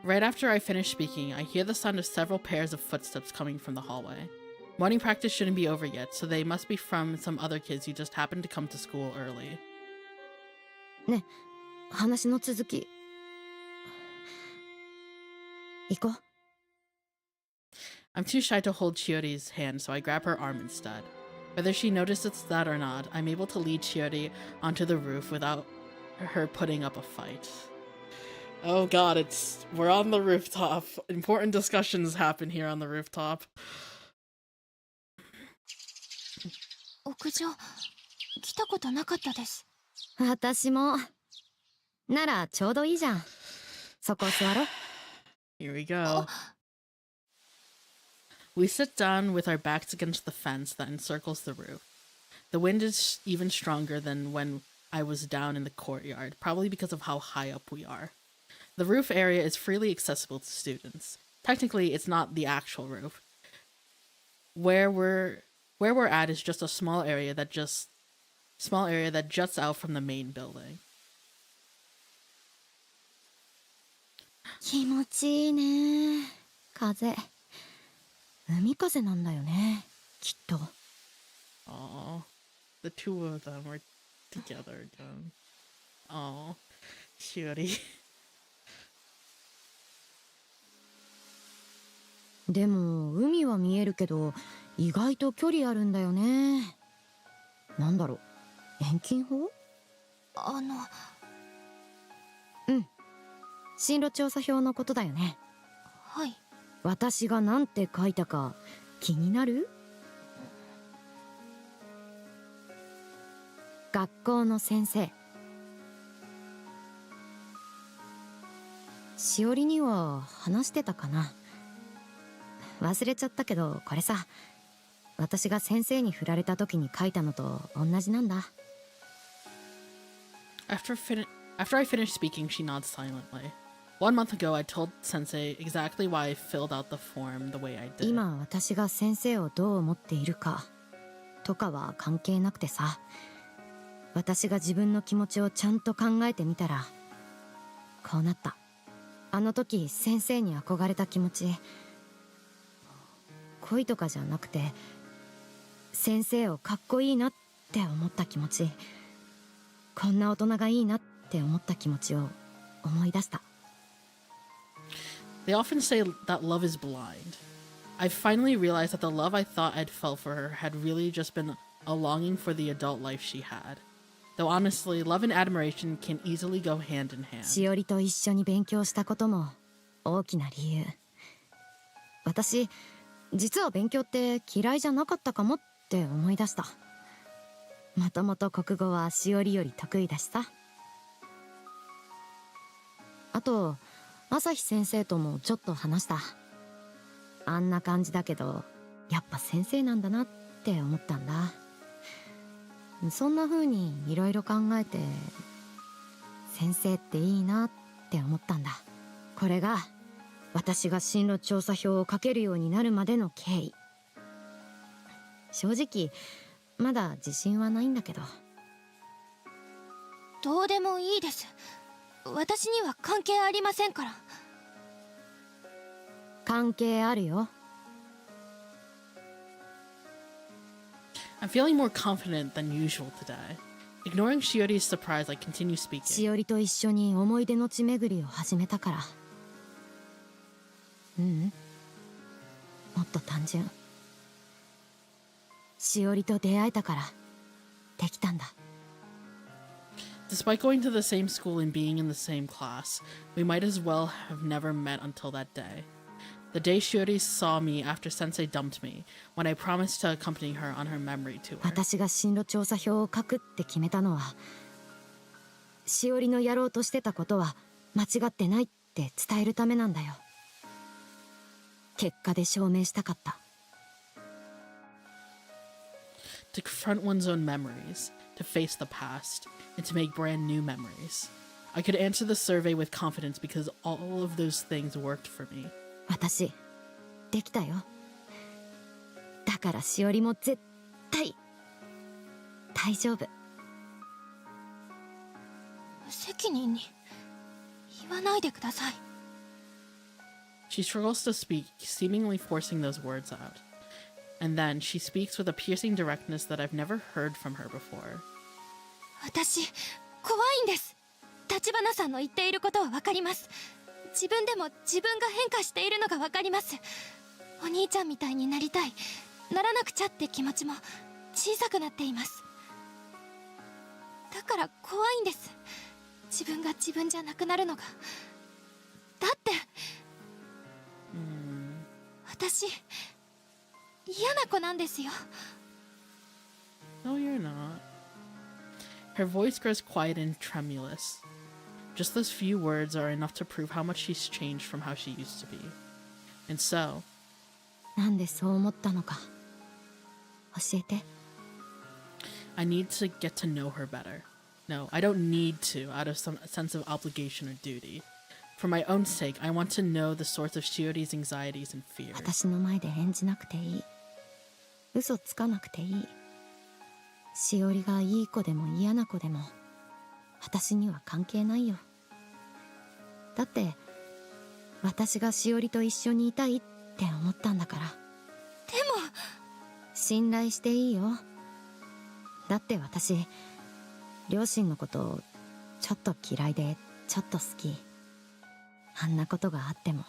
Right after I finish speaking, I hear the sound of several pairs of footsteps coming from the hallway. Morning practice shouldn't be over yet, so they must be from some other kids who just happened to come to school early. ね、話の続き。行こう。I'm too shy to hold Shiori's hand, so I grab her arm instead. Whether she notices that or not, I'm able to lead Shiori onto the roof without her putting up a fight. Oh god, we're on the rooftop. Important discussions happen here on the rooftop. 屋上来たことなかったです。私も。ならちょうどいいじゃん。そこ座ろう。Here we go. We sit down with our backs against the fence that encircles the roof. The wind is even stronger than when I was down in the courtyard, probably because of how high up we are. The roof area is freely accessible to students. Technically, it's not the actual roof. Where we're at is just a small area that juts out from the main building. 気持ちいいね。風。海風なんだよね、きっと。Aww. The two of them are together again. Aww. Shiori. でも海は見えるけど意外と距離あるんだよね。なんだろう、遠近法？うん、進路調査票のことだよね。はい。私がなんて書いたか気になる？学校の先生。しおりには話してたかな。忘れちゃったけど、これさ、私が先生に振られた時に書いたのと同じなんだ。After I finish speaking, she nods silently. 1 month ago, I told Sensei exactly why I filled out the form the way I did. 今私が先生をどう思っているかとかは関係なくてさ、私が自分の気持ちをちゃんと考えてみたらこうなった。あの時先生に憧れた気持ち、恋とかじゃなくて先生をかっこいいなって思った気持ち、こんな大人がいいなって思った気持ちを思い出した。 They often say that love is blind. I finally realized that the love I thought I'd felt for her had really just been a longing for the adult life she had. Though honestly, love and admiration can easily go hand in hand. しおりと一緒に勉強したことも大きな理由。私実は勉強って嫌いじゃなかったかもって思い出した。もともと国語はしおりより得意だしさ。あと朝日先生ともちょっと話した。あんな感じだけどやっぱ先生なんだなって思ったんだ。そんな風にいろいろ考えて先生っていいなって思ったんだ。これが私が進路調査票を書けるようになるまでの経緯。正直まだ自信はないんだけど。どうでもいいです。私には関係ありませんから。関係あるよ。 I'm feeling more confident than usual today. Ignoring Shiori's surprise, I continue speaking. しおりと一緒に思い出の地巡りを始めたから。もっと単純。しおりと出会えたからできたんだ。 Despite going to the same school and being in the same class, we might as well have never met until that day. The day Shiori saw me after Sensei dumped me, when I promised to accompany her on her memory tour. 私が進路調査票を書くって決めたのは、しおりのやろうとしてたことは間違ってないって伝えるためなんだよ。結果で証明したかった。To confront one's own memories, to face the past, and to make brand new memories. I could answer the survey with confidence because all of those things worked for me. 私できたよ。だからしおりも絶対大丈夫。無責任に言わないでください。 She struggles to speak, seemingly forcing those words out. And then she speaks with a piercing directness that I've never heard from her before. 私怖いんです。立花さんの言っていることはわかります。自分でも自分が変化しているのがわかります。お兄ちゃんみたいになりたい、ならなくちゃって気持ちも小さくなっています。だから怖いんです。自分が自分じゃなくなるのが。だって私嫌な子なんですよ。 No, you're not. Her voice grows quiet and tremulous. Just those few words are enough to prove how much she's changed from how she used to be. And so, なんでそう思ったのか教えて。 I need to get to know her better. No, I don't need to, out of some sense of obligation or duty. For my own sake, I want to know the source of Shiori's anxieties and fears. 私の前で演じなくていい。嘘つかなくていい。しおりがいい子でも嫌な子でも私には関係ないよ。だって私がしおりと一緒にいたいって思ったんだから。でも信頼していいよ。だって私両親のことちょっと嫌いでちょっと好き。あんなことがあっても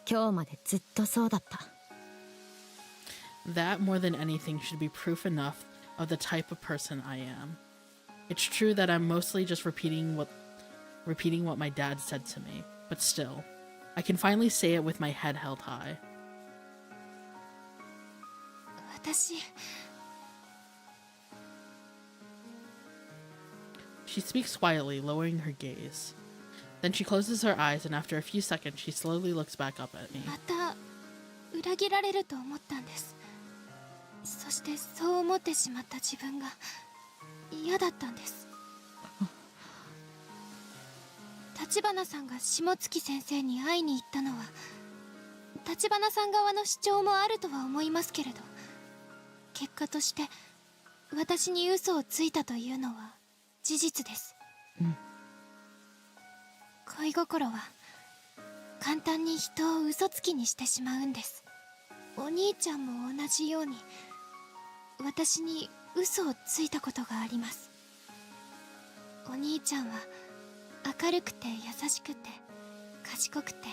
今日までずっとそうだった。 That, more than anything, should be proof enough of the type of person I am. It's true that I'm mostly just repeating what my dad said to me, but still, I can finally say it with my head held high. 私 She speaks quietly, lowering her gaze. Then she closes her eyes, and after a few seconds, she slowly looks back up at me. また裏切られると思ったんです。そしてそう思ってしまった自分が嫌だったんです。立花さんが下月先生に会いに行ったのは立花さん側の主張もあるとは思いますけれど、結果として私に嘘をついたというのは事実です。恋心は簡単に人を嘘つきにしてしまうんです。お兄ちゃんも同じように私に嘘をついたことがあります。お兄ちゃんは明るくて優しくて賢くて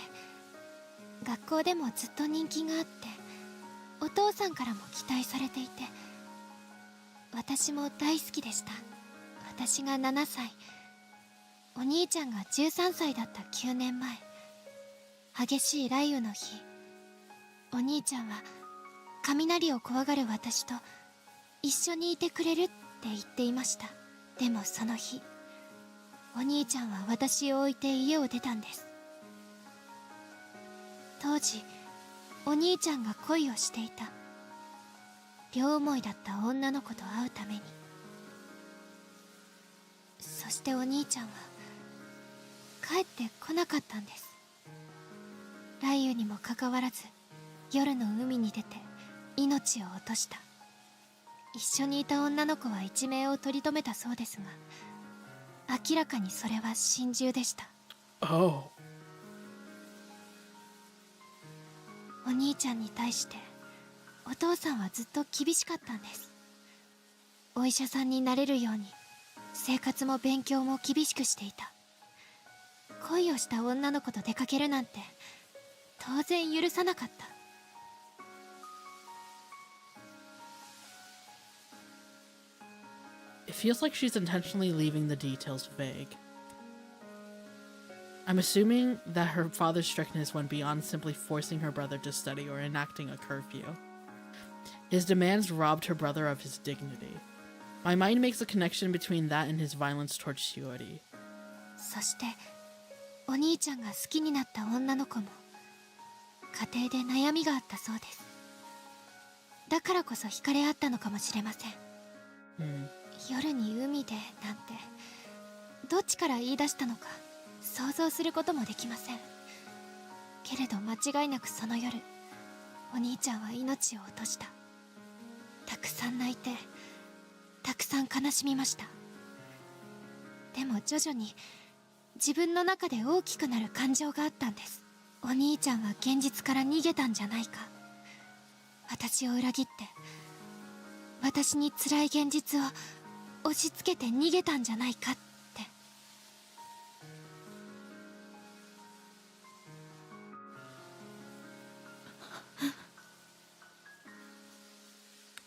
学校でもずっと人気があってお父さんからも期待されていて私も大好きでした。私が7歳、お兄ちゃんが13歳だった9年前、激しい雷雨の日、お兄ちゃんは雷を怖がる私と一緒にいてくれるって言っていました。でもその日、お兄ちゃんは私を置いて家を出たんです。当時お兄ちゃんが恋をしていた両思いだった女の子と会うために。そしてお兄ちゃんは帰ってこなかったんです。雷雨にもかかわらず夜の海に出て命を落とした。一緒にいた女の子は一命を取り留めたそうですが、明らかにそれは心中でした。 Oh. お兄ちゃんに対してお父さんはずっと厳しかったんです。お医者さんになれるように生活も勉強も厳しくしていた。恋をした女の子と出かけるなんて当然許さなかった。It feels like she's intentionally leaving the details vague. I'm assuming that her father's strictness went beyond simply forcing her brother to study or enacting a curfew. His demands robbed her brother of his dignity. My mind makes a connection between that and his violence towards Shiori. そしてお兄ちゃんが好きになった女の子も家庭で悩みがあったそうです。だからこそ惹かれ合ったのかもしれません。夜に海でなんてどっちから言い出したのか想像することもできません。けれど間違いなくその夜、お兄ちゃんは命を落とした。たくさん泣いて、たくさん悲しみました。でも徐々に自分の中で大きくなる感情があったんです。お兄ちゃんは現実から逃げたんじゃないか、私を裏切って私に辛い現実を押し付けて逃げたんじゃないかって。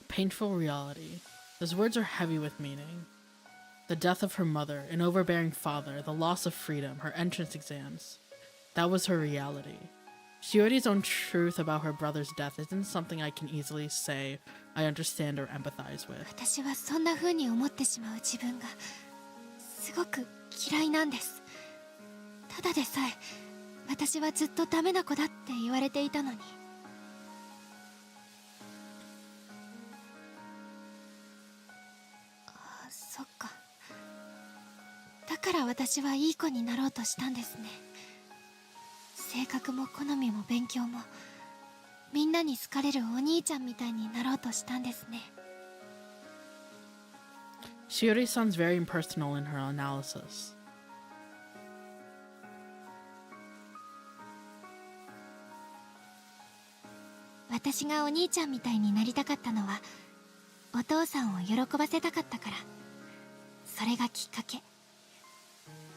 Painful reality. Those words are heavy with meaning. The death of her mother, an overbearing father, the loss of freedom, her entrance exams. That was her reality. Shiori's own truth about her brother's death isn't something I can easily say I understand or empathize with. 私はそんな風に思ってしまう自分がすごく嫌いなんです。ただでさえ私はずっとダメな子だって言われていたのに。そっか。だから私はいい子になろうとしたんですね。性格も好みも勉強もみんなに好かれるお兄ちゃんみたいになろうとしたんですね。Shiori sounds very impersonal in her analysis. 私がお兄ちゃんみたいになりたかったのはお父さんを喜ばせたかったから。それがきっかけ。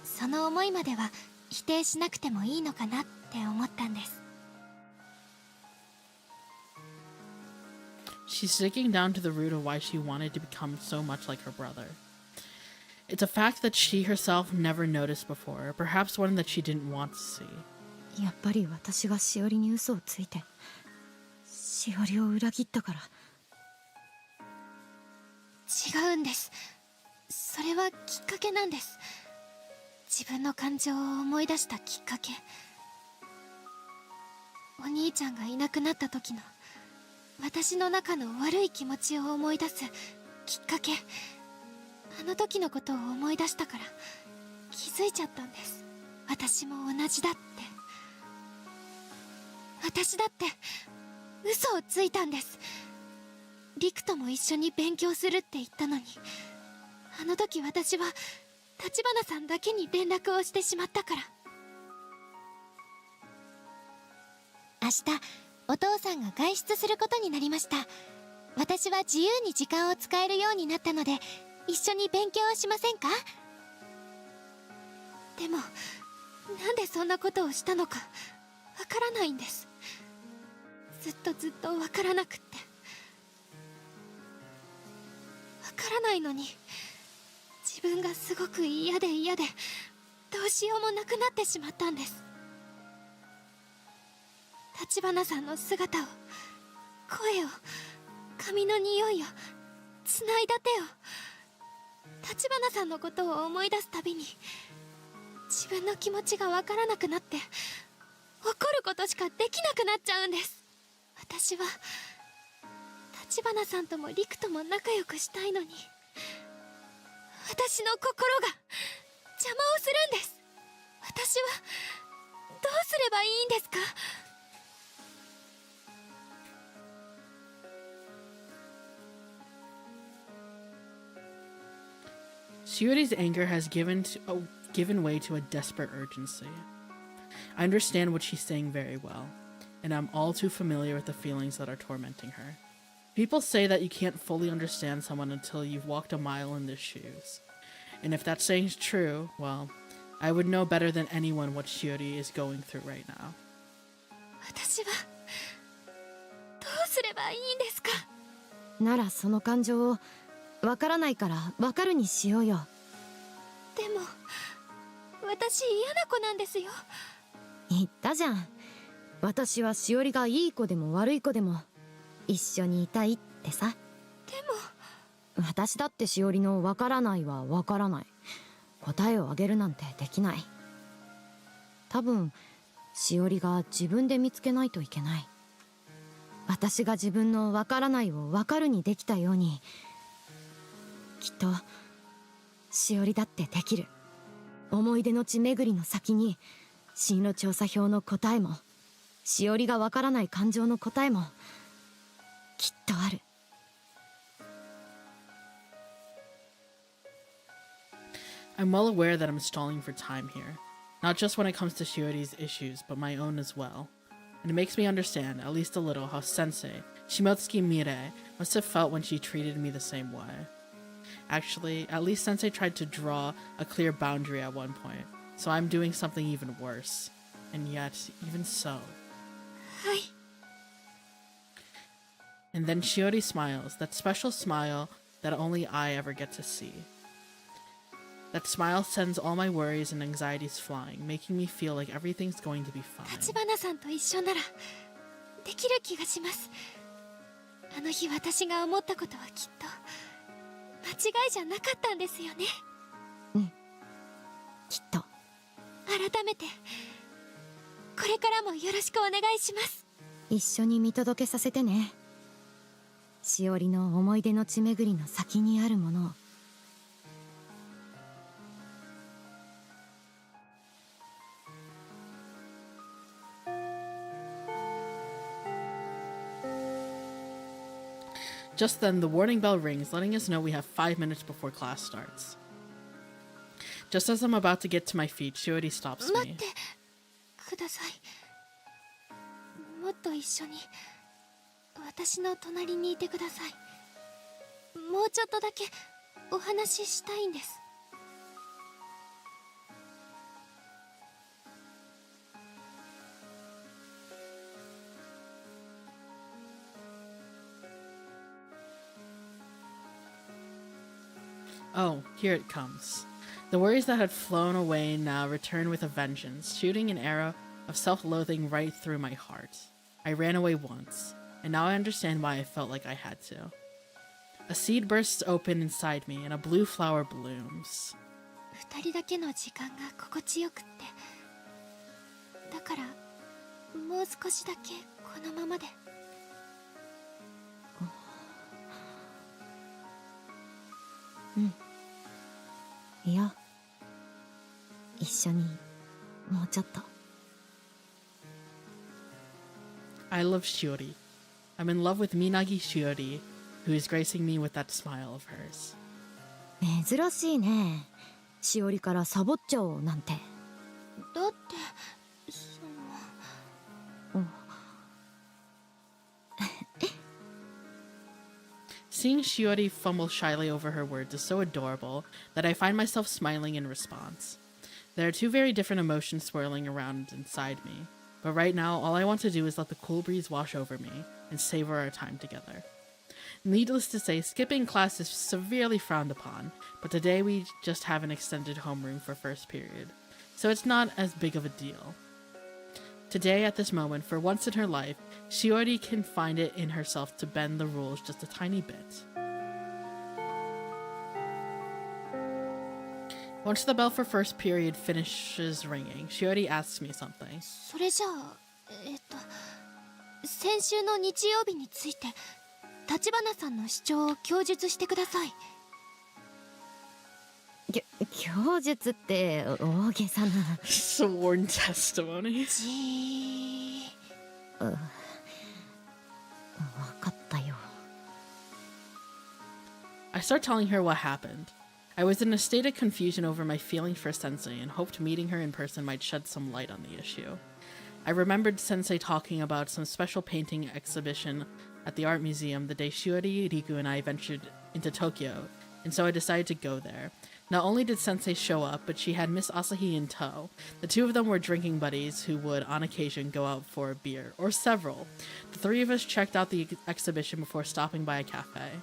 その思いまでは否定しなくてもいいのかなって思ったんです。She's digging down to the root of why she wanted to become so much like her brother. It's a fact that she herself never noticed before, perhaps one that she didn't want to see. やっぱり私がしおりに嘘をついてしおりを裏切ったから。違うんです。それはきっかけなんです。自分の感情を思い出したきっかけ。お兄ちゃんがいなくなった時の私の中の悪い気持ちを思い出すきっかけ。あの時のことを思い出したから気づいちゃったんです。私も同じだって。私だって嘘をついたんです。リクとも一緒に勉強するって言ったのに、あの時私は立花さんだけに連絡をしてしまったから。明日お父さんが外出することになりました。私は自由に時間を使えるようになったので一緒に勉強をしませんか？でもなんでそんなことをしたのかわからないんです。ずっとわからなくって。わからないのに自分がすごく嫌でどうしようもなくなってしまったんです。立花さんの姿を、声を、髪の匂いを、繋いだ手を、立花さんのことを思い出すたびに自分の気持ちがわからなくなって怒ることしかできなくなっちゃうんです。私は立花さんとも陸とも仲良くしたいのに私の心が邪魔をするんです。私はどうすればいいんですか？Shiori's anger has given way to a desperate urgency. I understand what she's saying very well, and I'm all too familiar with the feelings that are tormenting her. People say that you can't fully understand someone until you've walked a mile in their shoes. And if that saying's true, well, I would know better than anyone what Shiori is going through right now. 私はどうすればいいんですか？ならその感情をわからないからわかるにしようよ。でも私嫌な子なんですよ。言ったじゃん。私はしおりがいい子でも悪い子でも一緒にいたいってさ。でも私だってしおりのわからないはわからない。答えをあげるなんてできない。多分しおりが自分で見つけないといけない。私が自分のわからないをわかるにできたように、きっとしおりだってできる。思い出の地巡りの先に進路調査票の答えもしおりがわからない感情の答えもきっとある。I'm well aware that I'm stalling for time here, not just when it comes to Shiori's issues, but my own as well. And it makes me understand, at least a little, how Sensei, Shimotsuki Mire, must have felt when she treated me the same way. Actually, at least Sensei tried to draw a clear boundary at one point, so I'm doing something even worse. And yet, even so... And then Shiori smiles, that special smile that only I ever get to see. That smile sends all my worries and anxieties flying, making me feel like everything's going to be fine. 立花さんと一緒ならできる気がします。あの日私が思ったことはきっと間違いじゃなかったんですよね。うん、きっと。改めてこれからもよろしくお願いします。一緒に見届けさせてね。しおりの思い出の地巡りの先にあるものを。Just then, the warning bell rings, letting us know we have 5 minutes before class starts. Just as I'm about to get to my feet, Shiori stops 待っ me. てください。もっと一緒に私の隣にいてください。もうちょっとだけお話ししたいんです。Oh, here it comes. The worries that had flown away now return with a vengeance, shooting an arrow of self-loathing right through my heart. I ran away once, and now I understand why I felt like I had to. A seed bursts open inside me, and a blue flower blooms. 二人だけの時間が心地よくって、だからもう少しだけこのままで。うん。いや、一緒にもうちょっと。I love Shiori. I'm in love with Minagi Shiori, who is gracing me with that smile of hers. 珍しいね。しおりからサボっちゃおうなんて。だってその。Seeing Shiori fumble shyly over her words is so adorable that I find myself smiling in response. There are two very different emotions swirling around inside me, but right now all I want to do is let the cool breeze wash over me and savor our time together. Needless to say, skipping class is severely frowned upon, but today we just have an extended homeroom for first period, so it's not as big of a deal. Today, at this moment, for once in her life, Shiori can find it in herself to bend the rules just a tiny bit. Once the bell for first period finishes ringing, Shiori asks me something. それじゃあ先週の日曜日について立花さんの主張を供述してください。供述って大げさな。Sworn testimony. わかったよ。I start telling her what happened. I was in a state of confusion over my feeling for Sensei and hoped meeting her in person might shed some light on the issue. I remembered Sensei talking about some special painting exhibition at the art museum the day Shiori, Riku, and I ventured into Tokyo, and so I decided to go there. Not only did Sensei show up, but she had Miss Asahi in tow. The two of them were drinking buddies who would, on occasion, go out for a beer, or several. The three of us checked out the exhibition before stopping by a cafe.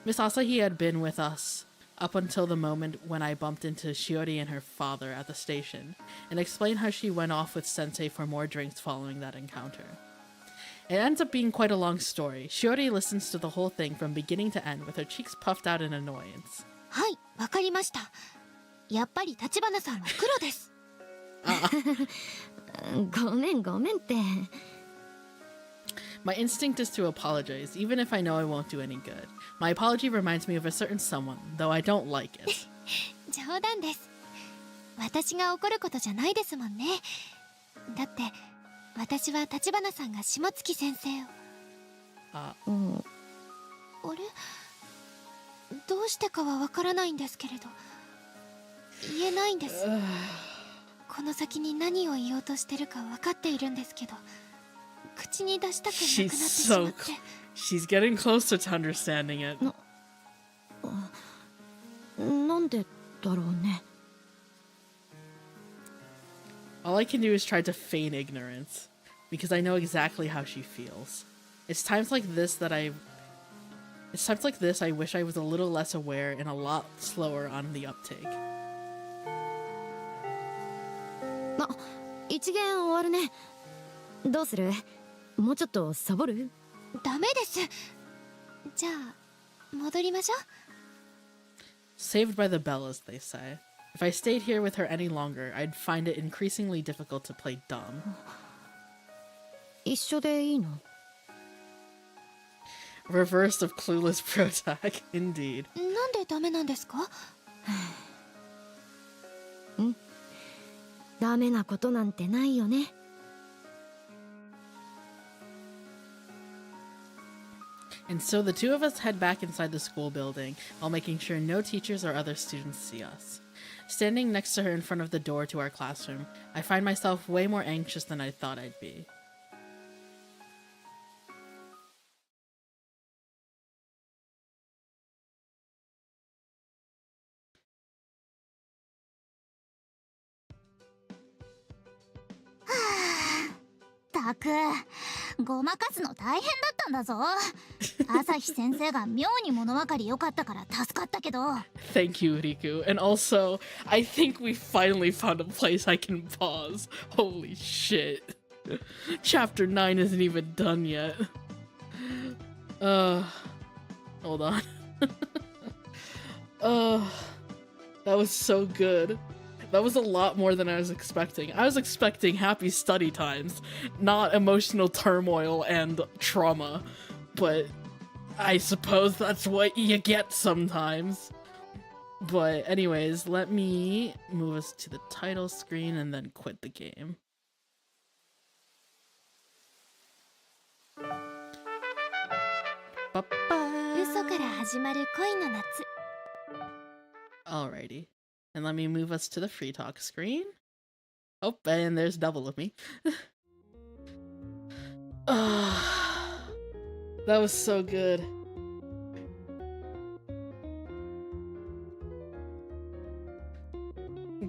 Miss Asahi had been with us up until the moment when I bumped into Shiori and her father at the station, and explained how she went off with Sensei for more drinks following that encounter. It ends up being quite a long story. Shiori listens to the whole thing from beginning to end with her cheeks puffed out in annoyance. はい、わかりました。やっぱり立花さんは黒です。ごめんって。My instinct is to apologize, even if I know I won't do any good. My apology reminds me of a certain someone, though I don't like it. 冗談です。私が怒ることじゃないですもんね。だって私は橘さんが下月先生を。うんあれ、どうしてかはわからないんですけれど言えないんです。この先に何を言おうとしてるか分かっているんですけど口に出したくなくなってしまって。 She's getting closer to understanding it. なんでだろうね。 All I can do is try to feign ignorance, because I know exactly how she feels. It's times like this I wish I was a little less aware and a lot slower on the uptake. あ、一限終わるね。どうする？もうちょっとサボる？ダメです。じゃあ戻りましょう。 Saved by the bell, as they say. If I stayed here with her any longer, I'd find it increasingly difficult to play dumb. 一緒でいいの？ Reverse of clueless protag, indeed. なんでダメなんですか？ダメなことなんてないよね。 And so the two of us head back inside the school building, while making sure no teachers or other students see us. Standing next to her in front of the door to our classroom, I find myself way more anxious than I thought I'd be. Ah, たく、ごまかすの大変だったんだぞ。朝日先生が妙に物分かり良かったから助かったけど。Thank you, Riku. And also, I think we finally found a place I can pause. Holy shit. Chapter 9 isn't even done yet. Hold on. That was so good. That was a lot more than I was expecting. I was expecting happy study times, not emotional turmoil and trauma. But I suppose that's what you get sometimes. But anyways, let me move us to the title screen and then quit the game. Ba-ba. 嘘から始まる恋の夏。 Alrighty. And let me move us to the free talk screen. Oh, and there's double of me. That was so good.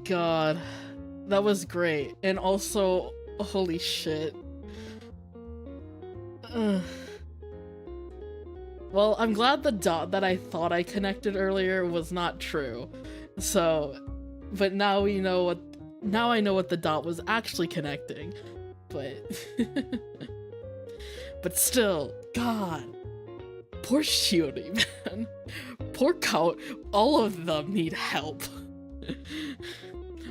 God, that was great. And also, holy shit. Well, I'm glad the dot that I thought I connected earlier was not true. So, but now we know what, now I know what the dot was actually connecting. But, but still, God, poor Shiori, man. Poor Kaoru, all of them need help.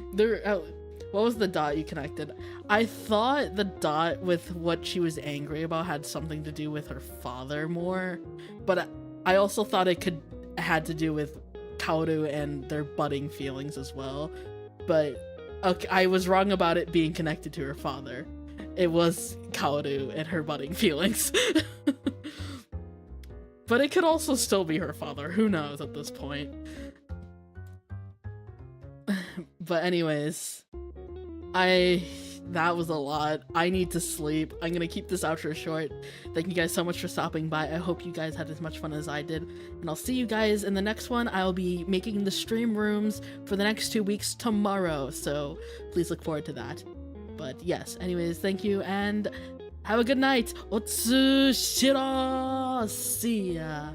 What was the dot you connected? I thought the dot with what she was angry about had something to do with her father more, but I also thought it had to do with Kaoru and their budding feelings as well. But okay, I was wrong about it being connected to her father. It was Kaoru and her budding feelings. But it could also still be her father. Who knows at this point? But anyways, that was a lot. I need to sleep. I'm gonna keep this outro short. Thank you guys so much for stopping by. I hope you guys had as much fun as I did. And I'll see you guys in the next one. I'll be making the stream rooms for the next 2 weeks tomorrow. So please look forward to that. But yes, anyways, thank you and have a good night. Otsushiro! See ya.